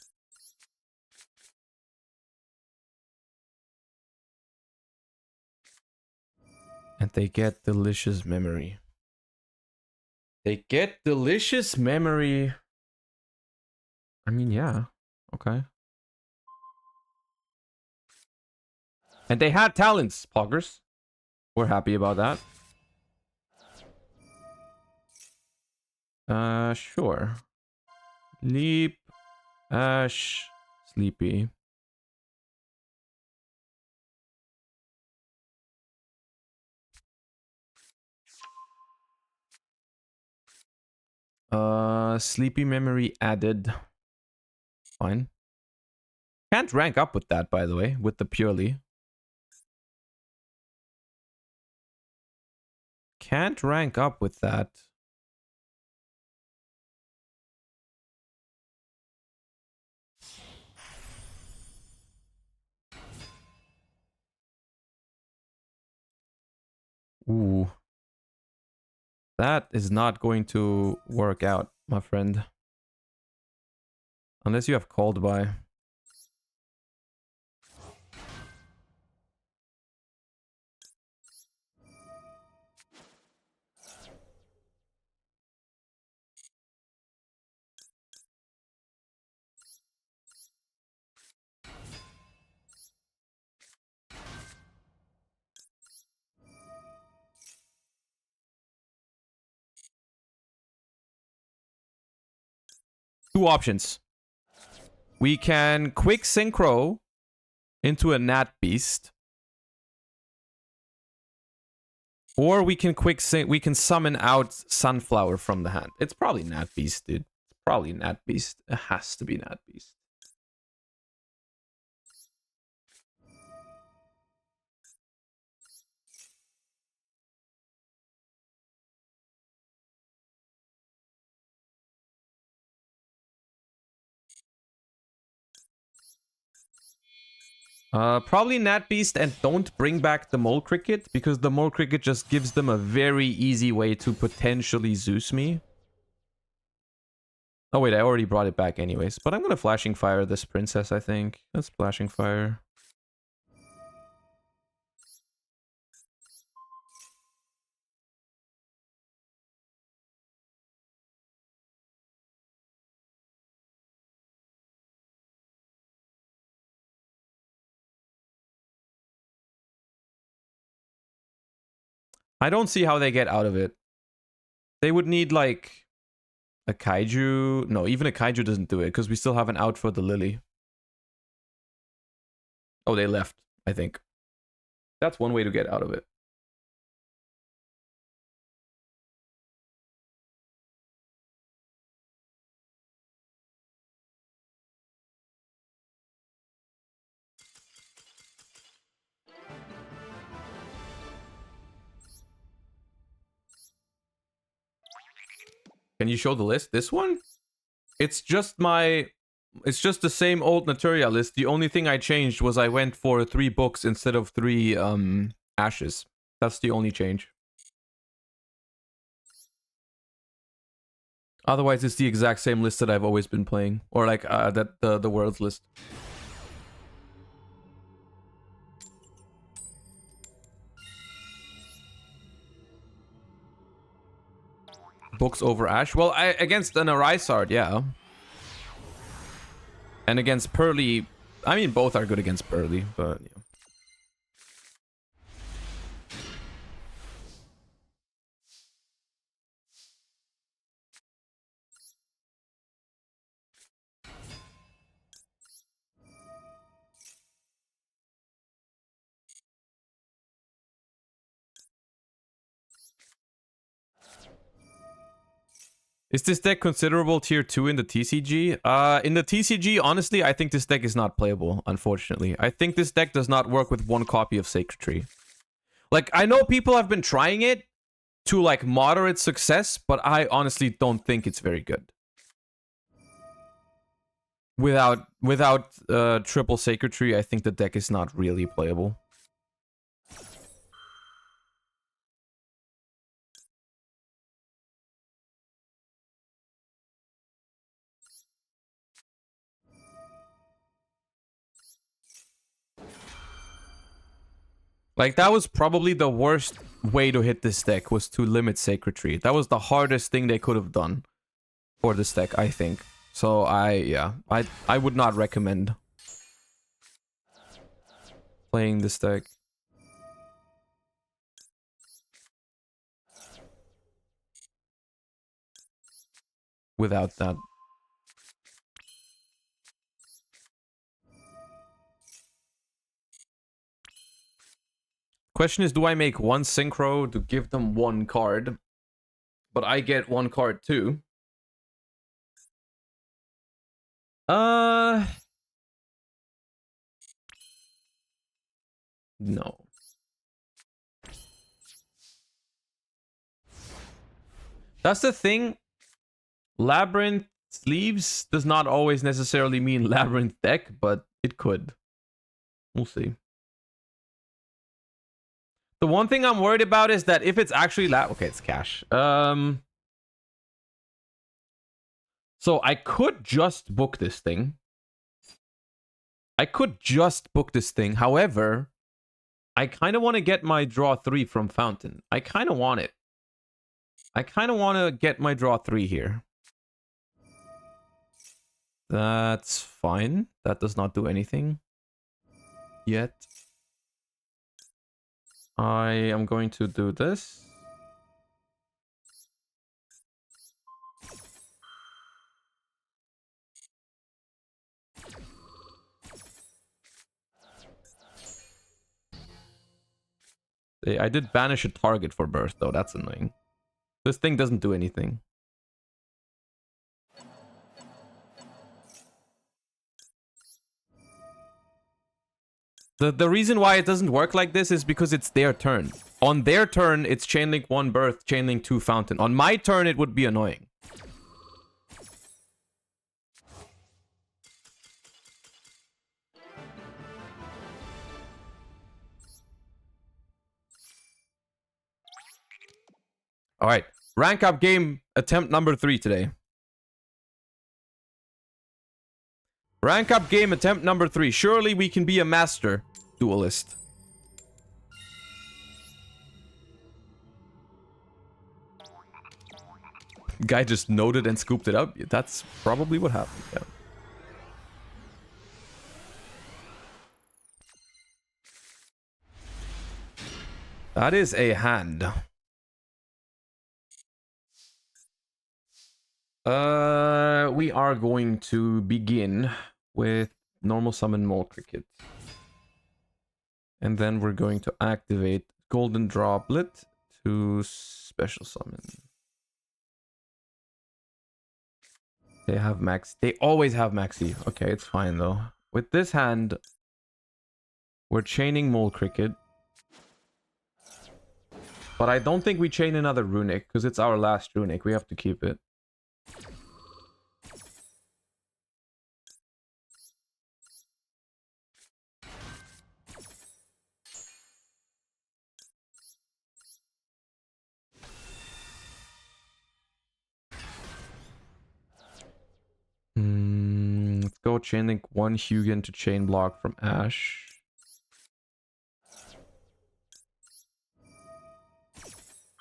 And they get Delicious Memory. They get Delicious Memory. I mean, yeah. Okay. And they had talents, Poggers. We're happy about that. Sure. Leap, Ash, Sleepy. Sleepy memory added. Fine. Can't rank up with that, by the way, with the purely. Can't rank up with that. Ooh. That is not going to work out, my friend. Unless you have called by. Two options. We can quick synchro into a Nat Beast. Or we can we can summon out Sunflower from the hand. It's probably Nat Beast, dude. It's probably Nat Beast. It has to be Nat Beast. Probably Nat Beast, and don't bring back the Mole Cricket, because the Mole Cricket just gives them a very easy way to potentially Zeus me. Oh wait, I already brought it back anyways. But I'm gonna Flashing Fire this princess, I think. That's Flashing Fire. I don't see how they get out of it. They would need like a Kaiju. No, even a Kaiju doesn't do it, because we still have an out for the Lily. Oh, they left, I think. That's one way to get out of it. Can you show the list? This one? It's just it's just the same old Naturia list. The only thing I changed was I went for 3 books instead of 3 ashes. That's the only change. Otherwise, it's the exact same list that I've always been playing. Or like the world's list. Books over Ash? Well, against an Arisard, yeah. And against Pearly, I mean, both are good against Pearly, but yeah. Is this deck considerable tier 2 in the TCG? In the TCG, honestly, I think this deck is not playable, unfortunately. I think this deck does not work with 1 copy of Sacred Tree. Like, I know people have been trying it to, like, moderate success, but I honestly don't think it's very good. Without triple Sacred Tree, I think the deck is not really playable. Like, that was probably the worst way to hit this deck, was to limit Sacred Tree. That was the hardest thing they could have done for this deck, I think. So, I would not recommend playing this deck. without that. Question is, do I make one synchro to give them one card, but I get one card too? No. That's the thing. Labyrinth sleeves does not always necessarily mean Labyrinth deck, but it could. We'll see. The one thing I'm worried about is that if it's actually okay, it's cash. So I could just book this thing. However, I kind of want to get my draw 3 from Fountain. I kind of want it. I kind of want to get my draw 3 here. That's fine. That does not do anything yet. I am going to do this. I did banish a target for birth, though. That's annoying. This thing doesn't do anything. The reason why it doesn't work like this is because it's their turn. On their turn, it's chainlink 1 birth, chainlink 2 fountain. On my turn, it would be annoying. All right, rank up game attempt number 3 today. Rank up game attempt number 3. Surely we can be a master duelist. Guy just noted and scooped it up. That's probably what happened. Yeah. That is a hand. We are going to begin with normal summon Mole Cricket. And then we're going to activate Golden Droplet to special summon. They have max. They always have maxi. Okay, it's fine though. With this hand, we're chaining Mole Cricket. But I don't think we chain another Runic, because it's our last Runic. We have to keep it. Let's go chainlink 1 Hugin to chain block from Ash.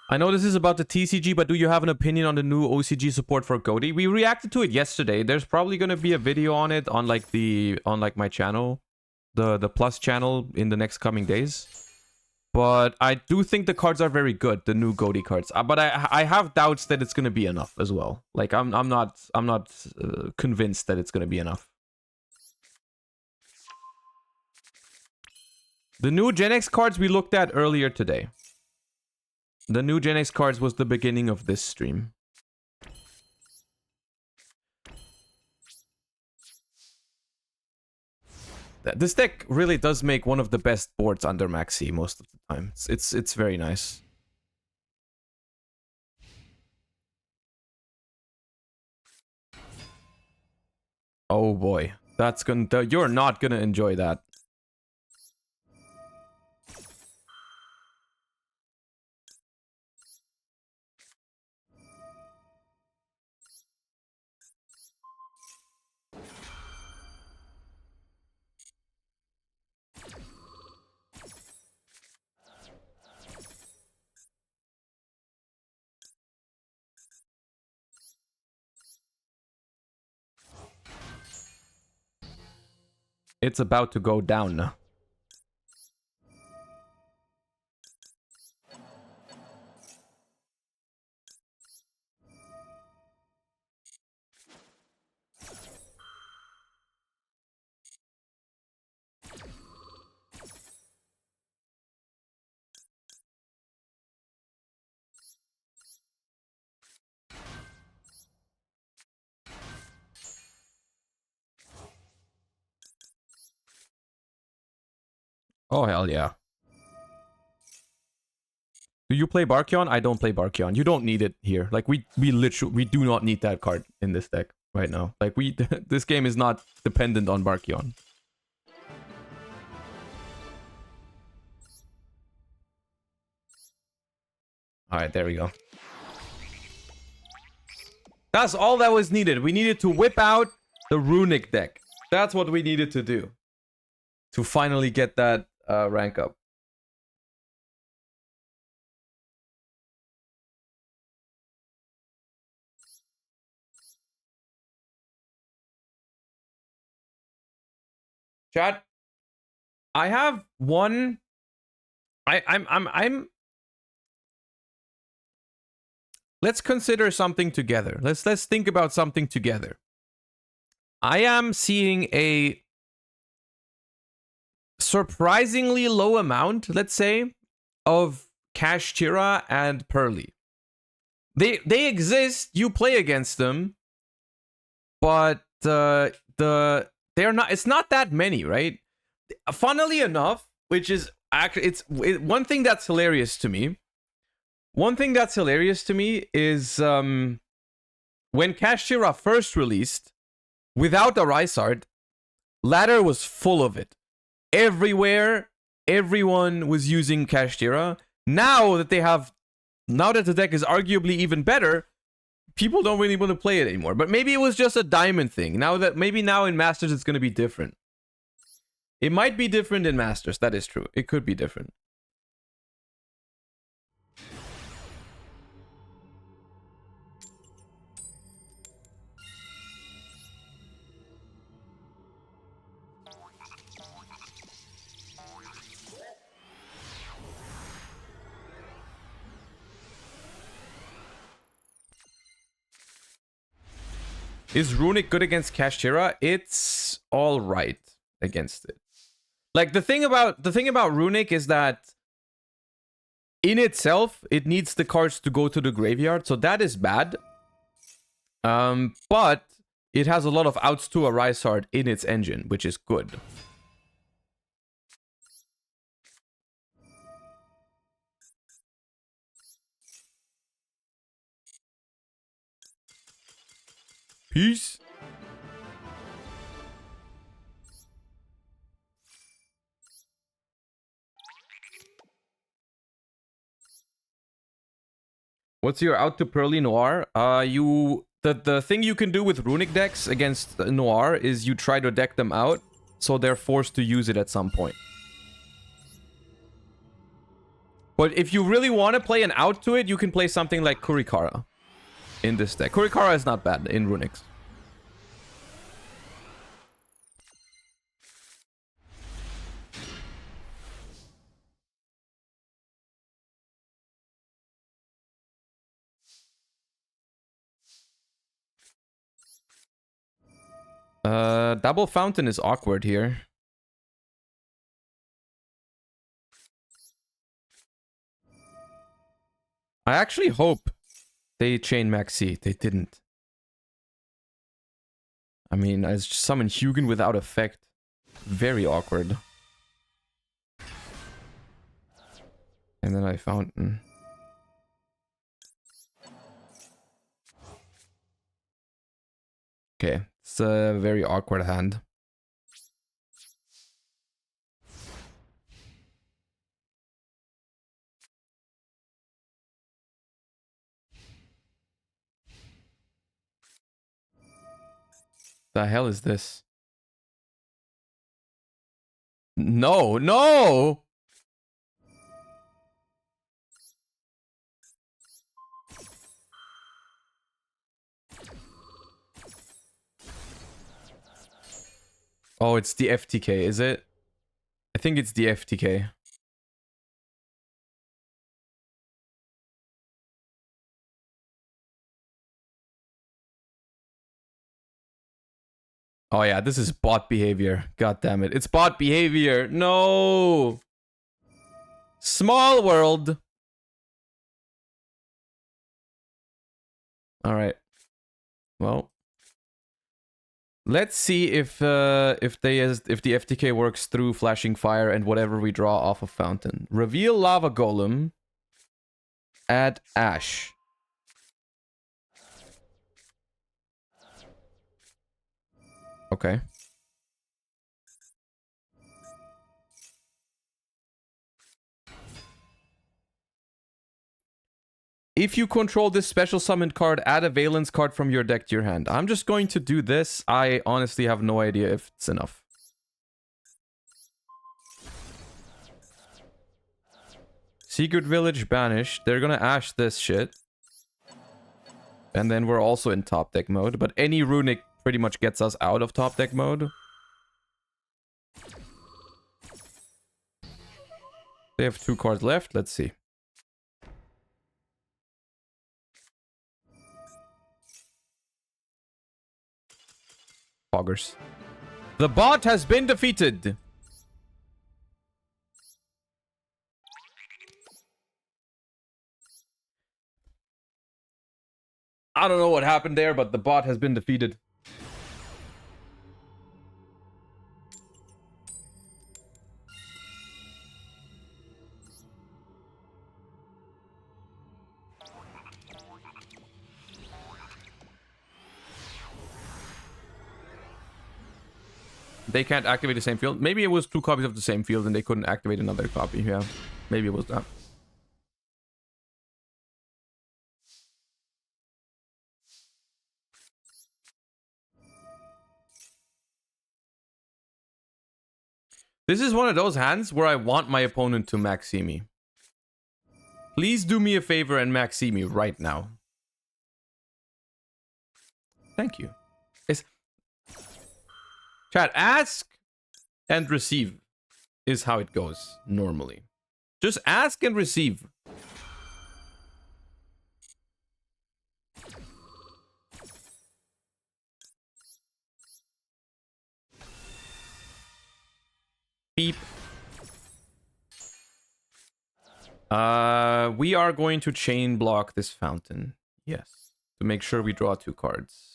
I know this is about the TCG, but do you have an opinion on the new OCG support for Goaty? We reacted to it yesterday. There's probably going to be a video on it on my channel, the Plus channel, in the next coming days. But I do think the cards are very good, the new Goaty cards. But I have doubts that it's going to be enough as well. Like I'm not convinced that it's going to be enough. The new Gen X cards we looked at earlier today. The new Gen X cards was the beginning of this stream. This deck really does make one of the best boards under Maxi most of the time. It's very nice. Oh boy, that's gonna. You're not gonna enjoy that. It's about to go down now. Oh, hell yeah. Do you play Barkion? I don't play Barkion. You don't need it here. Like, we literally, we do not need that card in this deck right now. Like, this game is not dependent on Barkion. Alright, there we go. That's all that was needed. We needed to whip out the Runic deck. That's what we needed to do. To finally get that rank up. Chat, I have one. I'm. Let's consider something together. Let's think about something together. I am seeing a surprisingly low amount, let's say, of Kashtira and Pearly. They exist. You play against them, but they're not. It's not that many, right? Funnily enough, which is actually one thing that's hilarious to me. One thing that's hilarious to me is when Kashtira first released, without a Rysart, Ladder was full of it. Everywhere, everyone was using Kashtira. Now that the deck is arguably even better, people don't really want to play it anymore. But maybe it was just a diamond thing. Maybe now in Masters it's going to be different. It might be different in Masters. That is true. It could be different. Is Runic good against Kashtira? It's all right against it. Like the thing about Runic is that in itself it needs the cards to go to the graveyard, so that is bad. But it has a lot of outs to a Rysart in its engine, which is good. Peace. What's your out to Pearly Noir? The thing you can do with Runic decks against Noir is you try to deck them out, so they're forced to use it at some point. But if you really want to play an out to it, you can play something like Kurikara in this deck. Kurikara is not bad in Runics. Double Fountain is awkward here. I actually hope they chain Maxi. They didn't. I mean, I summoned Hugin without effect. Very awkward. And then I Fountain. Okay, it's a very awkward hand. The hell is this? No, no! Oh, it's the FTK, is it? I think it's the FTK. Oh yeah, this is bot behavior. God damn it. It's bot behavior. No! Small world. Alright. Well. Let's see if the FTK works through flashing fire and whatever we draw off of fountain. Reveal lava golem. Add ash. Okay. If you control this special summoned card, add a Valence card from your deck to your hand. I'm just going to do this. I honestly have no idea if it's enough. Secret Village banished. They're gonna ash this shit. And then we're also in top deck mode. But any runic pretty much gets us out of top deck mode. They have 2 cards left. Let's see. Poggers. The bot has been defeated. I don't know what happened there, but the bot has been defeated. They can't activate the same field. Maybe it was 2 copies of the same field and they couldn't activate another copy. Yeah, maybe it was that. This is one of those hands where I want my opponent to maxi me. Please do me a favor and maxi me right now. Thank you. Chat, ask and receive is how it goes normally. Just ask and receive. Beep. We are going to chain block this fountain. Yes. To make sure we draw 2 cards.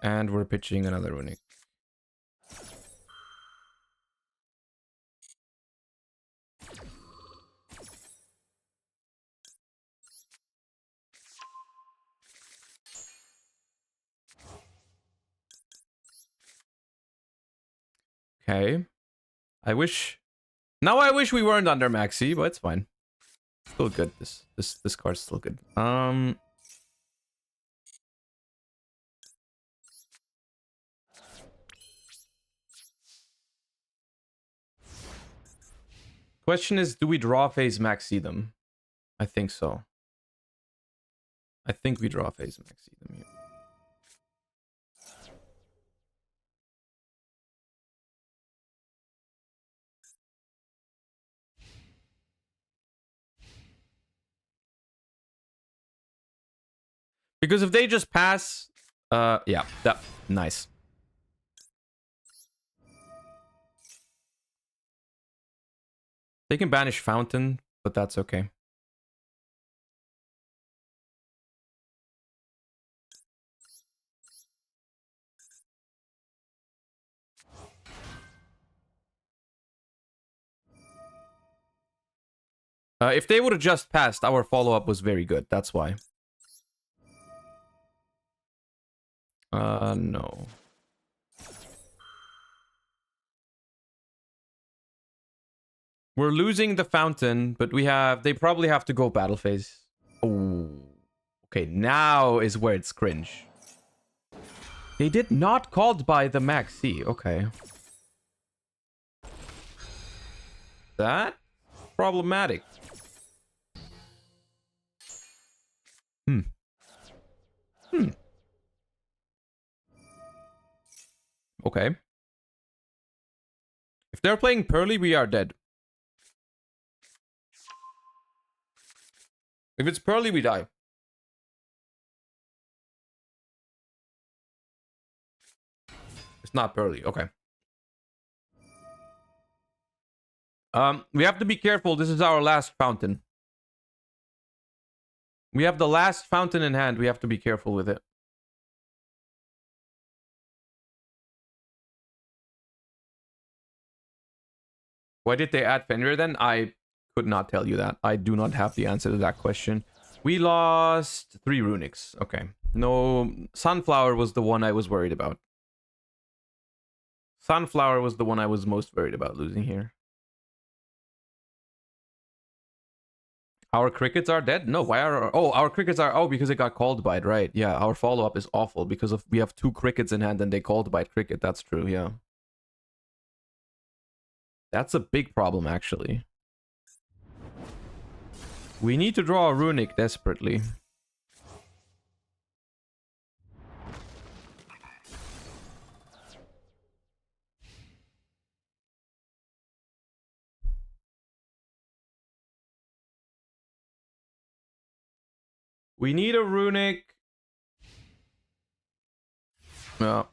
And we're pitching another runic. Okay. I wish we weren't under maxi, but it's fine. Still good. This card's still good. Question is, do we draw phase maxi them? I think so. I think we draw phase maxi them here. Because if they just pass, yeah, that nice. They can banish fountain, but that's okay. If they would have just passed, our follow-up was very good. That's why. No. We're losing the fountain, but they probably have to go battle phase. Oh. Okay, now is where it's cringe. They did not called by the maxi. Okay. That problematic. Okay. If they're playing Pearly, we are dead. If it's Pearly, we die. It's not Pearly. Okay. We have to be careful. This is our last fountain. We have the last fountain in hand. We have to be careful with it. Why did they add Fenrir then? I could not tell you that. I do not have the answer to that question. We lost 3 runics. Okay. No, Sunflower was the one I was worried about. Sunflower was the one I was most worried about losing here. Our crickets are dead? No, why are... Oh, our crickets are... Oh, because it got called bite, right. Yeah, our follow-up is awful because of we have 2 crickets in hand and they called bite cricket. That's true, yeah. That's a big problem, actually. We need to draw a runic desperately. We need a runic. No.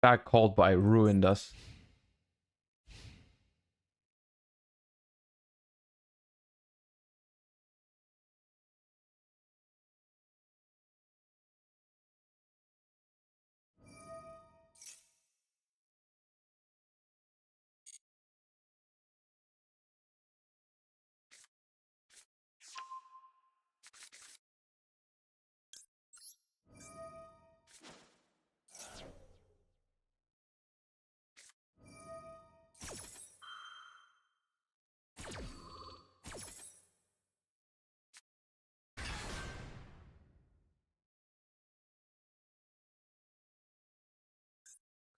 That called by ruined us.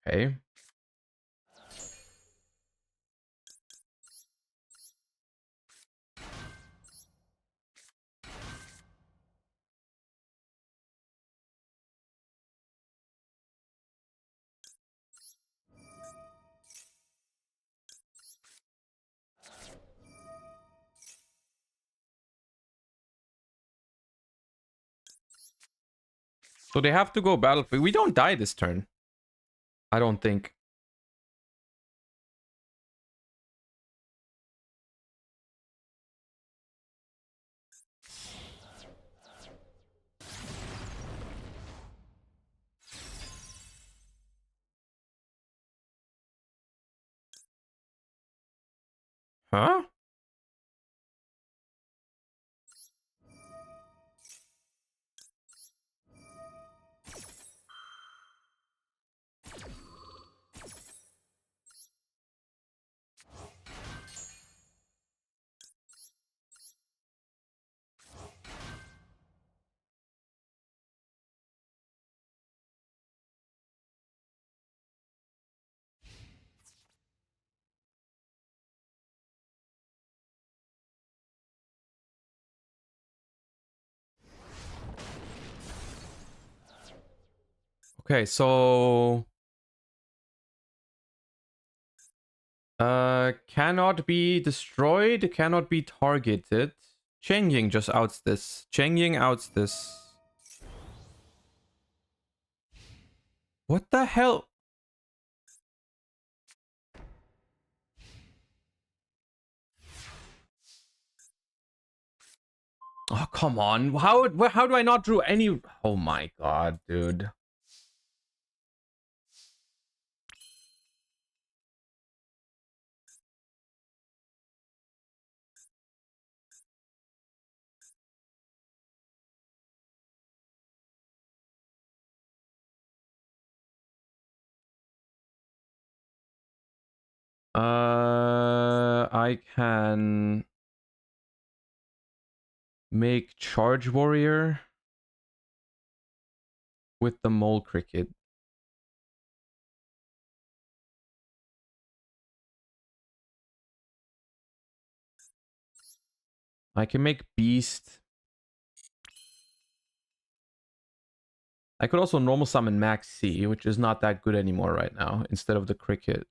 Okay. So they have to go battlefield. We don't die this turn. I don't think. Huh? Okay, so cannot be destroyed, cannot be targeted. Cheng Ying just outs this. Cheng Ying outs this. What the hell? Oh, come on. How do I not draw any... Oh my god, dude. I can make Charge Warrior with the Mole Cricket. I can make Beast. I could also normal summon Max C, which is not that good anymore right now, instead of the Cricket.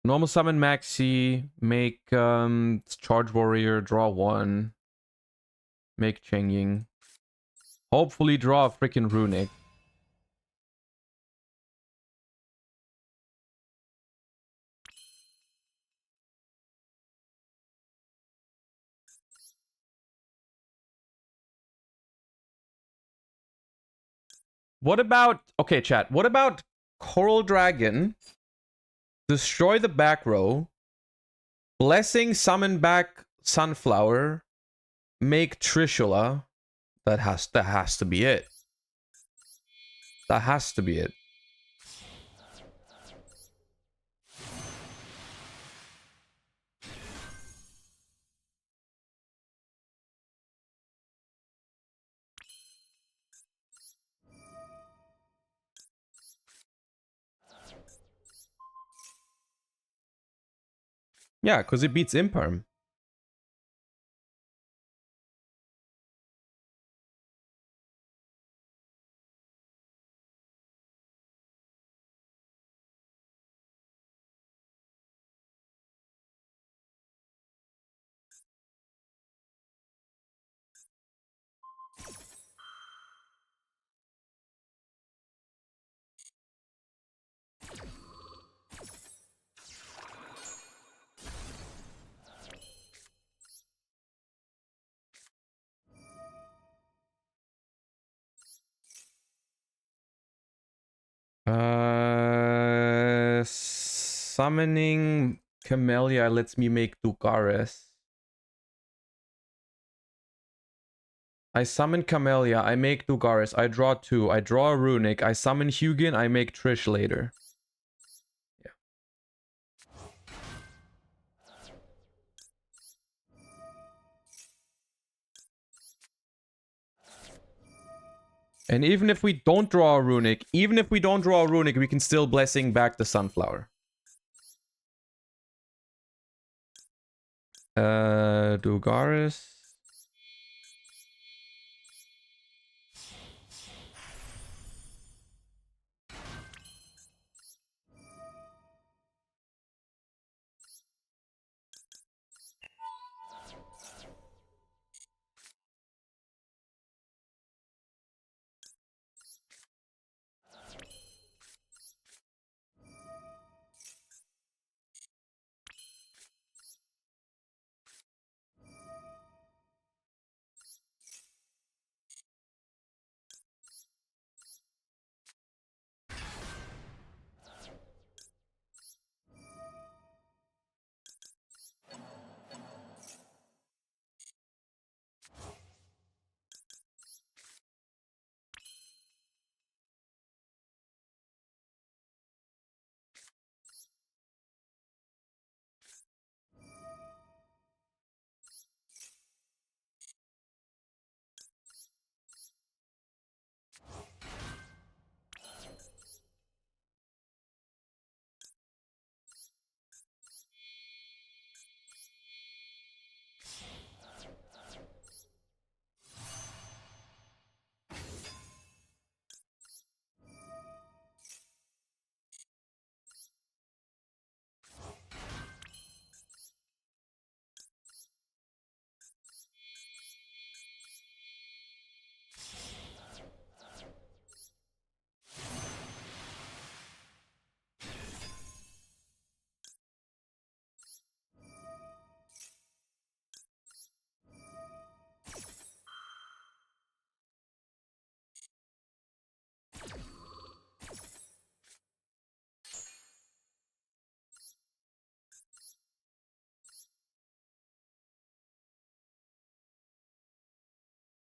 Normal summon Max C, make Charge Warrior, draw 1. Make Chengying. Hopefully draw a freaking Runic. What about... Okay, chat. What about Coral Dragon? Destroy the back row. Blessing, summon back Sunflower. Make Trishula. That has to be it. That has to be it. Yeah, because it beats Imperm. Summoning Camellia lets me make Dugares. I summon Camellia, I make Dugares, I draw 2, I draw a Runic, I summon Hugin, I make Trish later. Yeah. And even if we don't draw a Runic, we can still Blessing back the Sunflower. Dugares.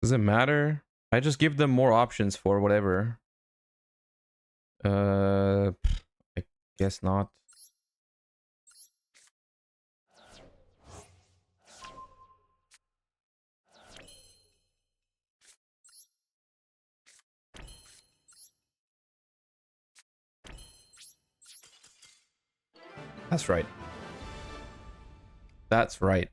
Does it matter? I just give them more options for whatever. I guess not. That's right. That's right.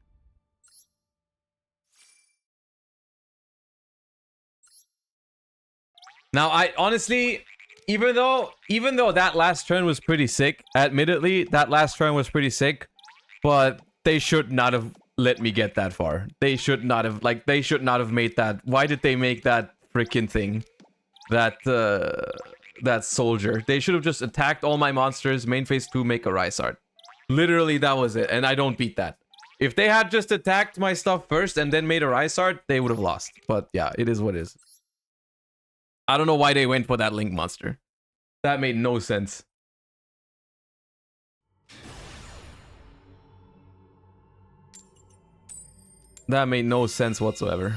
Now, I honestly, even though that last turn was pretty sick, admittedly, that last turn was pretty sick, but they should not have let me get that far. They should not have, like, they should not have made that. Why did they make that freaking thing? That soldier. They should have just attacked all my monsters, main phase 2, make a Rysart. Literally, that was it, and I don't beat that. If they had just attacked my stuff first and then made a Rysart, they would have lost. But yeah, it is what it is. I don't know why they went for that Link monster. That made no sense. That made no sense whatsoever.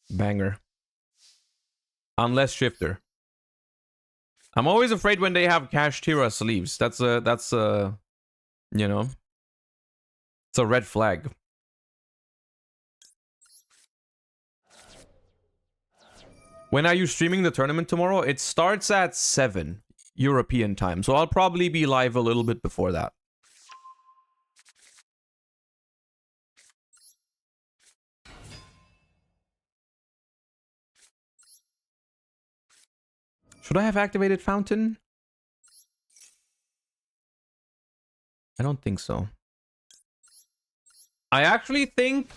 Banger. Unless Shifter. I'm always afraid when they have Cash Tira sleeves. That's a, you know, it's a red flag. When are you streaming the tournament tomorrow? It starts at 7 European time, so I'll probably be live a little bit before that. Should I have activated Fountain? I don't think so. I actually think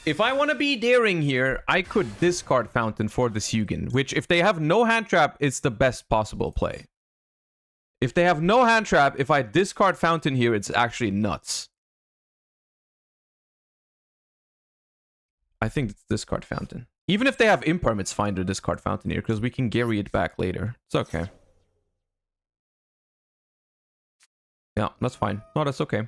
if I want to be daring here, I could discard Fountain for the Hugin, which if they have no hand trap, it's the best possible play. If they have no hand trap, if I discard Fountain here, it's actually nuts. I think it's discard Fountain. Even if they have Imperm, it's fine to discard Fountain here, because we can Gary it back later. It's okay. Yeah, that's fine. No, that's okay.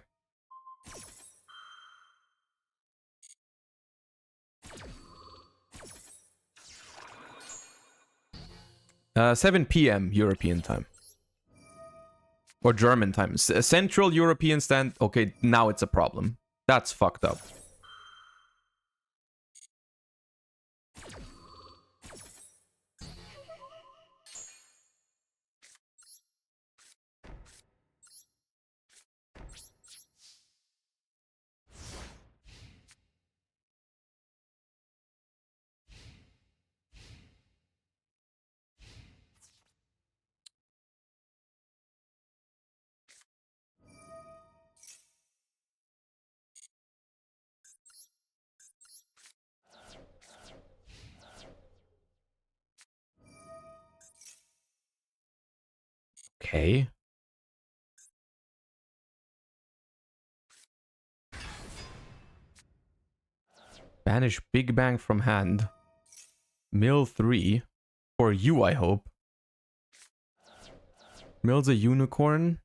Uh, 7 PM European time. Or German time. Central European stand. Okay, now it's a problem. That's fucked up. Okay. Banish Big Bang from hand. Mill 3. For you, I hope. Mill's a unicorn.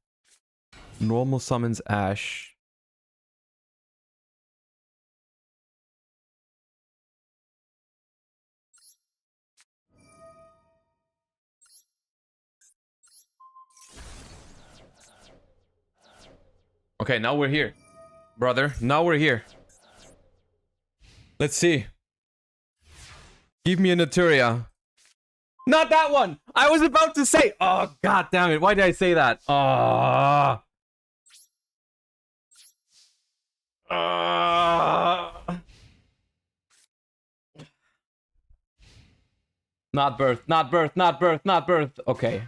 Normal summons Ash. Okay, now we're here. Brother, now we're here. Let's see. Give me a Naturia. Not that one! I was about to say... Oh, god damn it. Why did I say that? Oh. Not birth, not birth, not birth, not birth. Okay.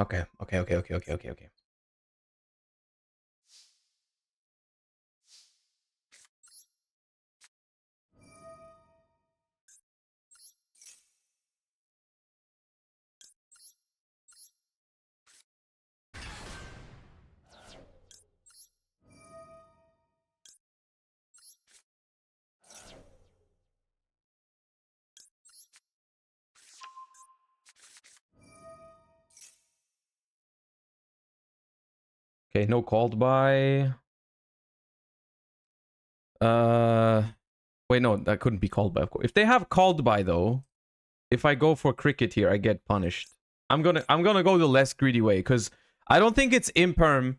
Okay. Okay, no called by. Wait, no, that couldn't be called by. Of course. If they have called by though, if I go for cricket here, I get punished. I'm gonna go the less greedy way because I don't think it's imperm.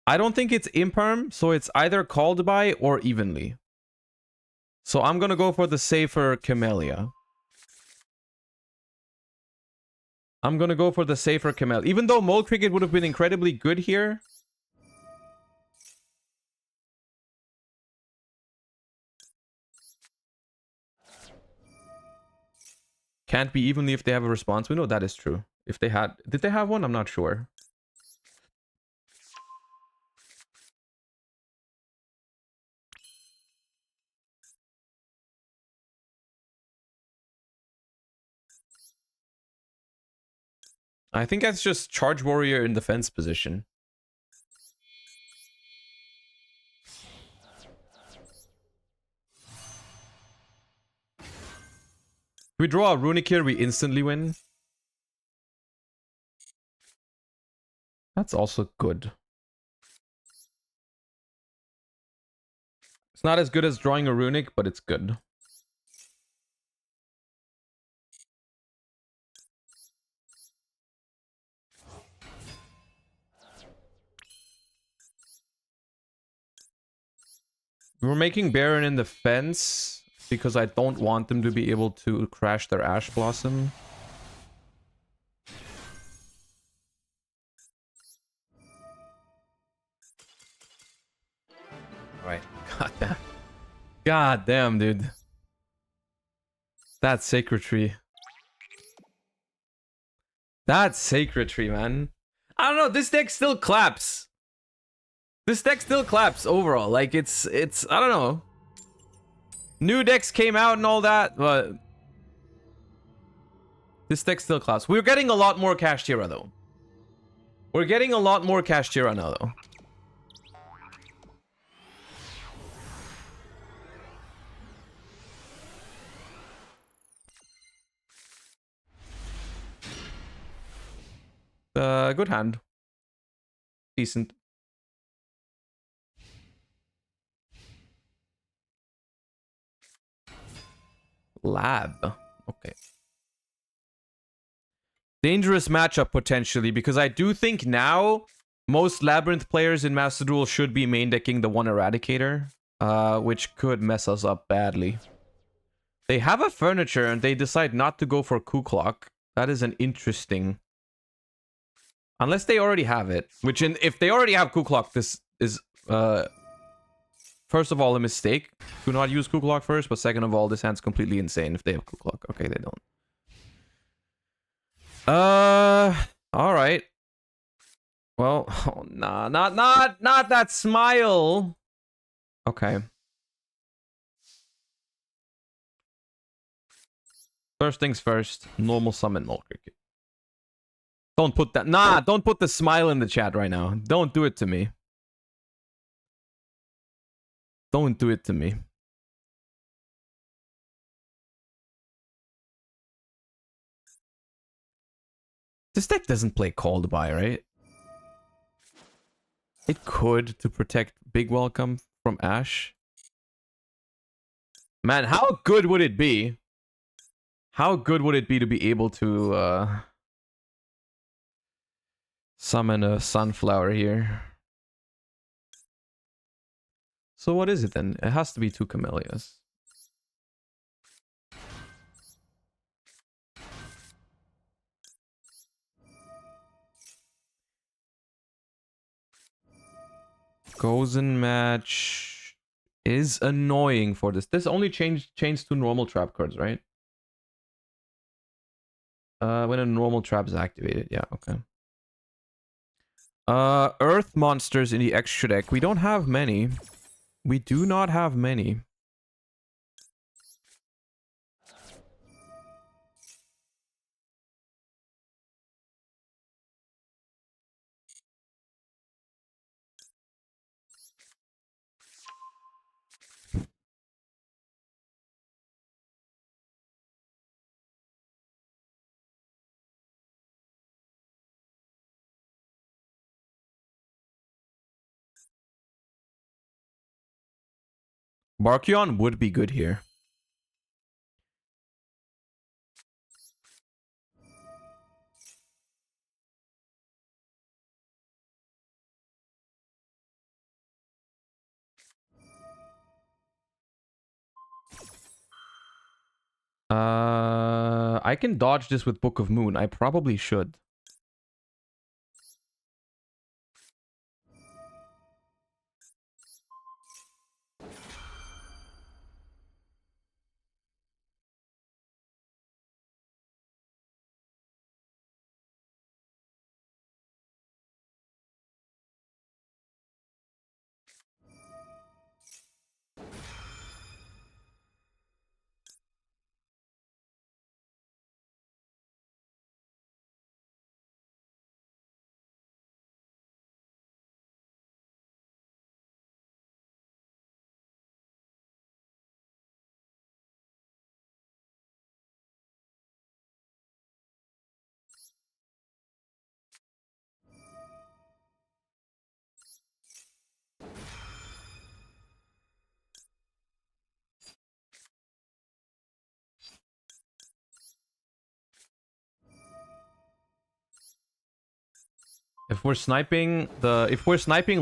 I don't think it's imperm, so it's either called by or evenly. So I'm gonna go for the safer Camellia. I'm gonna go for the safer Camellia. Even though Mole Cricket would have been incredibly good here. Can't be evenly if they have a response window. That is true. If they had... Did they have one? I'm not sure. I think that's just Charge Warrior in defense position. If we draw a Runic here, we instantly win. That's also good. It's not as good as drawing a Runic, but it's good. We're making Baron in defense because I don't want them to be able to crash their Ash Blossom. Alright. God damn. God damn, dude. That Sacred Tree. That Sacred Tree, man. I don't know, this deck still claps. This deck still claps overall. Like, it's I don't know. New decks came out and all that, but... This deck still claps. We're getting a lot more Kashtira, though. We're getting a lot more Kashtira now, though. Good hand. Decent. Lab. Okay. Dangerous matchup, potentially, because I do think now most Labyrinth players in Master Duel should be main decking the one Eradicator, which could mess us up badly. They have a Furniture, and they decide not to go for Ku Clock. That is an interesting... Unless they already have it, which if they already have Ku Clock, this is, first of all, a mistake. Do not use Ku Clock first, but second of all, this hand's completely insane if they have Ku Clock. Okay, they don't. Alright. Well, oh, nah, not that smile. Okay. First things first, normal summon Mole Cricket. Don't put that. Nah, don't put the smile in the chat right now. Don't do it to me. Don't do it to me. This deck doesn't play Called By, right? It could to protect Big Welcome from Ash. Man, how good would it be? How good would it be to be able to summon a Sunflower here? So what is it then? It has to be 2 Camellias. Gozen match is annoying for this. This only changed to normal trap cards, right? When a normal trap is activated. Yeah, okay. Earth monsters in the extra deck. We don't have many. We do not have many. Barkion would be good here. I can dodge this with Book of Moon. I probably should. If we're sniping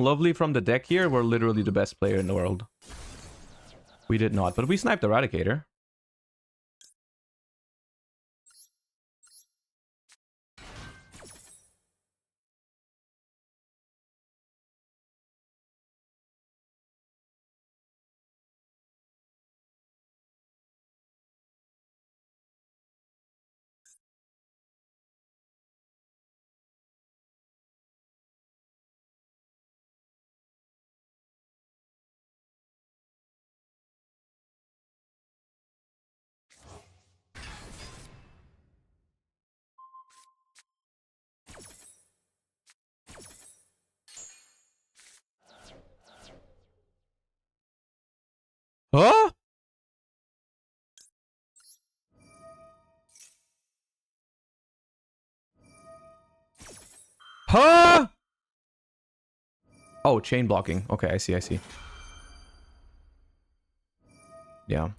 Lovely from the deck here, we're literally the best player in the world. We did not, but we sniped Eradicator. Huh? Huh? Oh, chain blocking. Okay, I see, I see. Yeah.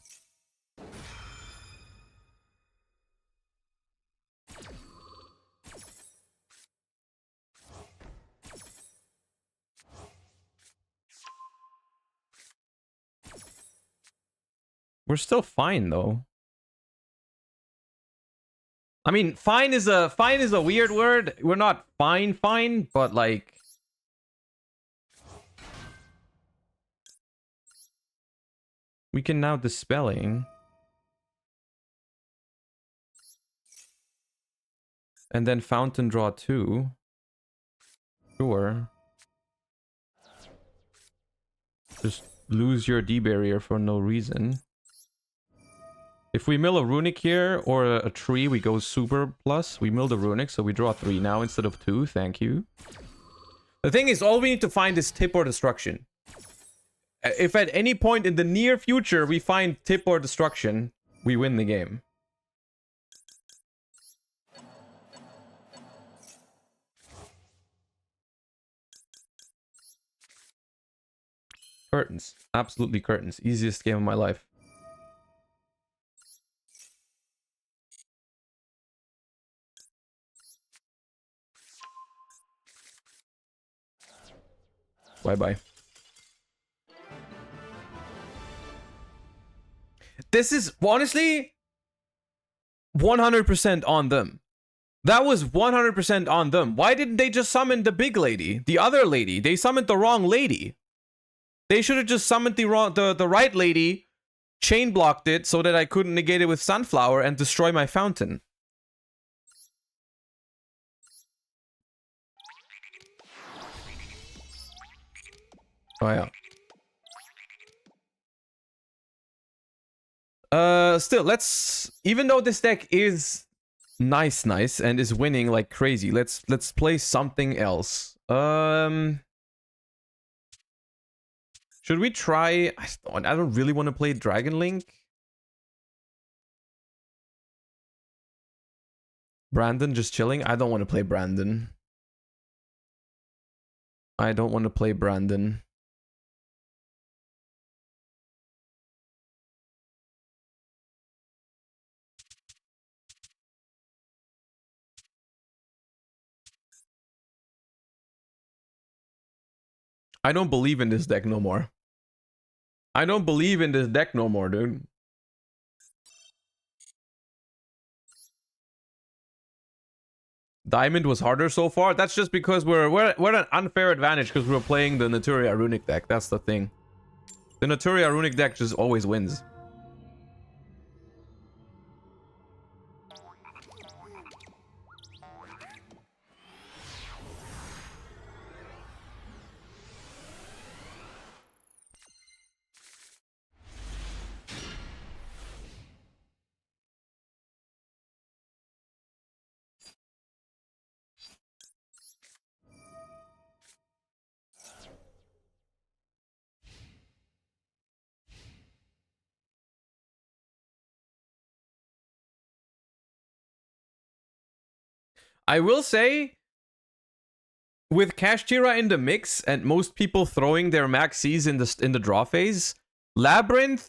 We're still fine though. I mean, fine is a weird word. We're not fine, but like we can now dispelling. And then fountain draw 2. Sure. Just lose your D barrier for no reason. If we mill a runic here or a tree, we go super plus. We mill the runic, so we draw 3 now instead of 2. Thank you. The thing is, all we need to find is tip or destruction. If at any point in the near future we find tip or destruction, we win the game. Curtains. Absolutely curtains. Easiest game of my life. Bye-bye. This is, honestly, 100% on them. That was 100% on them. Why didn't they just summon the big lady? The other lady. They summoned the wrong lady. They should have just summoned the right lady, chain blocked it so that I couldn't negate it with Sunflower and destroy my fountain. Oh yeah. Still, let's, even though this deck is nice and is winning like crazy, let's play something else. Should we try, I don't really want to play Dragon Link. Brandon just chilling. I don't want to play Brandon. I don't want to play Brandon. I don't believe in this deck no more. I don't believe in this deck no more, dude. Diamond was harder so far. That's just because we're at an unfair advantage because we're playing the Naturia Runic deck. That's the thing. The Naturia Runic deck just always wins. I will say, with Kashtira in the mix and most people throwing their maxis in the draw phase, Labyrinth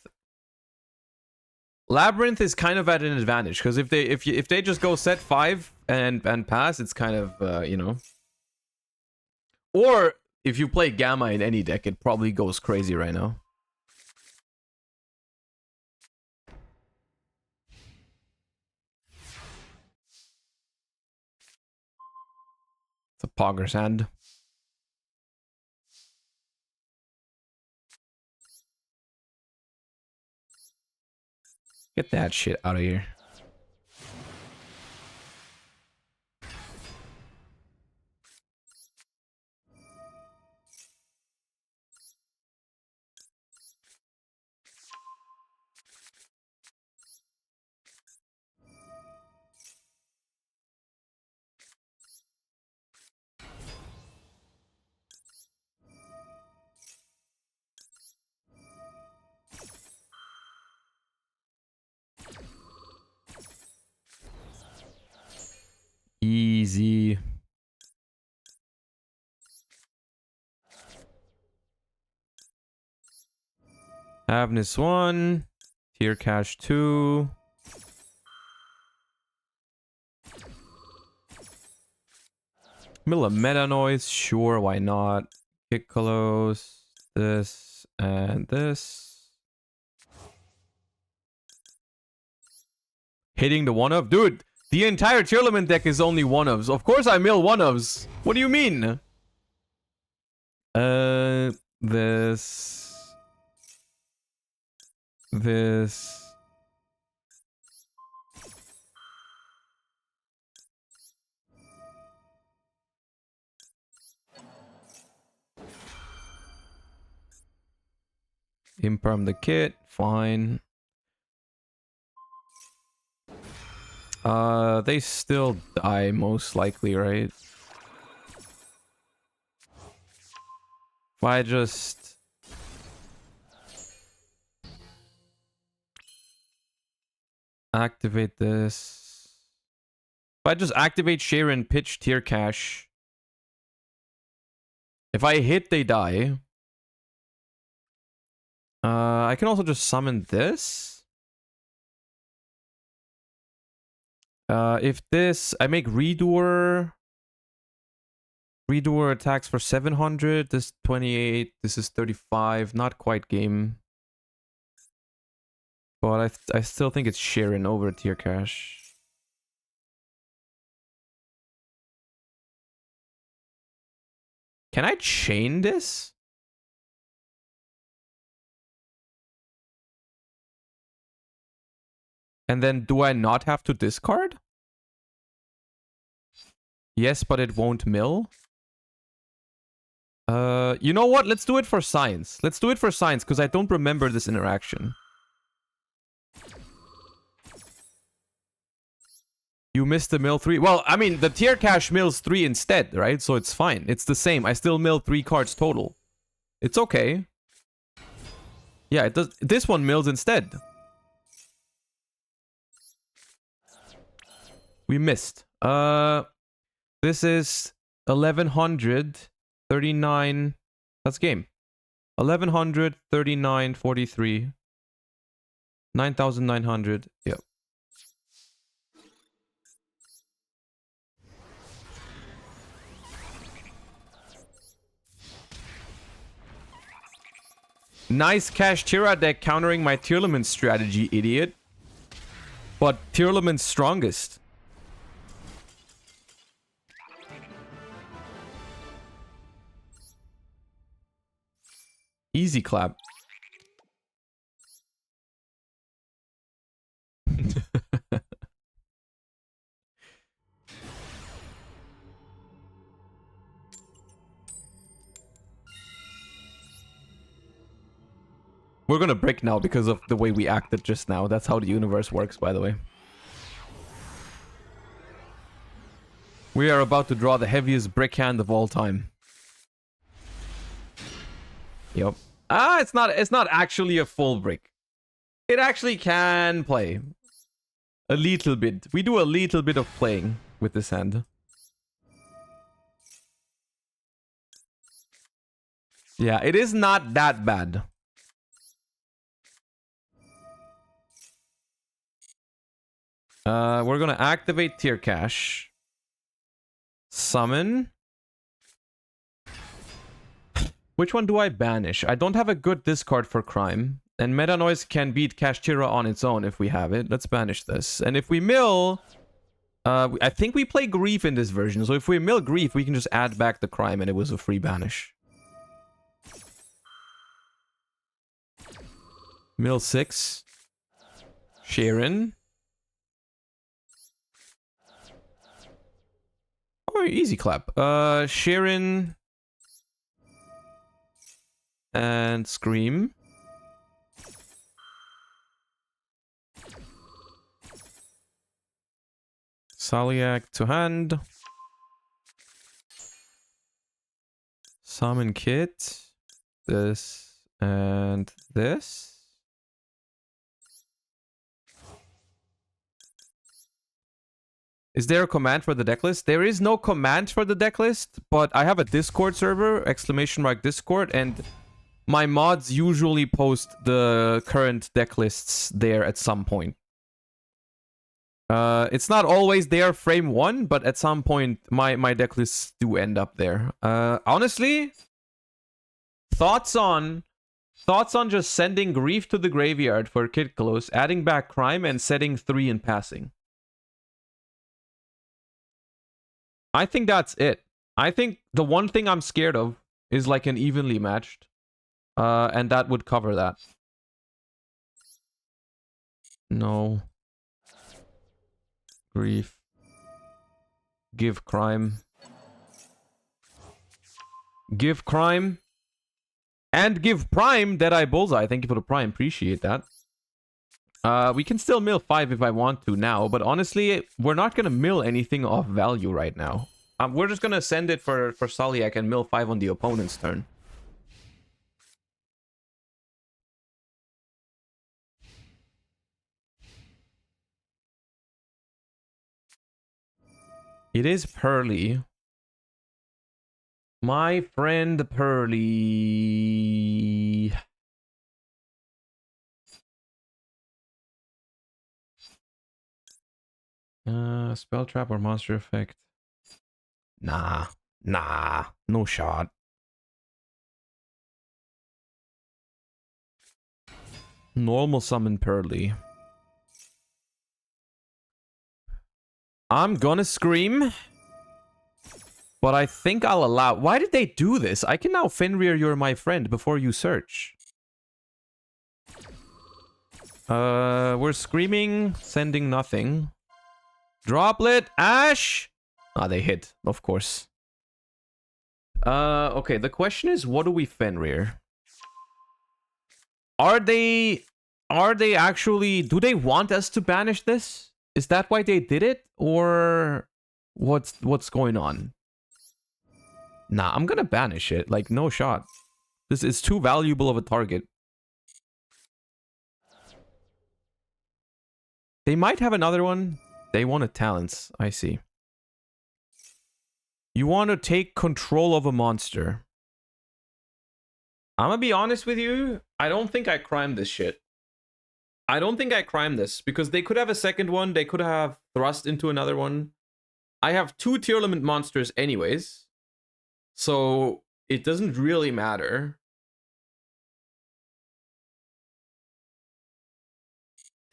is kind of at an advantage because if they just go set 5 and pass, it's kind of you know. Or if you play Gamma in any deck, it probably goes crazy right now. It's a Pogger's hand. Get that shit out of here. Easy. Avnis 1. Tier Cash 2. Mill of Meta Noise. Sure, why not? Piccolos. This and this. Hitting the one-of? Dude! The entire tournament deck is only one-ofs. Of course I mill one-ofs. What do you mean? This. Imperm the kit. Fine. They still die most likely, right? If I just activate this. If I just activate Share and pitch Tier Cash. If I hit, they die. I can also just summon this. If this, I make Redoer. Redoer attacks for 700. This 28. This is 35. Not quite game. But I still think it's Sharon over Tier Cash. Can I chain this? And then do I not have to discard? Yes, but it won't mill. You know what? Let's do it for science. Let's do it for science because I don't remember this interaction. You missed the mill 3. Well, I mean, the Tier Cash mills 3 instead, right? So it's fine. It's the same. I still mill 3 cards total. It's okay. Yeah, it does. This one mills instead. We missed. This is 1139. That's game. 1139.43. 9,900. Yep. Nice Kashtira deck countering my Tearlament strategy, idiot. But Tearlament's strongest. Easy clap. We're gonna break now because of the way we acted just now. That's how the universe works, by the way. We are about to draw the heaviest brick hand of all time. Yep. Ah, it's not actually a full brick. It actually can play. A little bit. We do a little bit of playing with this hand. Yeah, it is not that bad. We're gonna activate Tier Cache. Summon. Which one do I banish? I don't have a good discard for Crime. And Meta Noise can beat Kashtira on its own if we have it. Let's banish this. And if we mill... I think we play Grief in this version. So if we mill Grief, we can just add back the Crime and it was a free banish. Mill 6. Sharon. Oh, easy clap. Sharon... and Scream. Saliak to hand. Summon Kit. This and this. Is there a command for the decklist? There is no command for the decklist, but I have a Discord server, !Discord, and my mods usually post the current decklists there at some point. It's not always there frame 1, but at some point my decklists do end up there. Honestly, thoughts on just sending Grief to the graveyard for Kid Close, adding back Crime, and setting 3 in passing. I think that's it. I think the one thing I'm scared of is like an evenly matched. And that would cover that. No. Grief. Give Crime. Give Crime. And give Prime Deadeye Bullseye. Thank you for the Prime. Appreciate that. We can still mill 5 if I want to now, but honestly, we're not going to mill anything off value right now. We're just going to send it for Saliak and mill 5 on the opponent's turn. It is Pearly. My friend Pearly. Spell trap or monster effect? Nah, no shot. Normal summon Pearly. I'm gonna Scream. But I think I'll allow... Why did they do this? I can now Fenrir, you're my friend before you search. We're Screaming, sending nothing. Droplet, Ash! Ah, they hit, of course. Okay, the question is, what do we Fenrir? Are they actually... Do they want us to banish this? Is that why they did it? Or what's going on? Nah, I'm gonna banish it. Like, no shot. This is too valuable of a target. They might have another one. They wanted talents. I see. You want to take control of a monster. I'm gonna be honest with you. I don't think I crimed this shit. I don't think I crimed this because they could have a second one. They could have thrust into another one. I have 2 tier limit monsters anyways. So it doesn't really matter.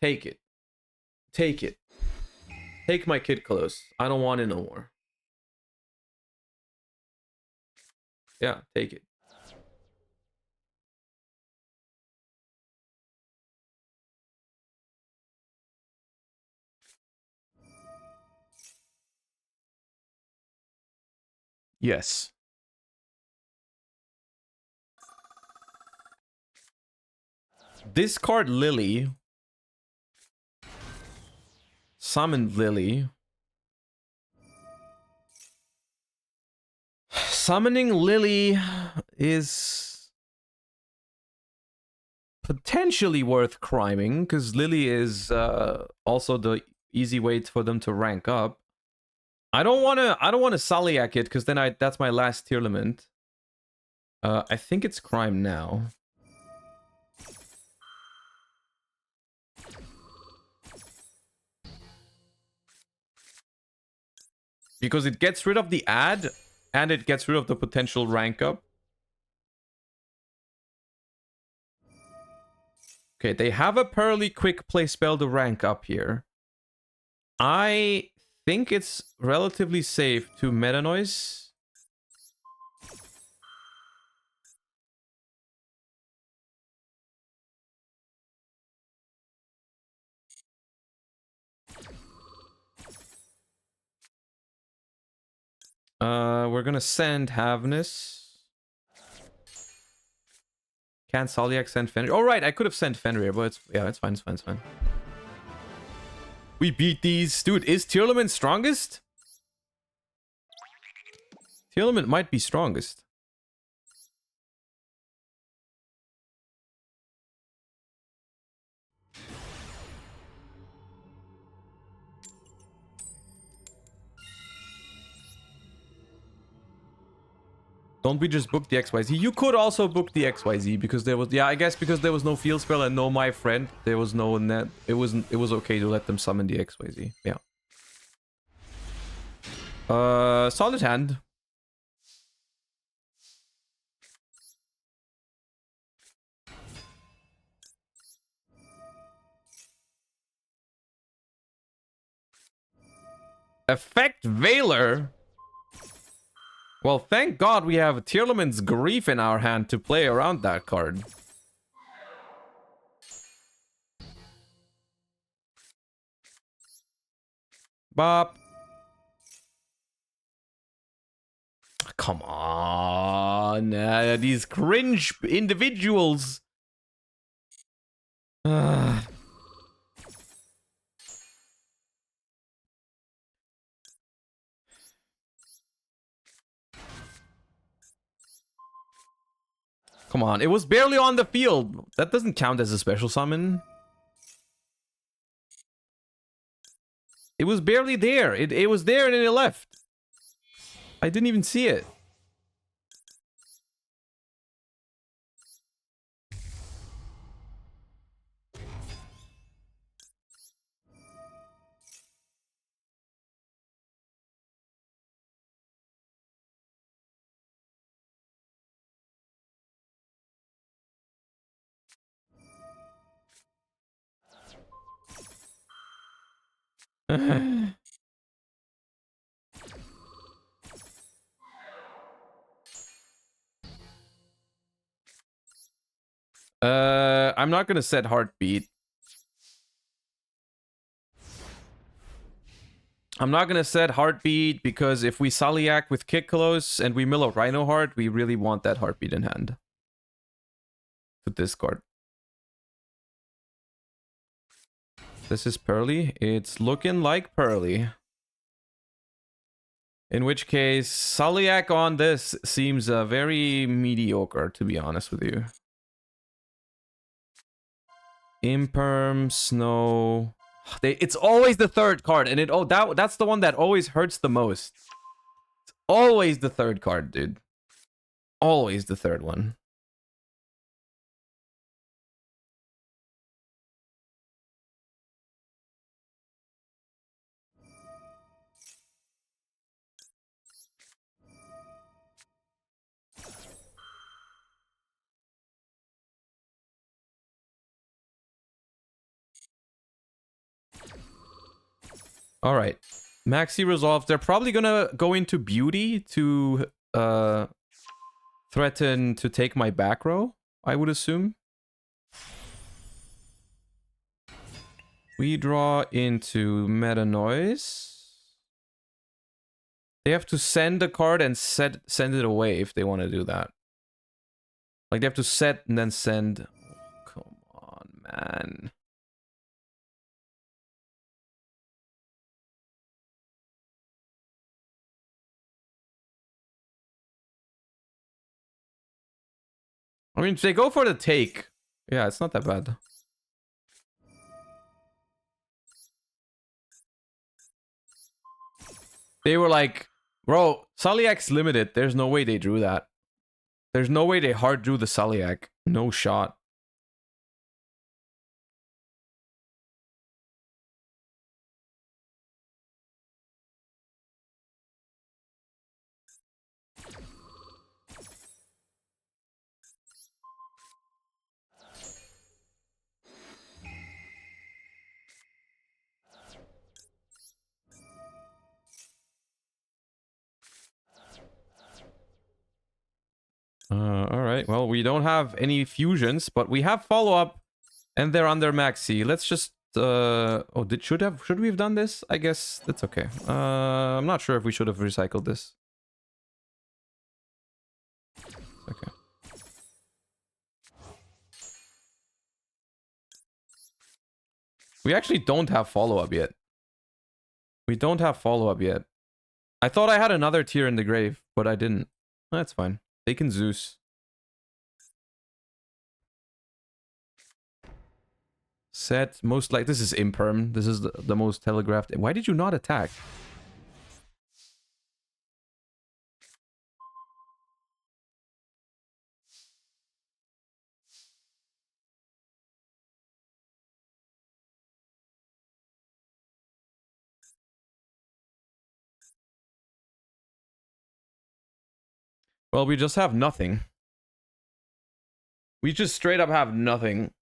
Take it. Take it. Take my Kid Close. I don't want it no more. Yeah, take it. Yes. Discard Lily. Summon Lily. Summoning Lily is potentially worth criming, because Lily is also the easy way for them to rank up. I don't want to Salliac it, because then that's my last tier limit. I think it's crime now. Because it gets rid of the ad, and it gets rid of the potential rank up. Okay, they have a Pearly quick play spell to rank up here. I think it's relatively safe to Meta Noise. We're gonna send Havness. Can't Soliak send Fenrir? Oh, right, I could have sent Fenrir, but it's fine, it's fine, it's fine. We beat these. Dude, is Tearlament strongest? Tearlament might be strongest. Don't we just book the XYZ? You could also book the XYZ because there was, yeah, I guess because there was no field spell and no my friend, there was no net. It was okay to let them summon the XYZ. Yeah. Solid hand. Effect Veiler. Well, thank God we have Tearlament's Grief in our hand to play around that card. Bop. Come on. These cringe individuals. Come on, it was barely on the field. That doesn't count as a special summon. It was barely there. It was there and then it left. I didn't even see it. I'm not gonna set Heartbeat. I'm not gonna set Heartbeat because if we Saliak with Kiklos and we mill a Rhino Heart, we really want that Heartbeat in hand to discard. This is Pearly. It's looking like Pearly. In which case, Saliak on this seems very mediocre, to be honest with you. Imperm, Snow. It's always the third card, and that's the one that always hurts the most. It's always the third card, dude. Always the third one. All right. Maxi resolves. They're probably gonna go into Beauty to threaten to take my back row, I would assume. We draw into Meta Noise. They have to send a card and send it away if they want to do that. Like they have to set and then send. Oh, come on, man. I mean, if they go for the take, yeah, it's not that bad. They were like, bro, Saliak's limited. There's no way they drew that. There's no way they hard drew the Saliak. No shot. Alright, well, we don't have any fusions, but we have follow-up, and they're under maxi. Let's just, oh, should we have done this? I guess that's okay. I'm not sure if we should have recycled this. Okay. We actually don't have follow-up yet. We don't have follow-up yet. I thought I had another tier in the grave, but I didn't. That's fine. They can Zeus. Set, most like this is imperm. This is the most telegraphed. Why did you not attack? Well, we just have nothing. We just straight up have nothing.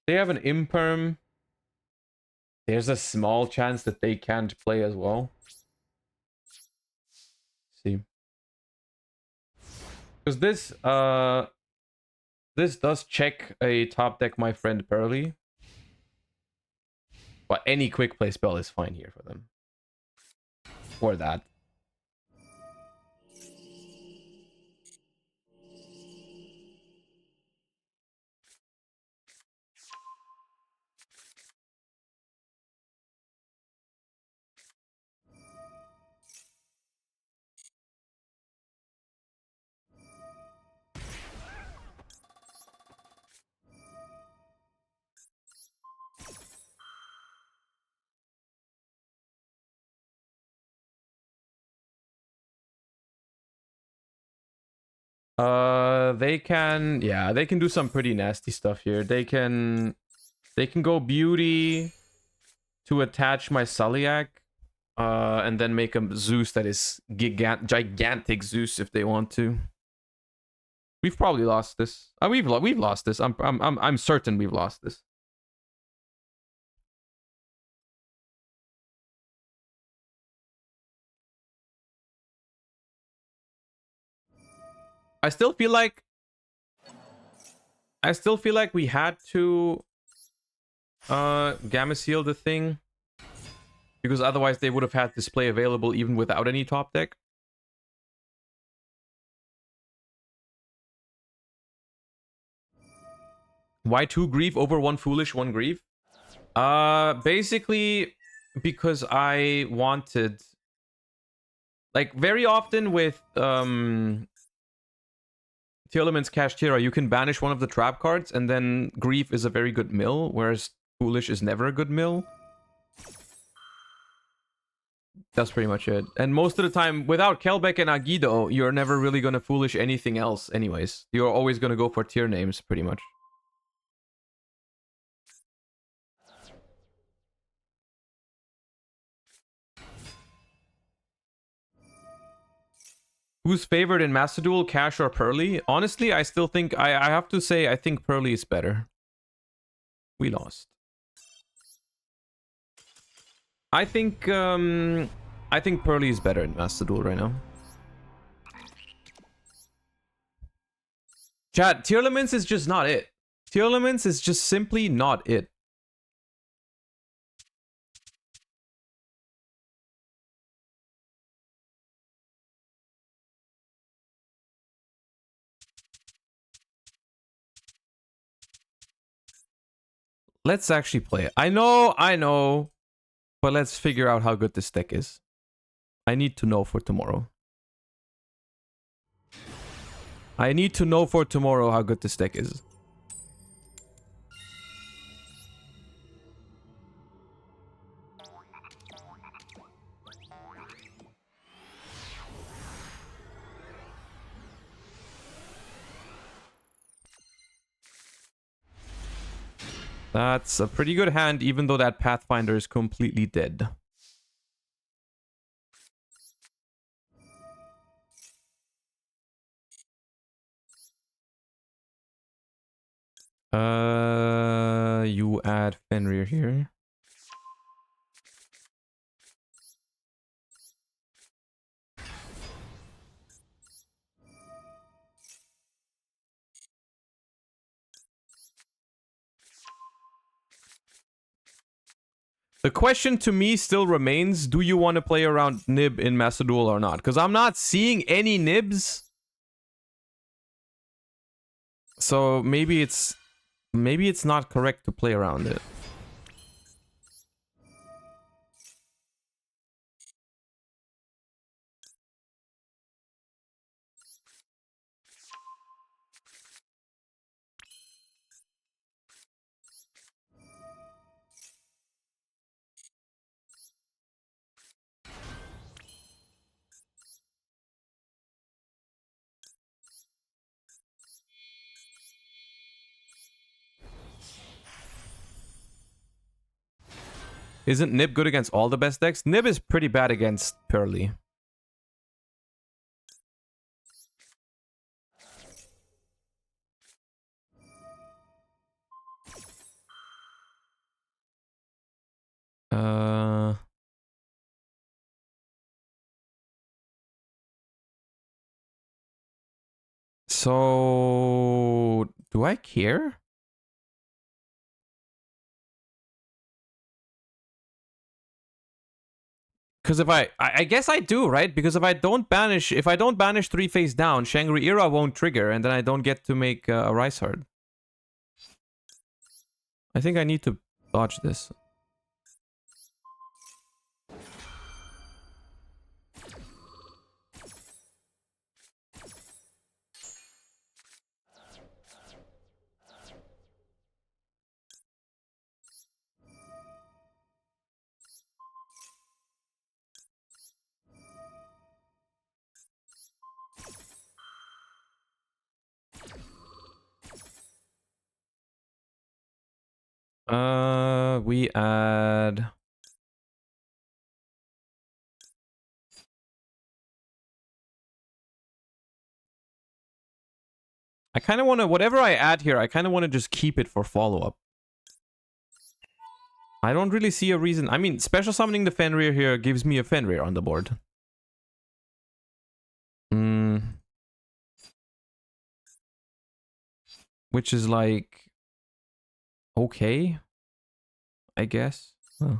They have an imperm. There's a small chance that they can't play as well. See. Because this does check a top deck my friend Pearly. But any quick play spell is fine here for them. Or that. They can, yeah, they can do some pretty nasty stuff here. They can go beauty to attach my Saliak, and then make a Zeus that is gigantic Zeus if they want to. We've probably lost this. We've lost this. I'm certain we've lost this. I still feel like we had to Gamma Seal the thing, because otherwise they would have had display available even without any top deck. Why 2 Grief over 1 Foolish, 1 Grief? Basically because I wanted, like, very often with Tearlament's Kashtira, you can banish one of the trap cards, and then Grief is a very good mill, whereas Foolish is never a good mill. That's pretty much it. And most of the time, without Kelbeck and Agido, you're never really gonna Foolish anything else anyways. You're always gonna go for tier names, pretty much. Who's favored in Master Duel, Cash or Pearly? Honestly, I still think, I have to say, I think Pearly is better. We lost. I think Pearly is better in Master Duel right now. Chat, tier elements is just not it. Tier elements is just simply not it. Let's actually play it. I know. But let's figure out how good this deck is. I need to know for tomorrow. I need to know for tomorrow how good this deck is. That's a pretty good hand, even though that Pathfinder is completely dead. You add Fenrir here. The question to me still remains, do you want to play around Nib in Master Duel or not? Because I'm not seeing any Nibs. So maybe it's not correct to play around it. Isn't Nib good against all the best decks? Nib is pretty bad against Pearly. So do I care? Because if I guess I do, right? Because if I don't banish 3 face down, Shangri-Ira won't trigger, and then I don't get to make a Rise Hard. I think I need to dodge this. We add... I kind of want to... Whatever I add here, I kind of want to just keep it for follow-up. I don't really see a reason... I mean, special summoning the Fenrir here gives me a Fenrir on the board. Which is like... okay, I guess. Huh.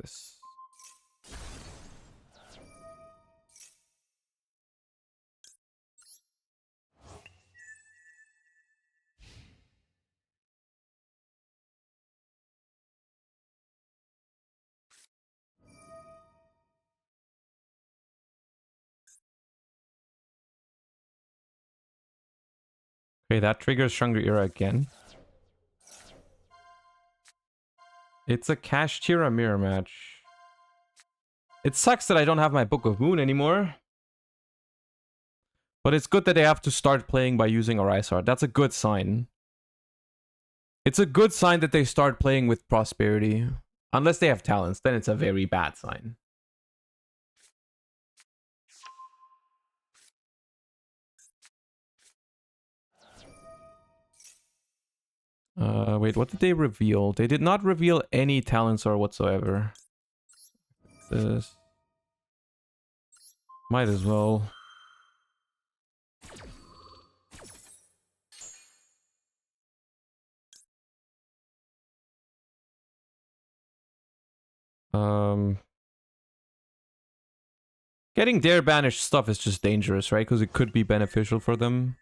this. Okay, that triggers Shangri-La again. It's a Cash Tira mirror match. It sucks that I don't have my Book of Moon anymore. But it's good that they have to start playing by using a Rise Art. That's a good sign. It's a good sign that they start playing with Prosperity. Unless they have talents, then it's a very bad sign. Wait, what did they reveal? They did not reveal any talents or whatsoever. This. Might as well. Getting their banished stuff is just dangerous, right? Because it could be beneficial for them.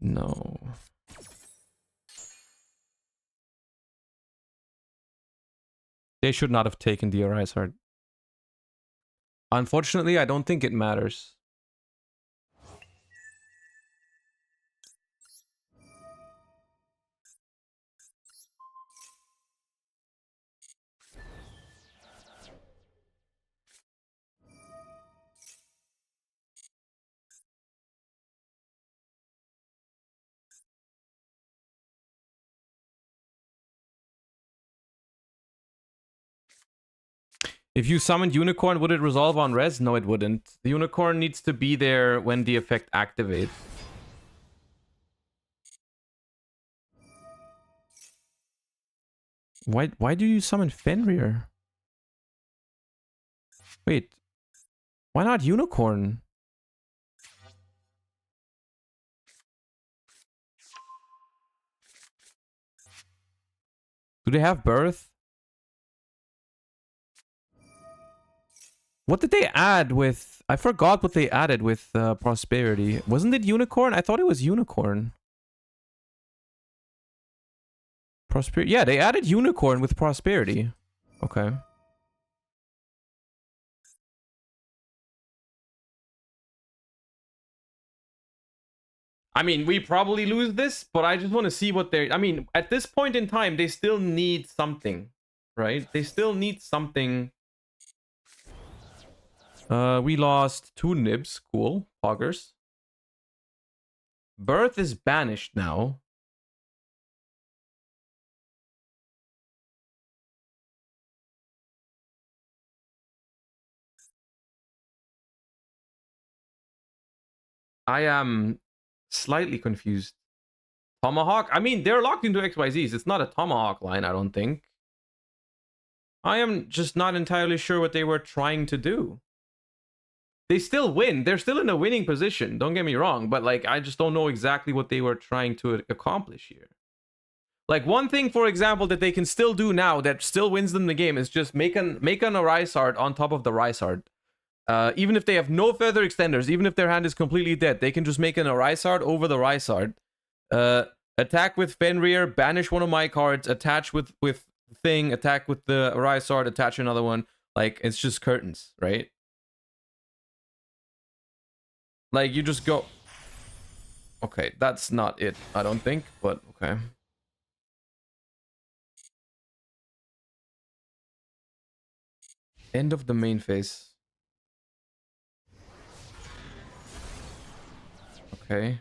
No. They should not have taken the Arise Heart. Unfortunately, I don't think it matters. If you summoned Unicorn, would it resolve on res? No, it wouldn't. The Unicorn needs to be there when the effect activates. Why do you summon Fenrir? Wait. Why not Unicorn? Do they have Birth? What did they add with... I forgot what they added with Prosperity. Wasn't it Unicorn? I thought it was Unicorn. Prosperity. Yeah, they added Unicorn with Prosperity. Okay. I mean, we probably lose this, but I just want to see what they're... I mean, at this point in time, they still need something, right? They still need something... we lost 2 nibs. Cool. Poggers. Birth is banished now. I am slightly confused. Tomahawk? I mean, they're locked into XYZs. It's not a Tomahawk line, I don't think. I am just not entirely sure what they were trying to do. They still win. They're still in a winning position. Don't get me wrong. But, like, I just don't know exactly what they were trying to accomplish here. Like, one thing, for example, that they can still do now that still wins them the game is just make an Arise Art on top of the Rise Art. Even if they have no further extenders, even if their hand is completely dead, they can just make an Arisard over the Rysard. Attack with Fenrir, banish one of my cards, attach with thing, attack with the Rysard, attach another one. Like, it's just curtains, right? Like, you just go... Okay, that's not it, I don't think, but okay. End of the main phase. Okay.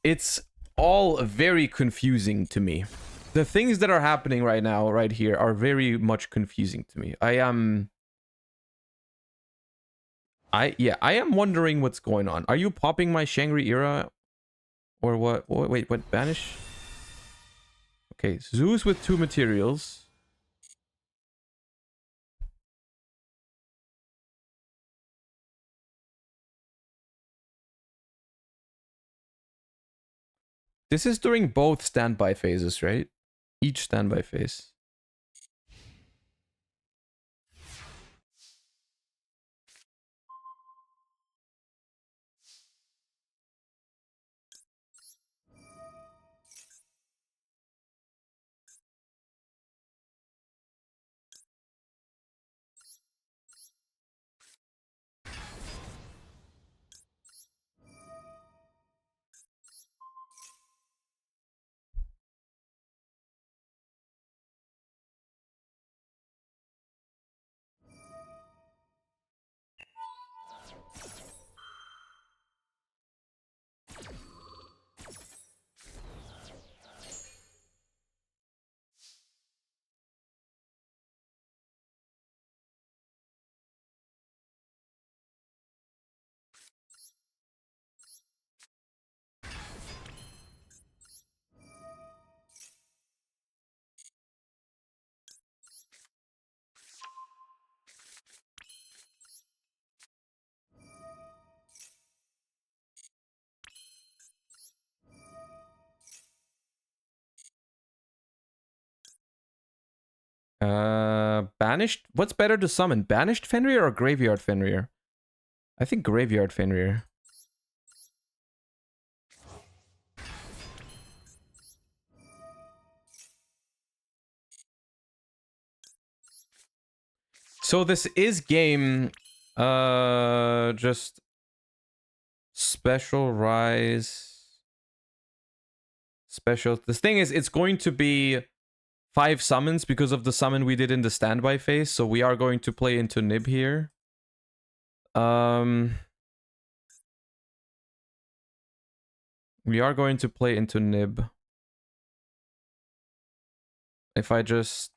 It's all very confusing to me. The things that are happening right now, right here, are very much confusing to me. I am wondering what's going on. Are you popping my Shangri era? Or what? Wait, what? Banish? Okay, Zeus with 2 materials. This is during both standby phases, right? Each standby phase. Banished? What's better to summon? Banished Fenrir or Graveyard Fenrir? I think Graveyard Fenrir. So this is game... just... Special Rise... Special... The thing is, it's going to be 5 summons because of the summon we did in the standby phase, so we are going to play into Nib here. We are going to play into Nib. If I just...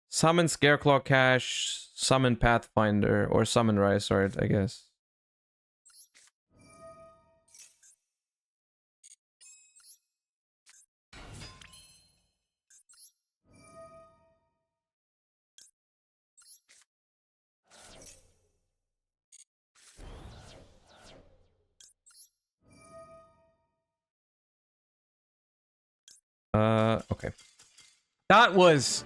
Summon Scareclaw Cache, summon Pathfinder, or summon Rysard, I guess. Okay. That was...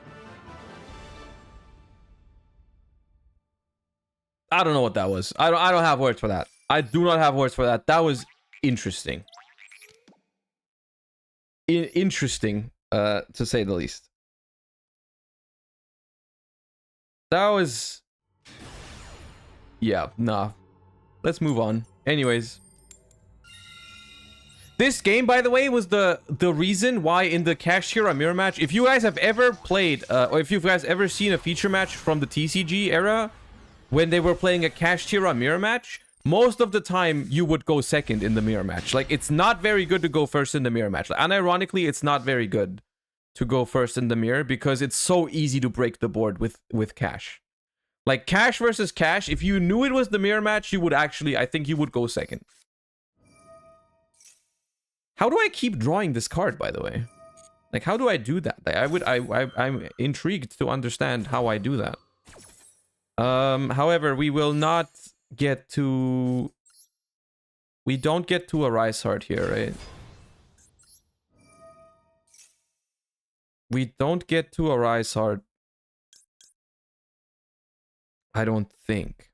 I don't know what that was. I don't have words for that. I do not have words for that. That was interesting. Interesting, to say the least. That was... Yeah, nah. Let's move on. Anyways. This game, by the way, was the reason why in the Cashier mirror match, if you guys have ever played, or if you guys ever seen a feature match from the TCG era, when they were playing a Cashier mirror match, most of the time you would go second in the mirror match. Like, it's not very good to go first in the mirror match. Like, unironically, it's not very good to go first in the mirror because it's so easy to break the board with Cash. Like, Cash versus Cash, if you knew it was the mirror match, you would actually, I think you would go second. How do I keep drawing this card, by the way? Like, how do I do that? Like, I'm intrigued to understand how I do that. However, we will not get to... We don't get to a Rysard here, right? We don't get to a Rise Heart. I don't think.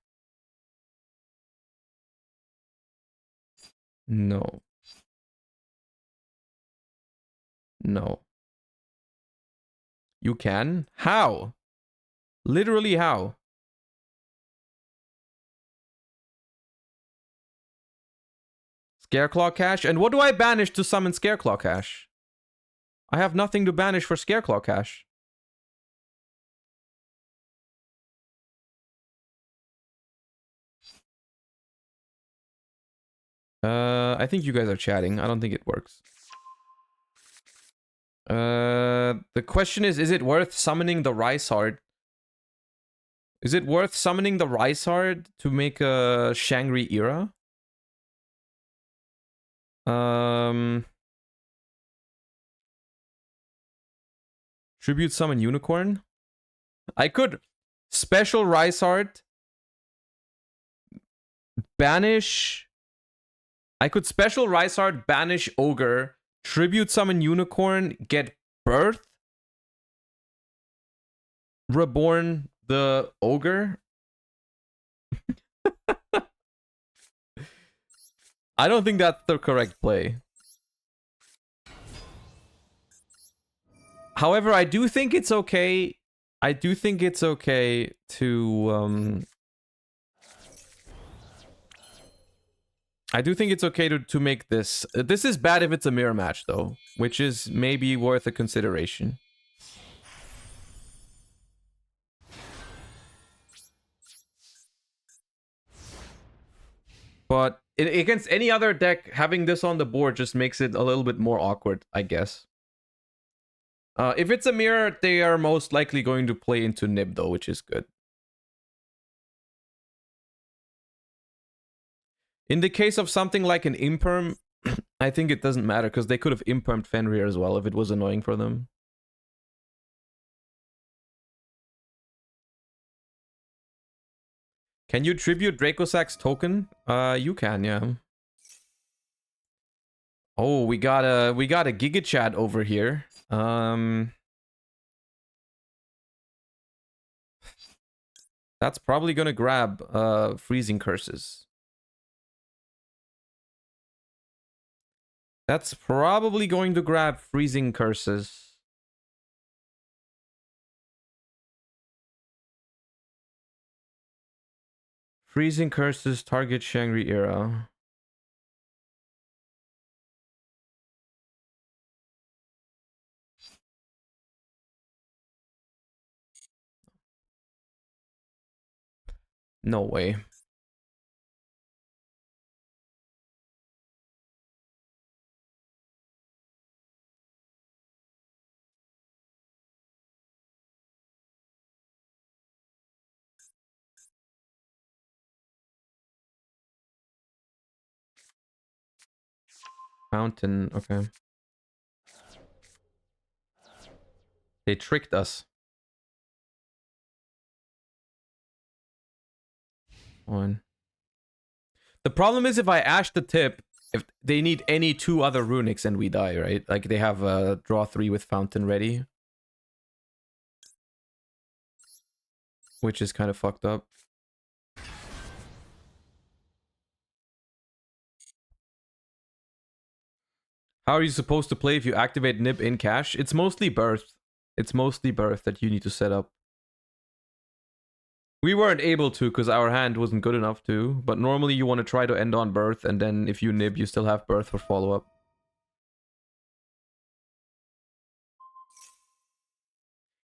No. No. You can? How? Literally how? Scareclaw Cache? And what do I banish to summon Scareclaw Cache? I have nothing to banish for Scareclaw Cache. I think you guys are chatting. I don't think it works. The question is it worth summoning the Rice Heart? Is it worth summoning the Rice Heart to make a Shangri era? Tribute summon Unicorn? I could special Rice Heart, banish. I could special Rice Heart, banish Ogre, tribute summon Unicorn, get Birth, reborn the Ogre. I don't think that's the correct play. However, I do think it's okay. I do think it's okay to I do think it's okay to make this. This is bad if it's a mirror match though, which is maybe worth a consideration. But against any other deck, having this on the board just makes it a little bit more awkward, I guess. If it's a mirror, they are most likely going to play into Nib though, which is good. In the case of something like an Imperm, I think it doesn't matter because they could have Impermed Fenrir as well if it was annoying for them. Can you tribute Dracosac's token? You can, yeah. Oh, we got a Giga Chat over here. That's probably gonna grab Freezing Curses. That's probably going to grab Freezing Curses. Freezing Curses, target Shangri era. No way. Fountain, okay. They tricked us. One. The problem is if I Ash the tip, if they need any two other runics and we die, right? Like they have a draw 3 with Fountain ready. Which is kind of fucked up. How are you supposed to play if you activate Nib in cache? It's mostly Birth. It's mostly Birth that you need to set up. We weren't able to because our hand wasn't good enough to, but normally you want to try to end on Birth, and then if you Nib, you still have Birth for follow-up.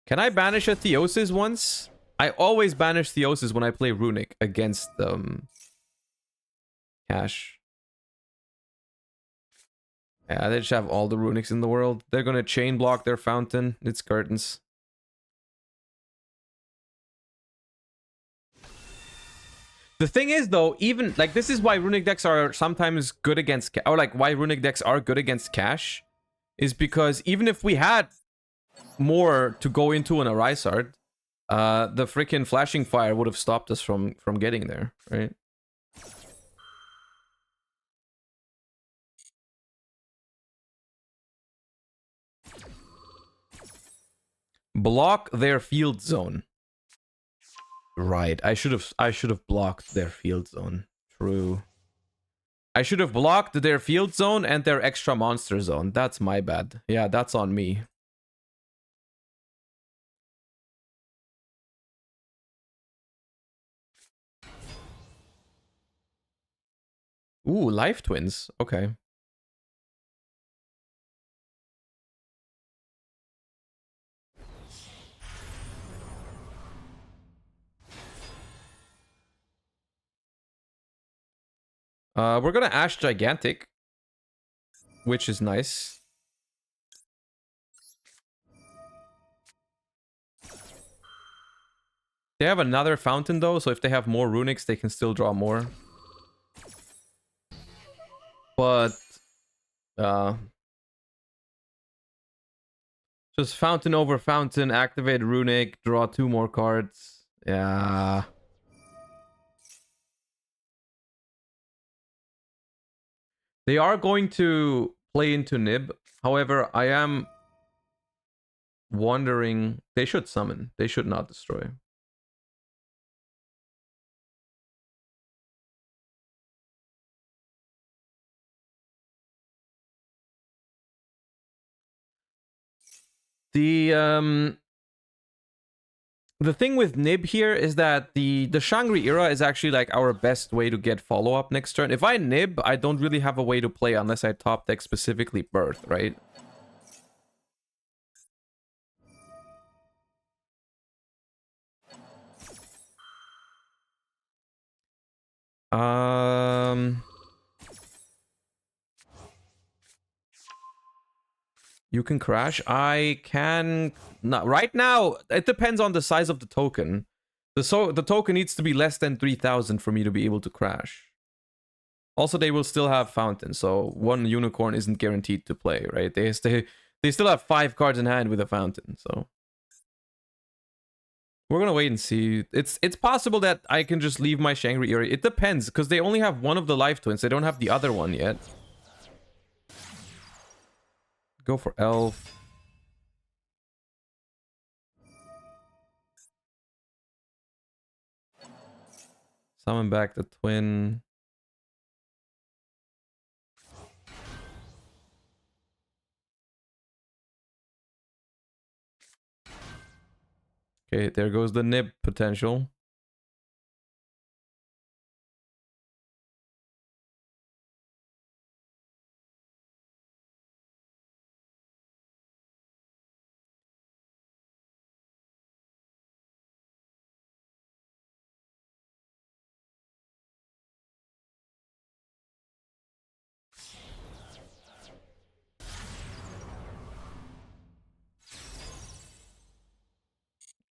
Can I banish a Theosis once? I always banish Theosis when I play Runic against cache. Yeah, they just have all the Runics in the world. They're gonna chain block their Fountain. It's curtains. The thing is, though, even like this is why Runic decks are sometimes good against, or like why Runic decks are good against cache, is because even if we had more to go into an Arise Art, the freaking Flashing Fire would have stopped us from getting there, right? Block their field zone. Right. I should have blocked their field zone. True. I should have blocked their field zone and their extra monster zone. That's my bad. Yeah, that's on me. Ooh, life twins. Okay. We're gonna Ash Gigantic, which is nice. They have another fountain though, so if they have more runics, they can still draw more. But just fountain over fountain, activate runic, draw 2 more cards. Yeah. They are going to play into Nib. However, I am wondering... They should summon. They should not destroy. The thing with Nib here is that the Shangri era is actually like our best way to get follow-up next turn. If I Nib, I don't really have a way to play unless I top deck specifically Birth, right? You can crash. I can... Not right now, it depends on the size of the token. The token needs to be less than 3,000 for me to be able to crash. Also, they will still have fountain, so 1 unicorn isn't guaranteed to play, right? They still have 5 cards in hand with a fountain, so... We're gonna wait and see. It's possible that I can just leave my Shangri-La. It depends, because they only have 1 of the life twins. They don't have the other one yet. Go for Elf. Summon back the twin. Okay, there goes the Nib potential.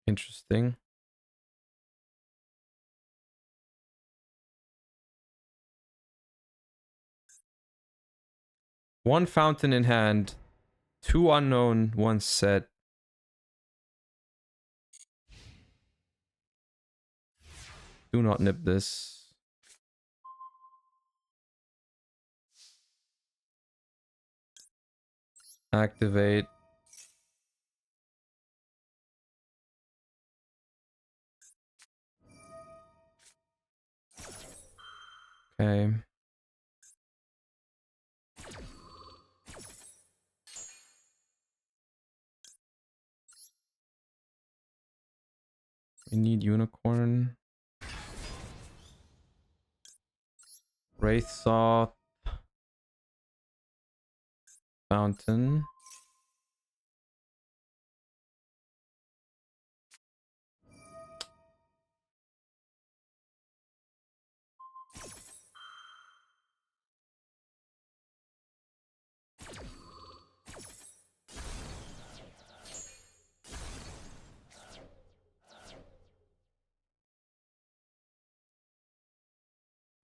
Interesting. One fountain in hand, 2 unknown, 1 set. Do not nib this. Activate. Okay. We need unicorn. Wraith Saw. Fountain.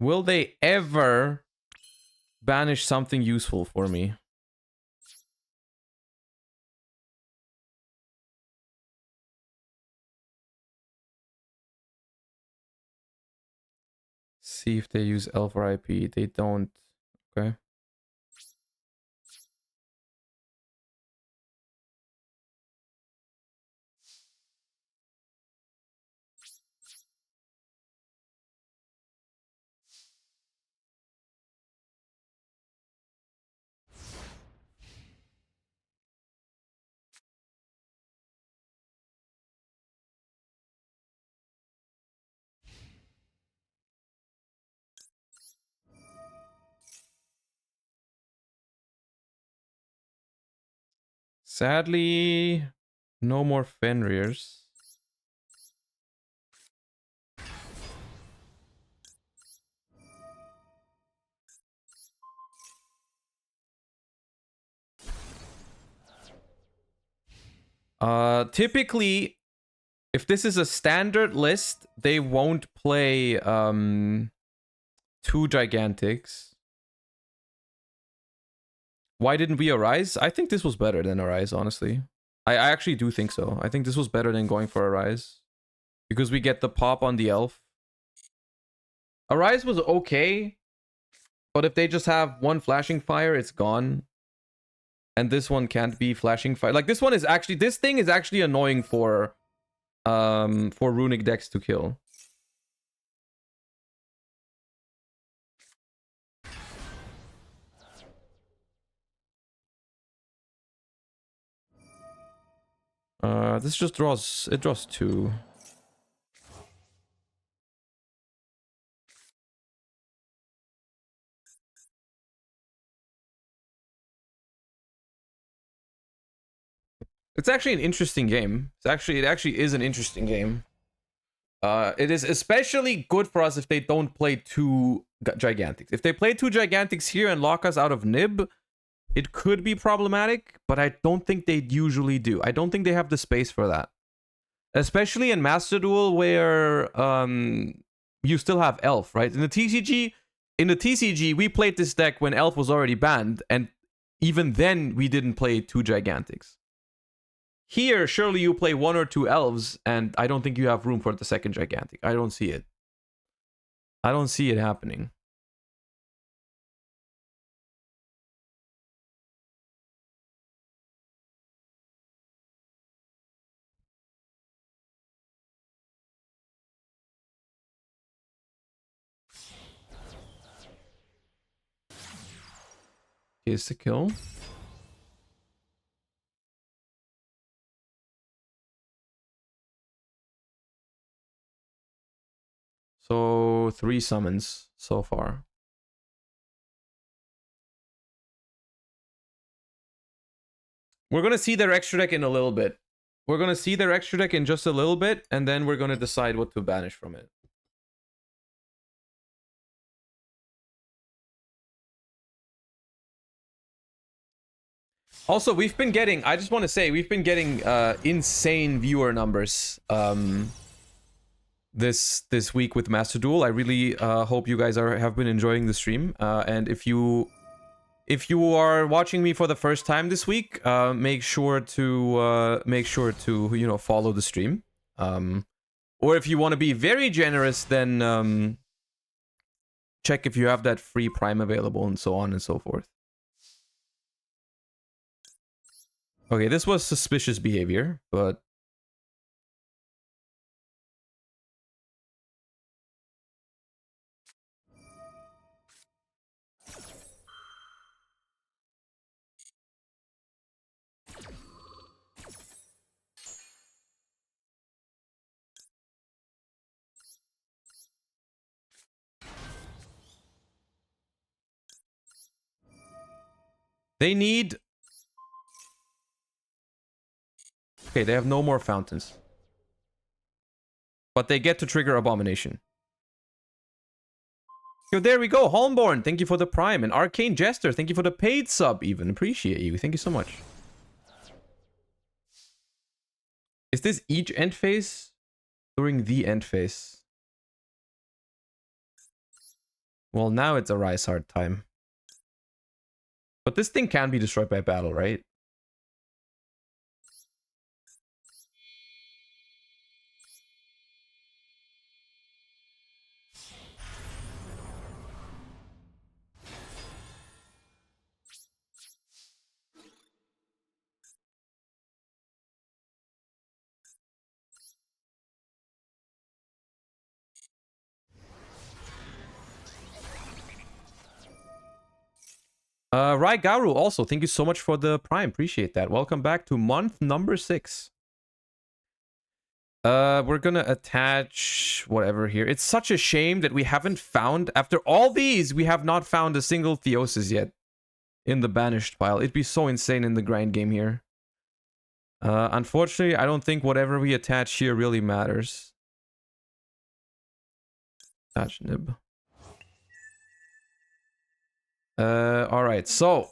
Will they ever banish something useful for me? See if they use Elf or IP. They don't. Okay. Sadly, no more Fenrirs. Typically, if this is a standard list, they won't play 2 Gigantics. Why didn't we Arise? I think this was better than Arise, honestly. I actually do think so. I think this was better than going for Arise. Because we get the pop on the elf. Arise was okay. But if they just have one Flashing Fire, it's gone. And this one can't be Flashing Fire. Like, this one is actually... This thing is actually annoying for runic decks to kill. This just draws... It draws 2. It's actually an interesting game. It actually is an interesting game. It is especially good for us if they don't play 2 Gigantics. If they play 2 Gigantics here and lock us out of Nib, it could be problematic, but I don't think they usually do. I don't think they have the space for that. Especially in Master Duel where you still have Elf, right? In the TCG, we played this deck when Elf was already banned, and even then we didn't play 2 Gigantics. Here, surely you play 1 or 2 Elves, and I don't think you have room for the second Gigantic. I don't see it. I don't see it happening. Here's the kill. So 3 summons so far. We're going to see their extra deck in a little bit. We're going to see their extra deck in just a little bit, and then we're going to decide what to banish from it. Also, we've been getting, I just want to say, we've been getting insane viewer numbers this week with Master Duel. I really hope you guys have been enjoying the stream. And if you are watching me for the first time this week, make sure to you know, follow the stream. Or if you want to be very generous, then check if you have that free Prime available and so on and so forth. Okay, this was suspicious behavior, but they need... Okay, they have no more fountains. But they get to trigger Abomination. Yo, there we go. Holmborn, thank you for the Prime. And Arcane Jester, thank you for the paid sub even. Appreciate you. Thank you so much. Is this each end phase? During the end phase. Well, now it's a Rise Hard time. But this thing can be destroyed by battle, right? Rai Garu also, thank you so much for the Prime. Appreciate that. Welcome back to month number 6. We're gonna attach whatever here. It's such a shame that we haven't found, after all these, we have not found a single Theosis yet in the banished pile. It'd be so insane in the grind game here. Unfortunately, I don't think whatever we attach here really matters. Attach nib. Alright, so.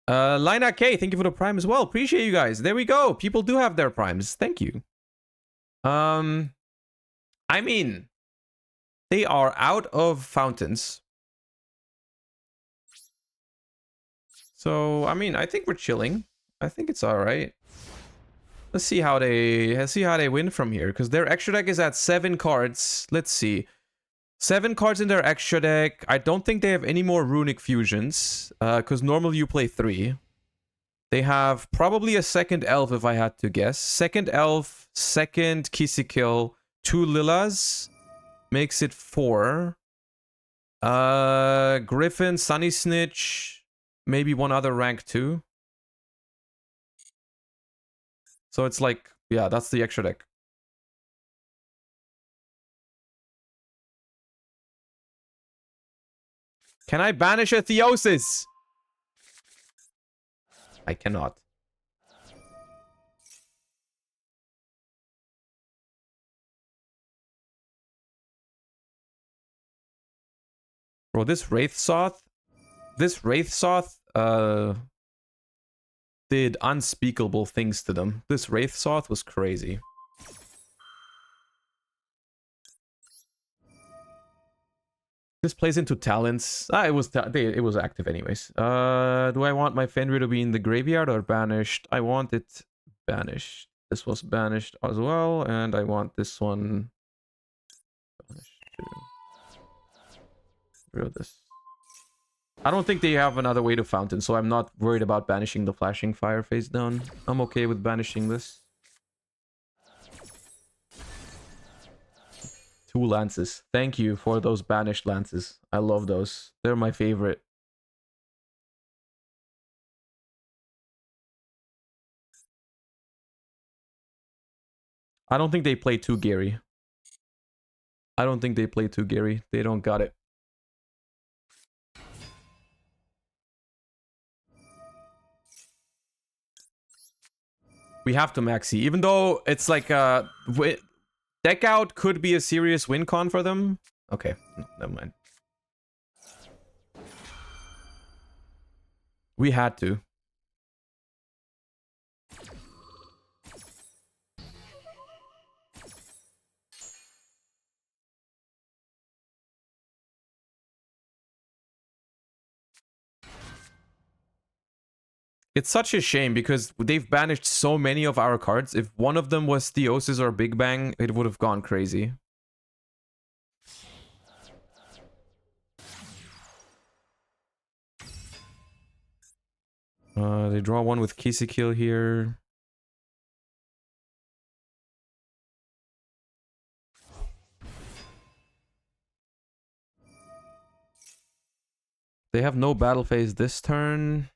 Lina K, thank you for the prime as well. Appreciate you guys. There we go. People do have their primes. Thank you. I mean, they are out of fountains. So, I mean, I think we're chilling. I think it's all right. Let's see how they win from here, because their extra deck is at 7 cards. Let's see. 7 cards in their extra deck. I don't think they have any more runic fusions, because normally you play 3. They have probably a second elf, if I had to guess. Second elf, second Kisikil, 2 Lilas. Makes it 4. Griffin, Sunny Snitch, maybe one other rank 2. So it's like, yeah, that's the extra deck. Can I banish a Theosis? I cannot. Bro, this Wraithsoth did unspeakable things to them. This Wraithsoth was crazy. This plays into talents. It was active anyways. Do I want my Fenrir to be in the graveyard or banished? I want it banished. This was banished as well, and I want this one banished too. Real this. I don't think they have another way to fountain, so I'm not worried about banishing the flashing fire face down. I'm okay with banishing this. 2 lances. Thank you for those banished lances. I love those. They're my favorite. I don't think they play too Gary. I don't think they play too Gary. They don't got it. We have to maxi, even though it's like deck out could be a serious win con for them. Okay, no, never mind. We had to. It's such a shame because they've banished so many of our cards. If one of them was Theosis or Big Bang, it would have gone crazy. They draw one with Kisikil here. They have no battle phase this turn.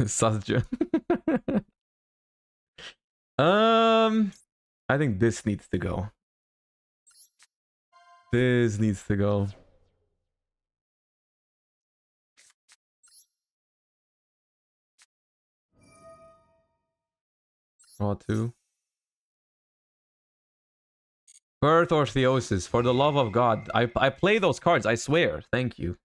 Sasja. I think this needs to go. This needs to go. Draw 2. Birth or Theosis, for the love of God. I play those cards, I swear. Thank you.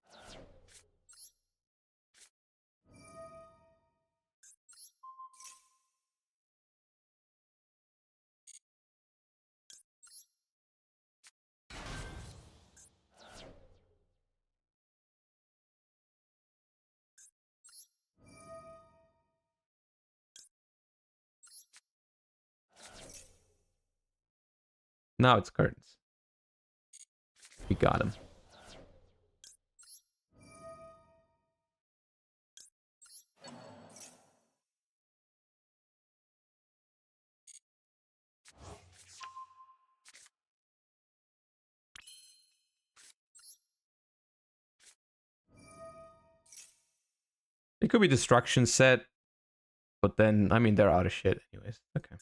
Now it's curtains. We got him. It could be destruction set, but then, I mean, they're out of shit anyways. Okay.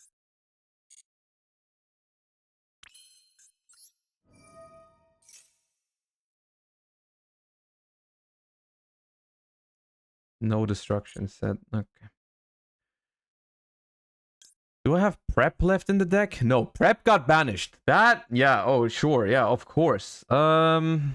No destruction set. Okay. Do I have prep left in the deck? No, prep got banished. That, yeah, oh, sure, yeah, of course. Hmm.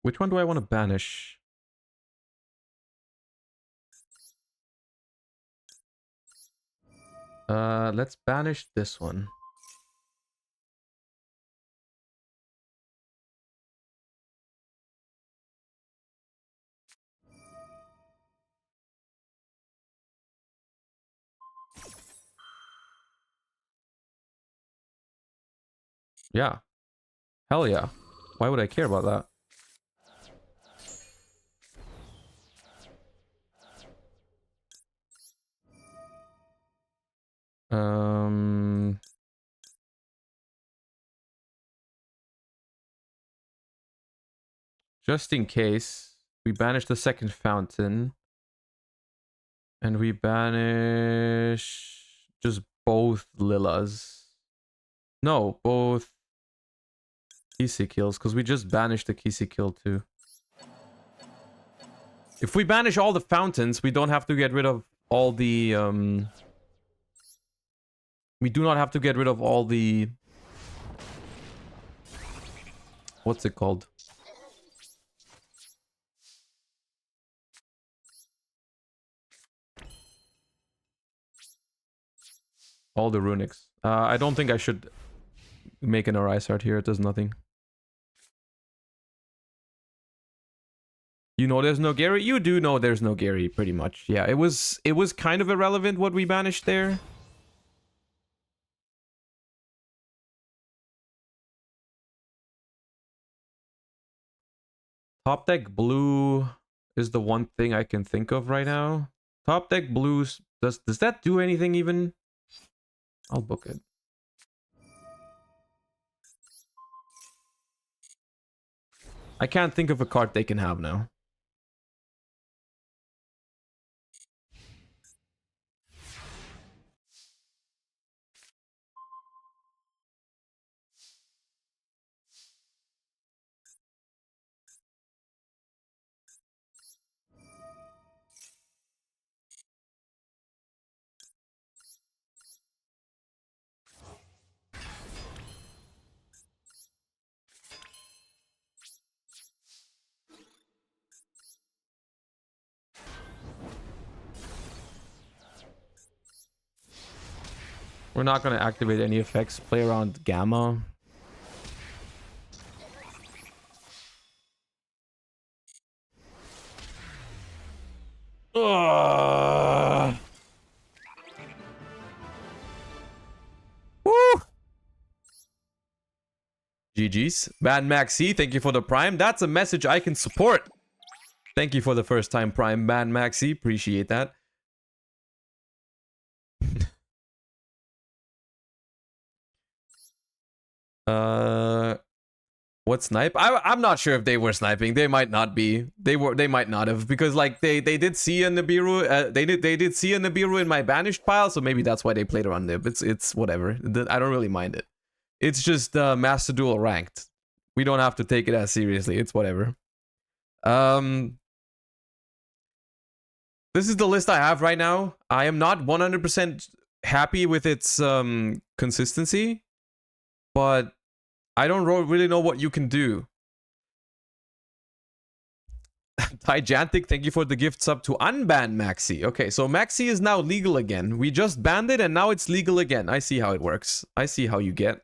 Which one do I want to banish? Let's banish this one. Yeah. Hell yeah. Why would I care about that? Just in case, we banish the second fountain. And we banish just both Lilas. No, both Kisi kills, because we just banished the Kisi kill too. If we banish all the fountains, we don't have to get rid of all the we do not have to get rid of all the, what's it called? All the runics. I don't think I should make an Arise Art here. It does nothing. You know there's no Gary? You do know there's no Gary, pretty much. Yeah, it was kind of irrelevant what we banished there. Top deck blue is the one thing I can think of right now. Top deck blues, does that do anything even? I'll book it. I can't think of a card they can have now. We're not going to activate any effects. Play around Gamma. Ugh. Woo! GG's. Mad Maxi, thank you for the Prime. That's a message I can support. Thank you for the first time Prime, Mad Maxi. Appreciate that. What snipe? I'm not sure if they were sniping. They might not be. They might not have, because like they did see a Nibiru. They did see a Nibiru in my banished pile, so maybe that's why they played around Nib. It's whatever. I don't really mind it. It's just Master Duel ranked. We don't have to take it as seriously. It's whatever. This is the list I have right now. I am not 100% happy with its consistency, but I don't really know what you can do. Tyjantic, thank you for the gift sub to unban Maxi. Okay, so Maxi is now legal again. We just banned it and now it's legal again. I see how it works. I see how you get.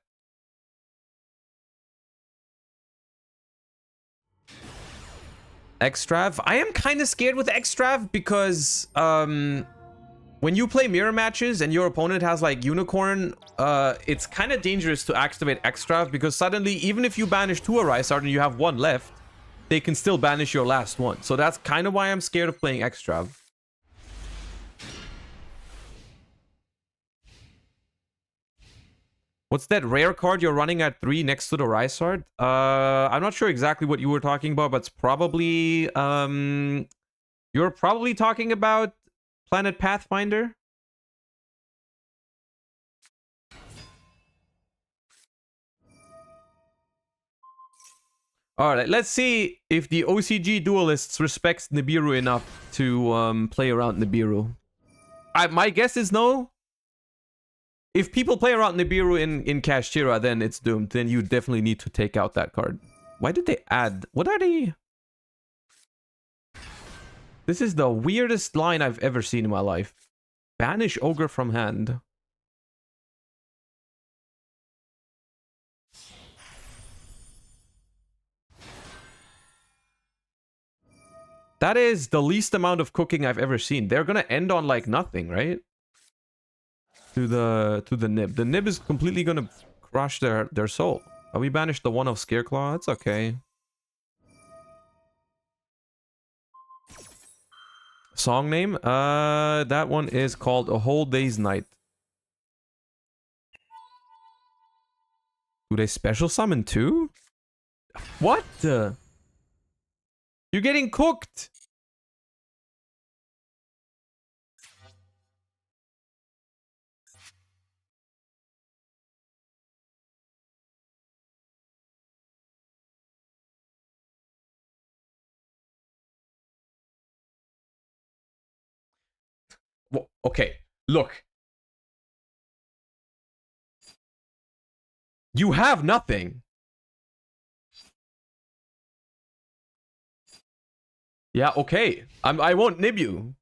Extrav. I am kind of scared with Extrav because when you play mirror matches and your opponent has like Unicorn, it's kind of dangerous to activate Extrav because suddenly, even if you banish 2 Arise Art and you have 1 left, they can still banish your last one. So that's kind of why I'm scared of playing Extrav. What's that rare card you're running at 3 next to the Rise Art? I'm not sure exactly what you were talking about, but it's probably... you're probably talking about Planet Pathfinder? Alright, let's see if the OCG duelists respects Nibiru enough to play around Nibiru. My guess is no. If people play around Nibiru in Kashtira, then it's doomed. Then you definitely need to take out that card. Why did they add... What are they... This is the weirdest line I've ever seen in my life. Banish Ogre from hand. That is the least amount of cooking I've ever seen. They're gonna end on like nothing, right? To the nib. The nib is completely gonna crush their soul. Oh, we banished the one of Scareclaw. That's okay. Song name? That one is called A Whole Day's Night. Do they special summon too? What? You're getting cooked! Well, okay, look. You have nothing. Yeah, okay. I won't nib you.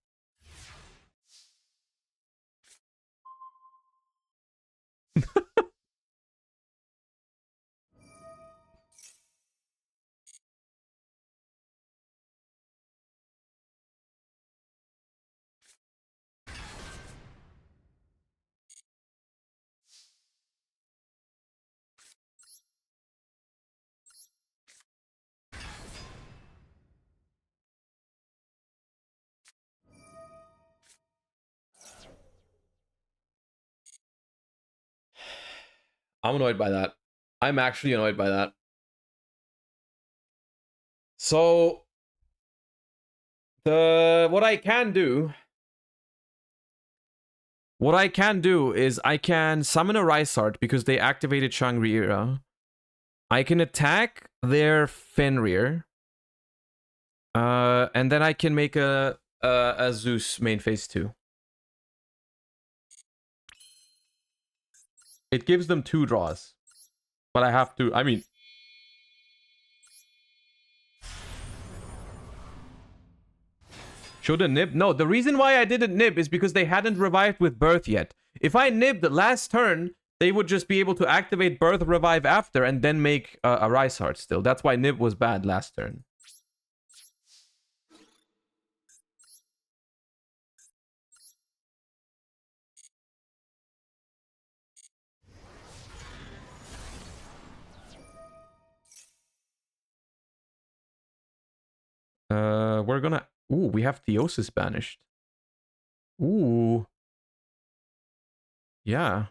I'm annoyed by that. I'm actually annoyed by that. So what I can do is I can summon a Rysart because they activated Shangri-Ira. I can attack their Fenrir. And then I can make a Zeus main phase 2. It gives them 2 draws. But I have to, I mean... Should I nib? No, the reason why I didn't nib is because they hadn't revived with Birth yet. If I nibbed last turn, they would just be able to activate Birth Revive after and then make a Rise Heart still. That's why nib was bad last turn. We're gonna... Ooh, we have Theosis banished. Ooh. Yeah.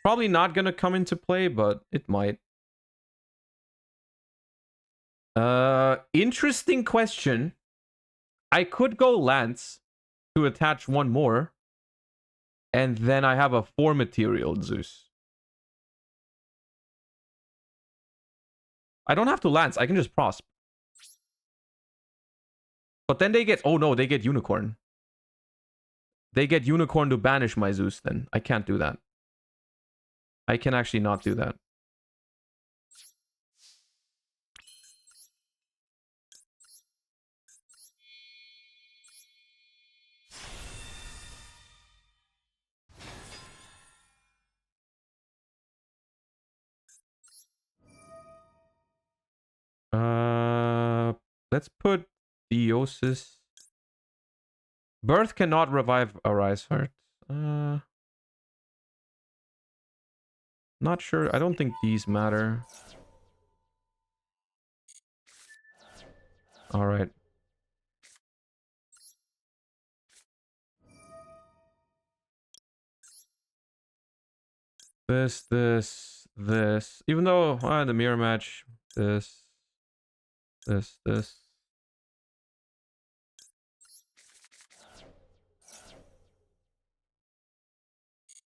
Probably not gonna come into play, but it might. Interesting question. I could go Lance to attach 1 more. And then I have a 4 material Zeus. I don't have to Lance, I can just Prosp. But then they get... Oh no, they get Unicorn. They get Unicorn to banish my Zeus then. I can't do that. I can actually not do that. Let's put Theosis. Birth cannot revive a Rise Heart. Not sure. I don't think these matter. All right. This. Even though the mirror match. This.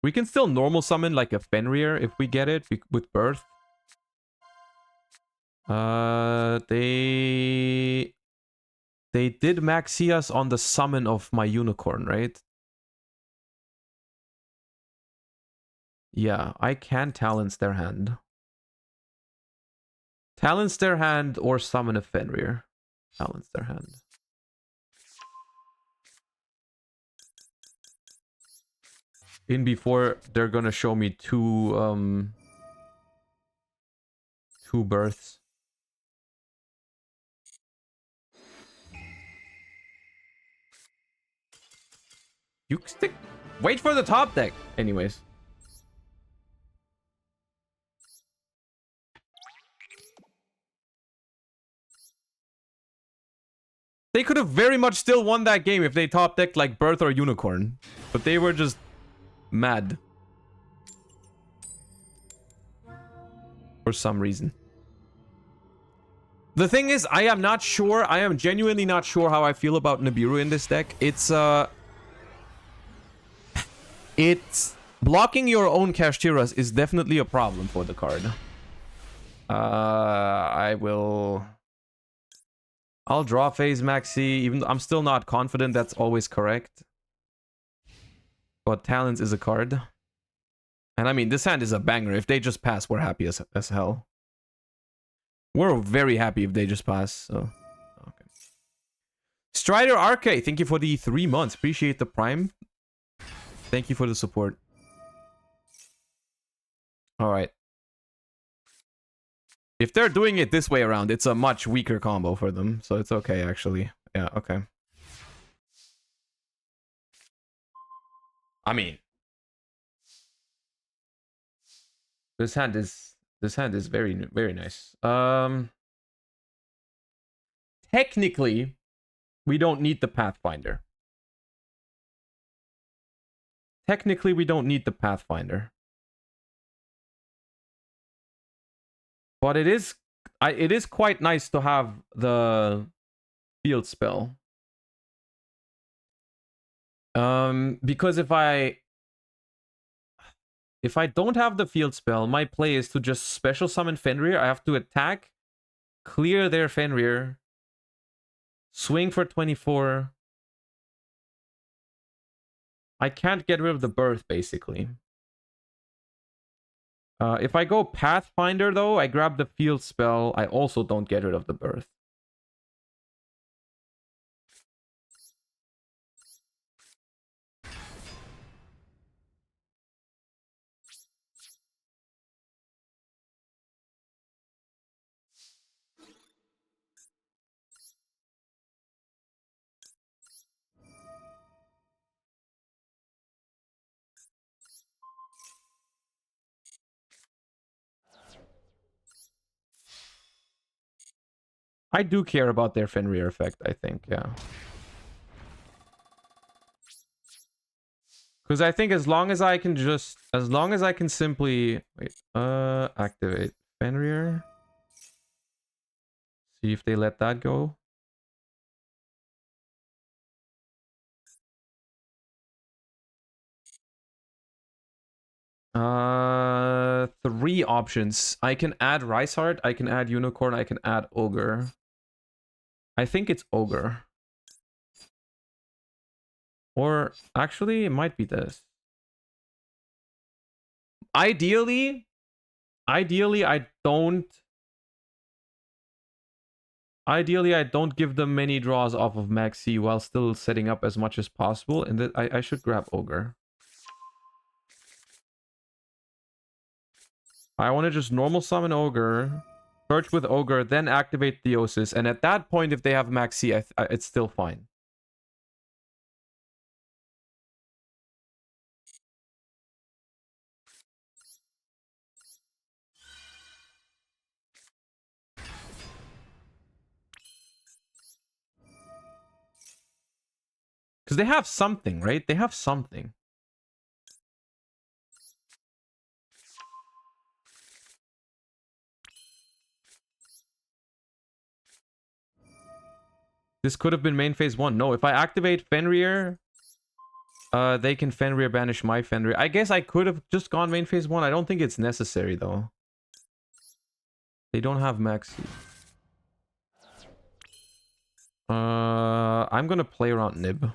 We can still normal summon like a Fenrir if we get it with Birth. They did maxi us on the summon of my unicorn, right? Yeah, I can Talents their hand. Talents their hand or summon a Fenrir. Talents their hand. In before they're gonna show me two births. You stick. Wait for the top deck. Anyways. They could have very much still won that game if they top decked like Birth or Unicorn. But they were just mad. For some reason. The thing is, I am not sure. I am genuinely not sure how I feel about Nibiru in this deck. It's blocking your own Kashtiras is definitely a problem for the card. I'll draw phase maxi, even though I'm still not confident that's always correct. But Talents is a card. And I mean, this hand is a banger. If they just pass, we're happy as hell. We're very happy if they just pass, so... Okay. Strider Arcade, thank you for the 3 months. Appreciate the prime. Thank you for the support. Alright. If they're doing it this way around, it's a much weaker combo for them. So it's okay, actually. Yeah, okay. I mean... This hand is very, very nice. Technically, we don't need the Pathfinder. Technically, we don't need the Pathfinder. But it is quite nice to have the field spell. Because if I don't have the field spell, my play is to just special summon Fenrir. I have to attack, clear their Fenrir, swing for 24. I can't get rid of the birth, basically. If I go Pathfinder, though, I grab the field spell. I also don't get rid of the birth. I do care about their Fenrir effect, I think, yeah. Because I think as long as I can simply... Wait, activate Fenrir. See if they let that go. Three options. I can add Rice Heart, I can add Unicorn, I can add Ogre. I think it's Ogre. Or actually, it might be this. Ideally, I don't give them many draws off of Maxi while still setting up as much as possible, and that I should grab Ogre. I want to just normal summon Ogre, Search with Ogre, then activate Theosis, and at that point, if they have Max C, it's still fine. Because they have something, right? They have something. This could have been main phase 1. No, if I activate Fenrir, they can Fenrir banish my Fenrir. I guess I could have just gone main phase 1. I don't think it's necessary, though. They don't have Maxi. I'm gonna play around Nib.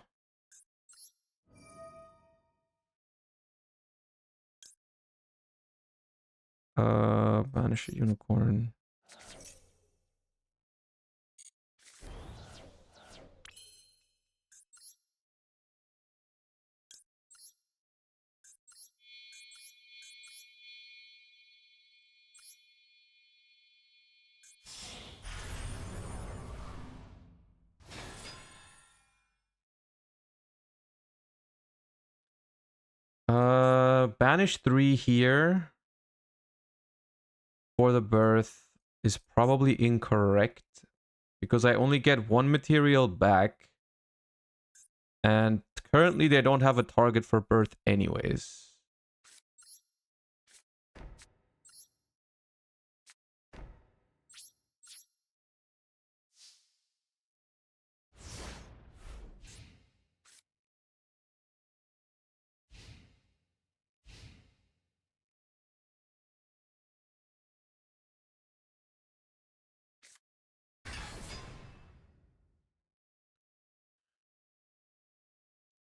Banish a unicorn. Banish 3 here for the birth is probably incorrect because I only get 1 material back, and currently they don't have a target for birth anyways.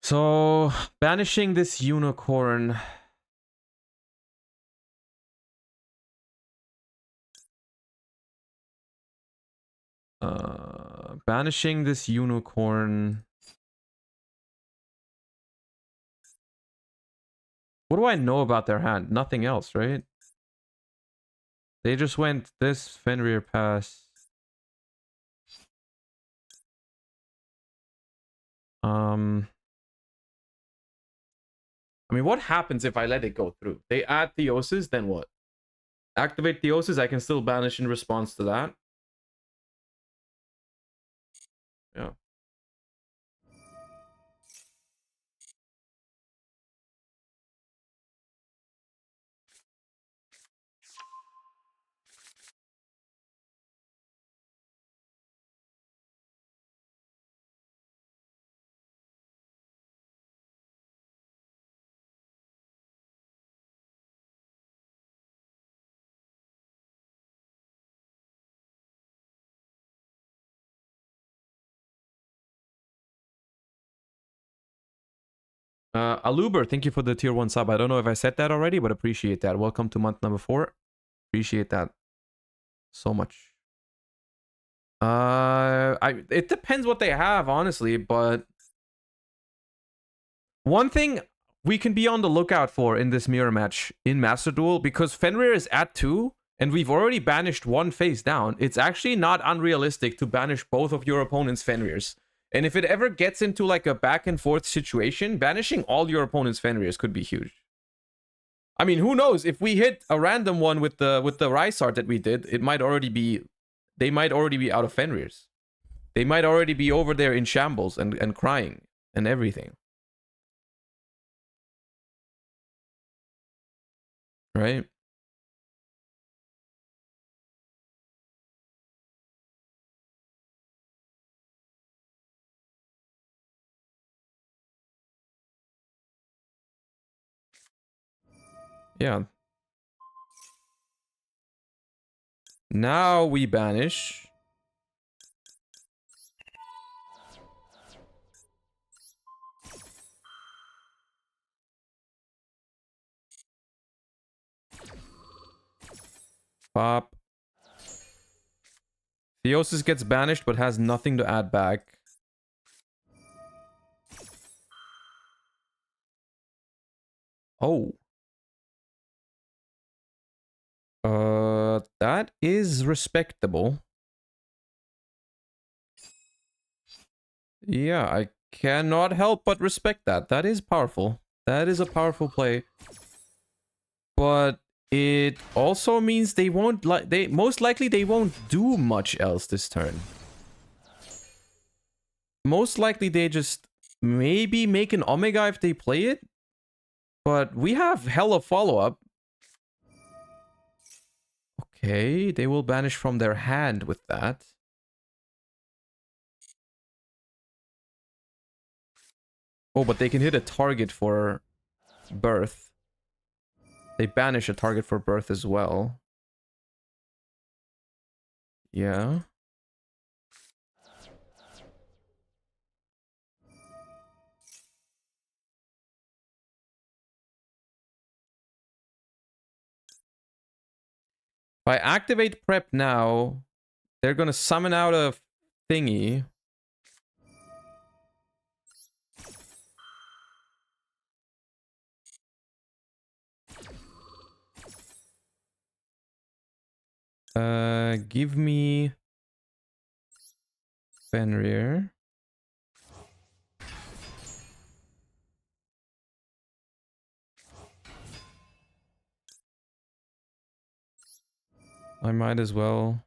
So, banishing this unicorn. Banishing this unicorn. What do I know about their hand? Nothing else, right? They just went this Fenrir pass. I mean, what happens if I let it go through? They add Theosis, then what? Activate Theosis, I can still banish in response to that. Yeah. Aluber, thank you for the tier 1 sub. I don't know if I said that already, but appreciate that. Welcome to month number 4. Appreciate that so much. It depends what they have, honestly, but one thing we can be on the lookout for in this mirror match in Master Duel, because Fenrir is at 2, and we've already banished 1 face down, it's actually not unrealistic to banish both of your opponent's Fenrirs. And if it ever gets into like a back and forth situation, banishing all your opponent's Fenrirs could be huge. I mean, who knows? If we hit a random one with the Rysart that we did, it might already be, they might already be out of Fenrirs. They might already be over there in shambles and crying and everything. Right? Yeah. Now we banish. Pop. Theosis gets banished but has nothing to add back. Oh. That is respectable. Yeah, I cannot help but respect that. That is powerful. That is a powerful play. But it also means they won't most likely they won't do much else this turn. Most likely they just maybe make an Omega if they play it. But we have hella follow-up. Okay, they will banish from their hand with that. Oh, but they can hit a target for birth. They banish a target for birth as well. Yeah. If I activate prep now, they're gonna summon out a thingy. Give me Fenrir. I might as well.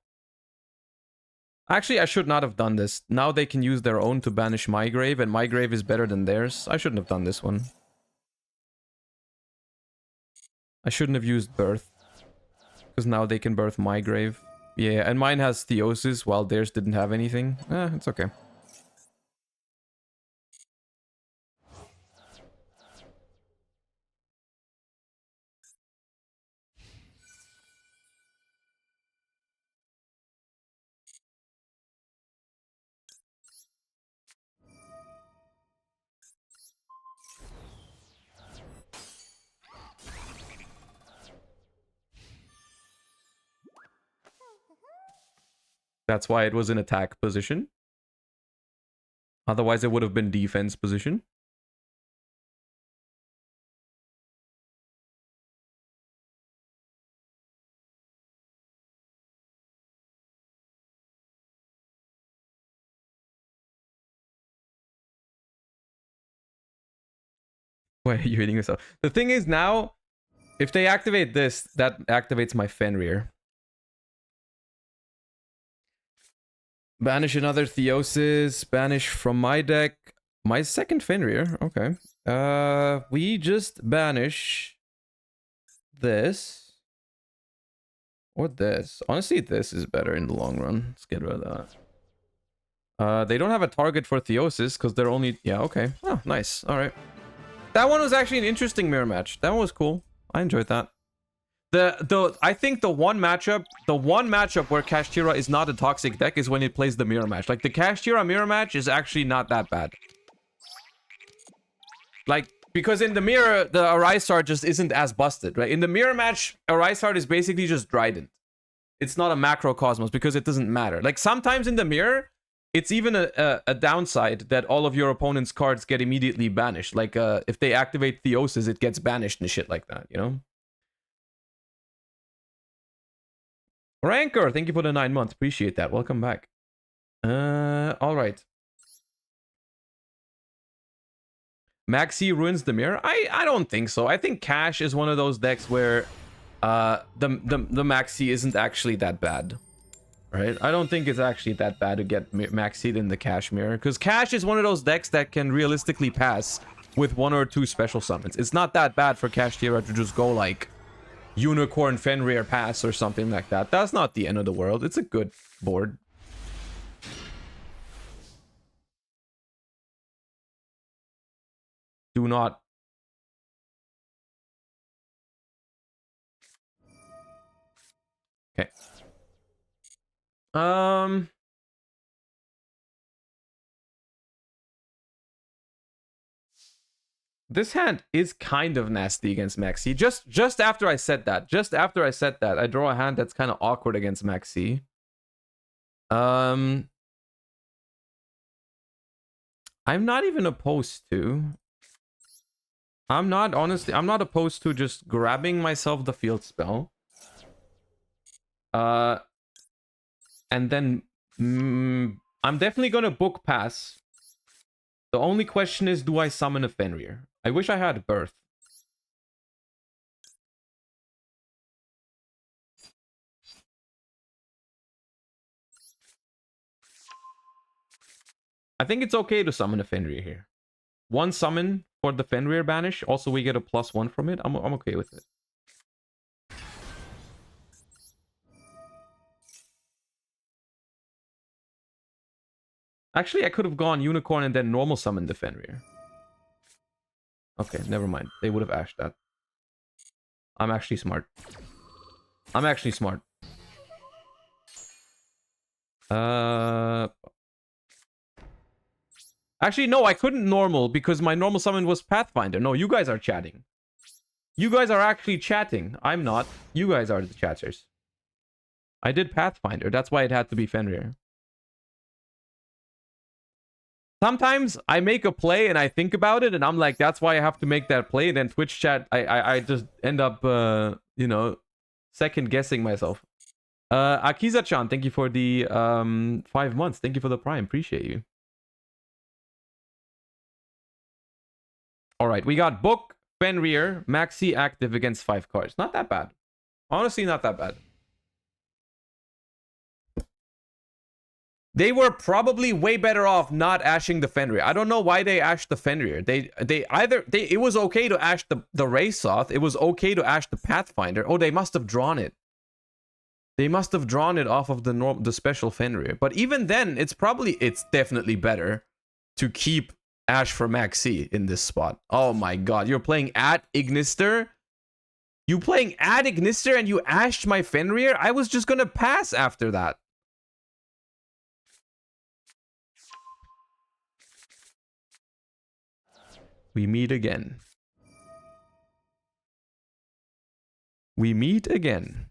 Actually, I should not have done this. Now they can use their own to banish my grave, and my grave is better than theirs. I shouldn't have done this one. I shouldn't have used birth. Because now they can birth my grave. Yeah, and mine has Theosis, while theirs didn't have anything. It's okay. That's why it was in attack position. Otherwise, it would have been defense position. Why are you hitting yourself? The thing is now, if they activate this, that activates my Fenrir. Banish another Theosis. Banish from my deck. My second Fenrir. Okay. We just banish this. Or this. Honestly, this is better in the long run. Let's get rid of that. They don't have a target for Theosis because they're only... Yeah, okay. Oh, nice. All right. That one was actually an interesting mirror match. That one was cool. I enjoyed that. I think the one matchup where Kashtira is not a toxic deck is when it plays the mirror match. Like the Kashtira mirror match is actually not that bad. Like, because in the mirror, the Arisar just isn't as busted, right? In the mirror match, Arisar is basically just Dryden. It's not a macrocosmos because it doesn't matter. Like sometimes in the mirror, it's even a downside that all of your opponent's cards get immediately banished. Like if they activate Theosis, it gets banished and shit like that, you know? Rancor, thank you for the 9 months. Appreciate that. Welcome back. All right. Maxi ruins the mirror? I don't think so. I think Cash is one of those decks where the Maxi isn't actually that bad. Right? I don't think it's actually that bad to get Maxied in the Cash mirror. Because Cash is one of those decks that can realistically pass with 1 or 2 special summons. It's not that bad for Kashtira to just go like Unicorn Fenrir pass or something like that. That's not the end of the world. It's a good board. Do not. Okay. This hand is kind of nasty against Maxi. Just after I said that, I draw a hand that's kind of awkward against Maxi. I'm not even opposed to. I'm not opposed to just grabbing myself the field spell. And then I'm definitely gonna book pass. The only question is, do I summon a Fenrir? I wish I had Birth. I think it's okay to summon a Fenrir here. One summon for the Fenrir banish. Also, we get a +1 from it. I'm okay with it. Actually, I could have gone Unicorn and then normal summon the Fenrir. Okay, never mind. They would have ashed that. I'm actually smart. I'm actually smart. Actually, no, I couldn't normal because my normal summon was Pathfinder. No, you guys are chatting. You guys are actually chatting. I'm not. You guys are the chatters. I did Pathfinder. That's why it had to be Fenrir. Sometimes I make a play and I think about it and I'm like, that's why I have to make that play. And then Twitch chat, I just end up, you know, second guessing myself. Akiza-chan, thank you for the 5 months. Thank you for the Prime. Appreciate you. All right, we got Book, Fenrir, Maxi active against 5 cards. Not that bad. Honestly, not that bad. They were probably way better off not ashing the Fenrir. I don't know why they ashed the Fenrir. It was okay to ash the Wraithoth. It was okay to ash the Pathfinder. Oh, they must have drawn it. They must have drawn it off of the special Fenrir. But even then, it's definitely better to keep ash for Maxi in this spot. Oh my god, you're playing at Ignister? You playing at Ignister and you ashed my Fenrir? I was just gonna pass after that. We meet again. We meet again.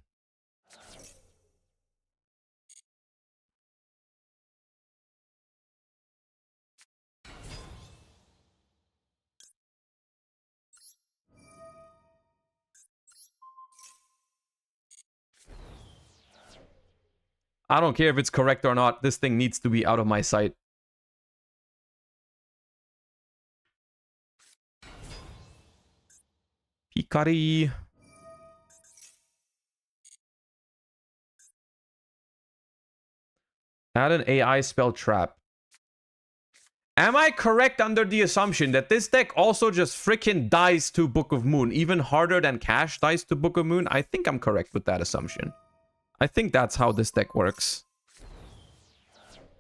I don't care if it's correct or not. This thing needs to be out of my sight. Hikari. Add an AI spell trap. Am I correct under the assumption that this deck also just freaking dies to Book of Moon, even harder than Cash dies to Book of Moon? I think I'm correct with that assumption. I think that's how this deck works.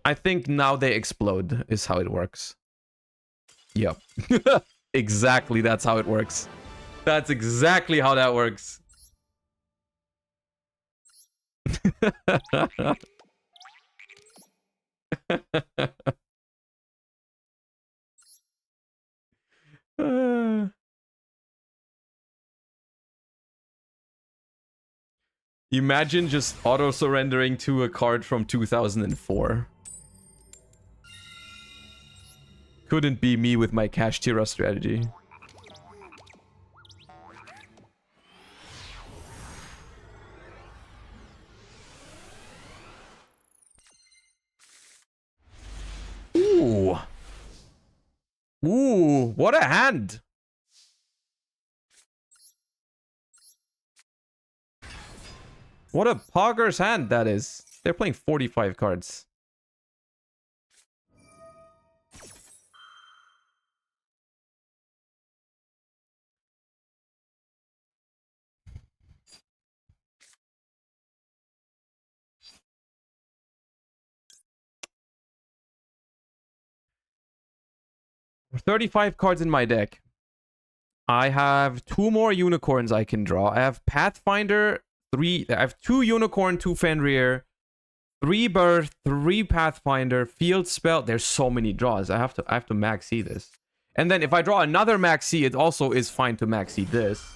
I think now they explode is how it works. Yep. Exactly, that's how it works. That's exactly how that works. Imagine just auto-surrendering to a card from 2004. Couldn't be me with my Cash Tira strategy. Ooh. Ooh, what a hand. What a pogger's hand that is. They're playing 45 cards. There are 35 cards in my deck. I have 2 more unicorns I can draw. I have Pathfinder, 3. I have 2 unicorn, 2 Fenrir, 3 Birth, 3 Pathfinder, Field Spell. There's so many draws. I have to maxi this. And then if I draw another maxi, it also is fine to maxi this.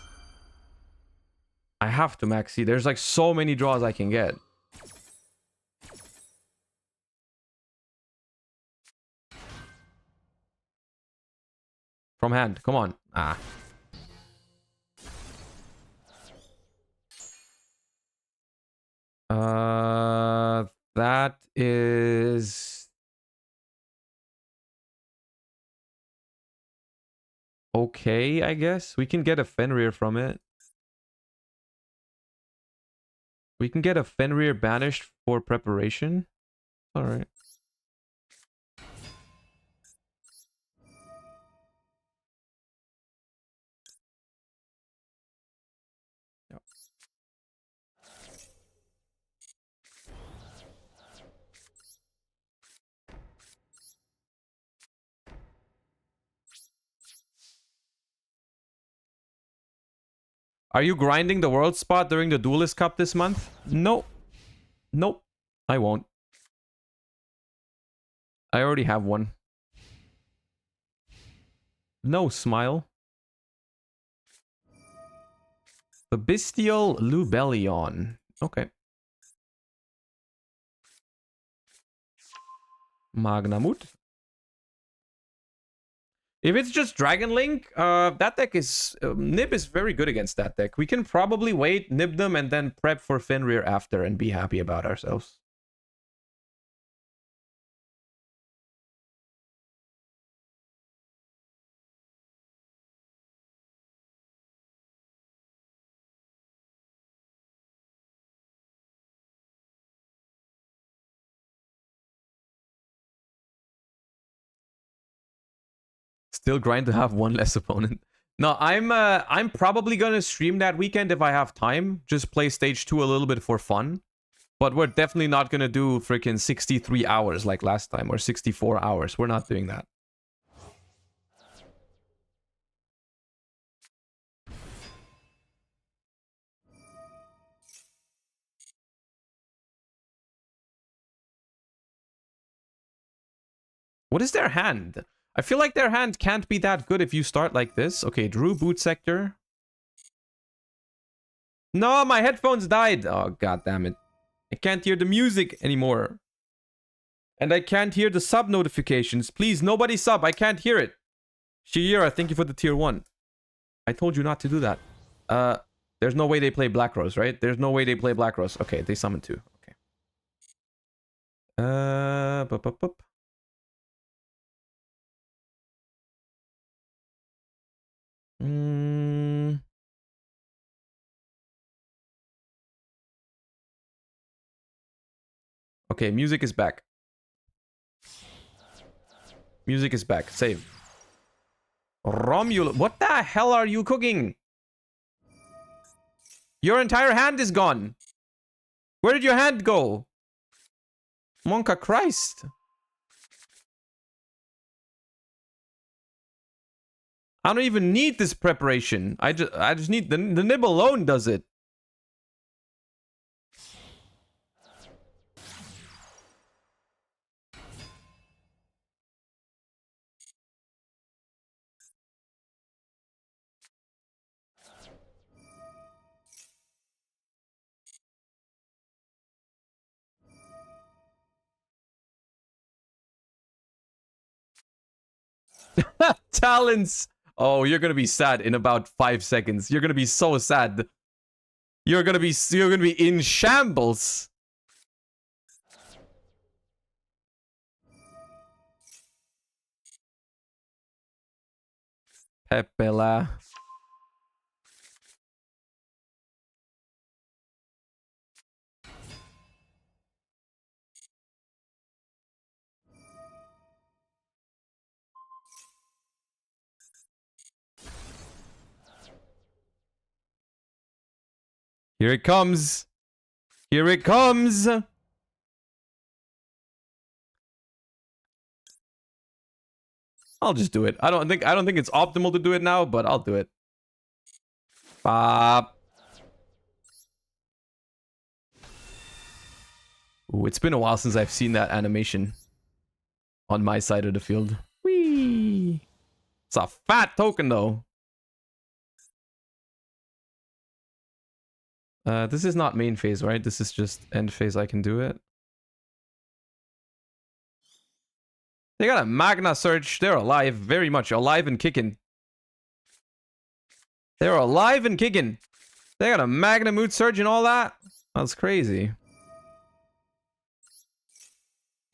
I have to maxi. There's like so many draws I can get. From hand. Come on. Ah. That is okay, I guess. We can get a Fenrir from it. We can get a Fenrir banished for preparation. All right. Yep. Are you grinding the world spot during the Duelist Cup this month? No. Nope. I won't. I already have one. No, smile. The Bestial Lubellion. Okay. Magnamut. If it's just Dragon Link, that deck is... Nib is very good against that deck. We can probably wait, nib them, and then prep for Fenrir after and be happy about ourselves. Still grind to have one less opponent. No, I'm probably gonna stream that weekend if I have time. Just play stage 2 a little bit for fun. But we're definitely not gonna do freaking 63 hours like last time, or 64 hours. We're not doing that. What is their hand? I feel like their hand can't be that good if you start like this. Okay, Drew Boot Sector. No, my headphones died. Oh, god damn it. I can't hear the music anymore. And I can't hear the sub notifications. Please, nobody sub. I can't hear it. Shiira, thank you for the tier 1. I told you not to do that. There's no way they play Black Rose, right? There's no way they play Black Rose. Okay, they summon 2. Okay. Bup, bup, bup. Okay, music is back. Music is back. Save. Romulus. What the hell are you cooking? Your entire hand is gone. Where did your hand go? Monka Christ. I don't even need this preparation. I just need the nib alone does it. Talents. Oh, you're gonna be sad in about 5 seconds. You're gonna be so sad. You're gonna be in shambles. Pepela. Here it comes. Here it comes. I'll just do it. I don't think it's optimal to do it now, but I'll do it. Bop. Ooh, it's been a while since I've seen that animation on my side of the field. Whee! It's a fat token though. This is not main phase, right? This is just end phase. I can do it. They got a Magna Surge. They're alive. Very much alive and kicking. They're alive and kicking. They got a Magna Mood Surge and all that. That's crazy.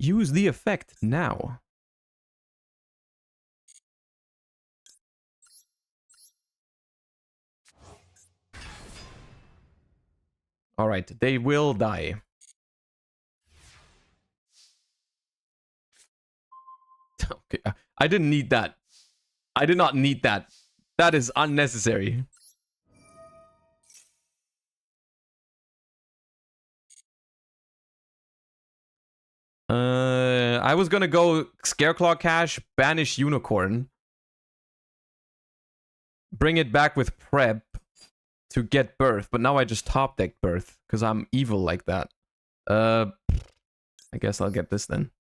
use the effect now. All right, they will die. Okay, I didn't need that. I did not need that. That is unnecessary. I was gonna go Scareclaw Cash, banish Unicorn, bring it back with prep to get Birth, but now I just top deck Birth because I'm evil like that. I guess I'll get this then.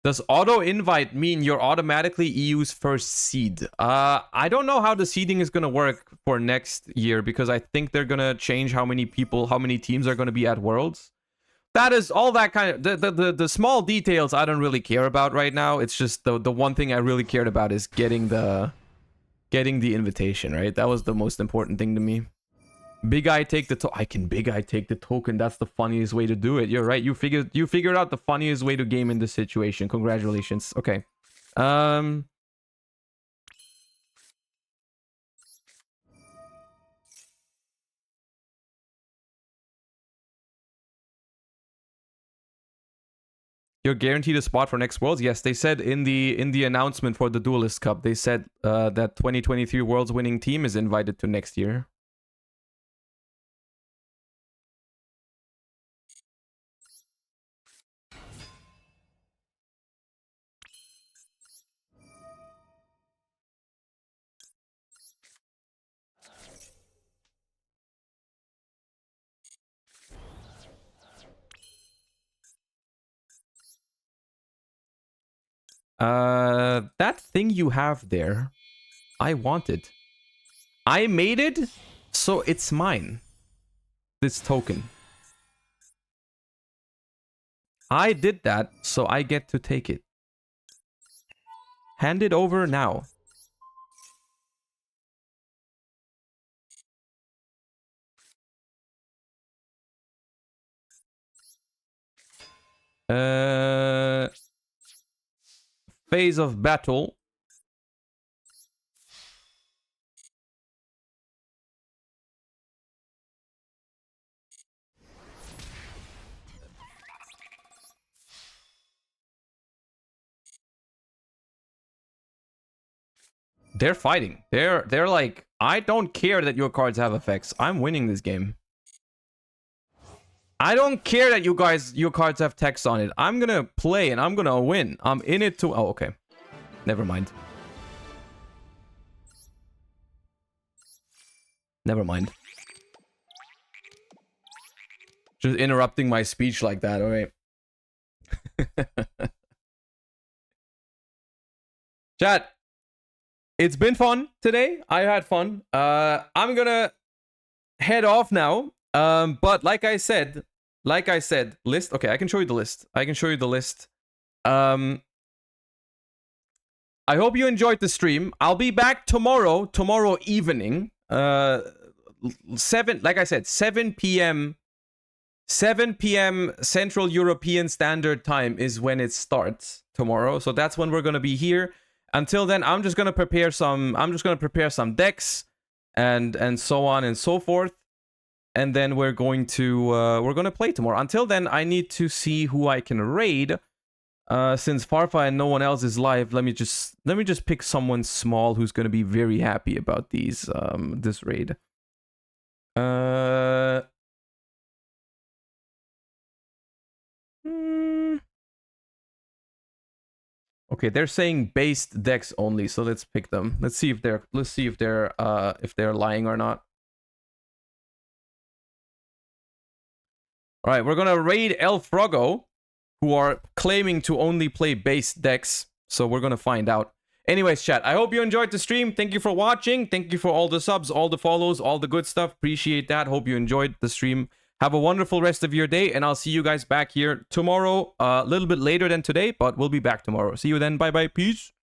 Does auto-invite mean you're automatically EU's first seed? I don't know how the seeding is going to work for next year because I think they're going to change how many people, how many teams are going to be at Worlds. That is all that kind of... The small details I don't really care about right now. It's just the one thing I really cared about is getting the invitation, right? That was the most important thing to me. Big Eye take the I can Big Eye take the token. That's the funniest way to do it. You're right. You figured out the funniest way to game in this situation. Congratulations. Okay. You're guaranteed a spot for next Worlds? Yes, they said in the announcement for the Duelist Cup, they said that 2023 Worlds winning team is invited to next year. That thing you have there, I want it. I made it, so it's mine. This token. I did that, so I get to take it. Hand it over now. Phase of battle. They're fighting. They're like, I don't care that your cards have effects. I'm winning this game. I don't care that your cards have text on it. I'm gonna play and I'm gonna win. I'm in it to... Oh, okay. Never mind. Never mind. Just interrupting my speech like that, alright. Chat. It's been fun today. I had fun. I'm gonna head off now. But like I said, list. Okay, I can show you the list. I hope you enjoyed the stream. I'll be back tomorrow evening. 7 p.m. Central European Standard Time is when it starts tomorrow. So that's when we're gonna be here. Until then, I'm just gonna prepare some decks and so on and so forth. And then we're going to play tomorrow. Until then, I need to see who I can raid. Since Farfa and no one else is live, let me just pick someone small who's gonna be very happy about this raid. Okay, they're saying based decks only, so let's pick them. Let's see if they're lying or not. All right, we're gonna raid El Frogo, who are claiming to only play base decks. So we're gonna find out. Anyways, chat, I hope you enjoyed the stream. Thank you for watching. Thank you for all the subs, all the follows, all the good stuff. Appreciate that. Hope you enjoyed the stream. Have a wonderful rest of your day, and I'll see you guys back here tomorrow. A little bit later than today, but we'll be back tomorrow. See you then. Bye-bye. Peace.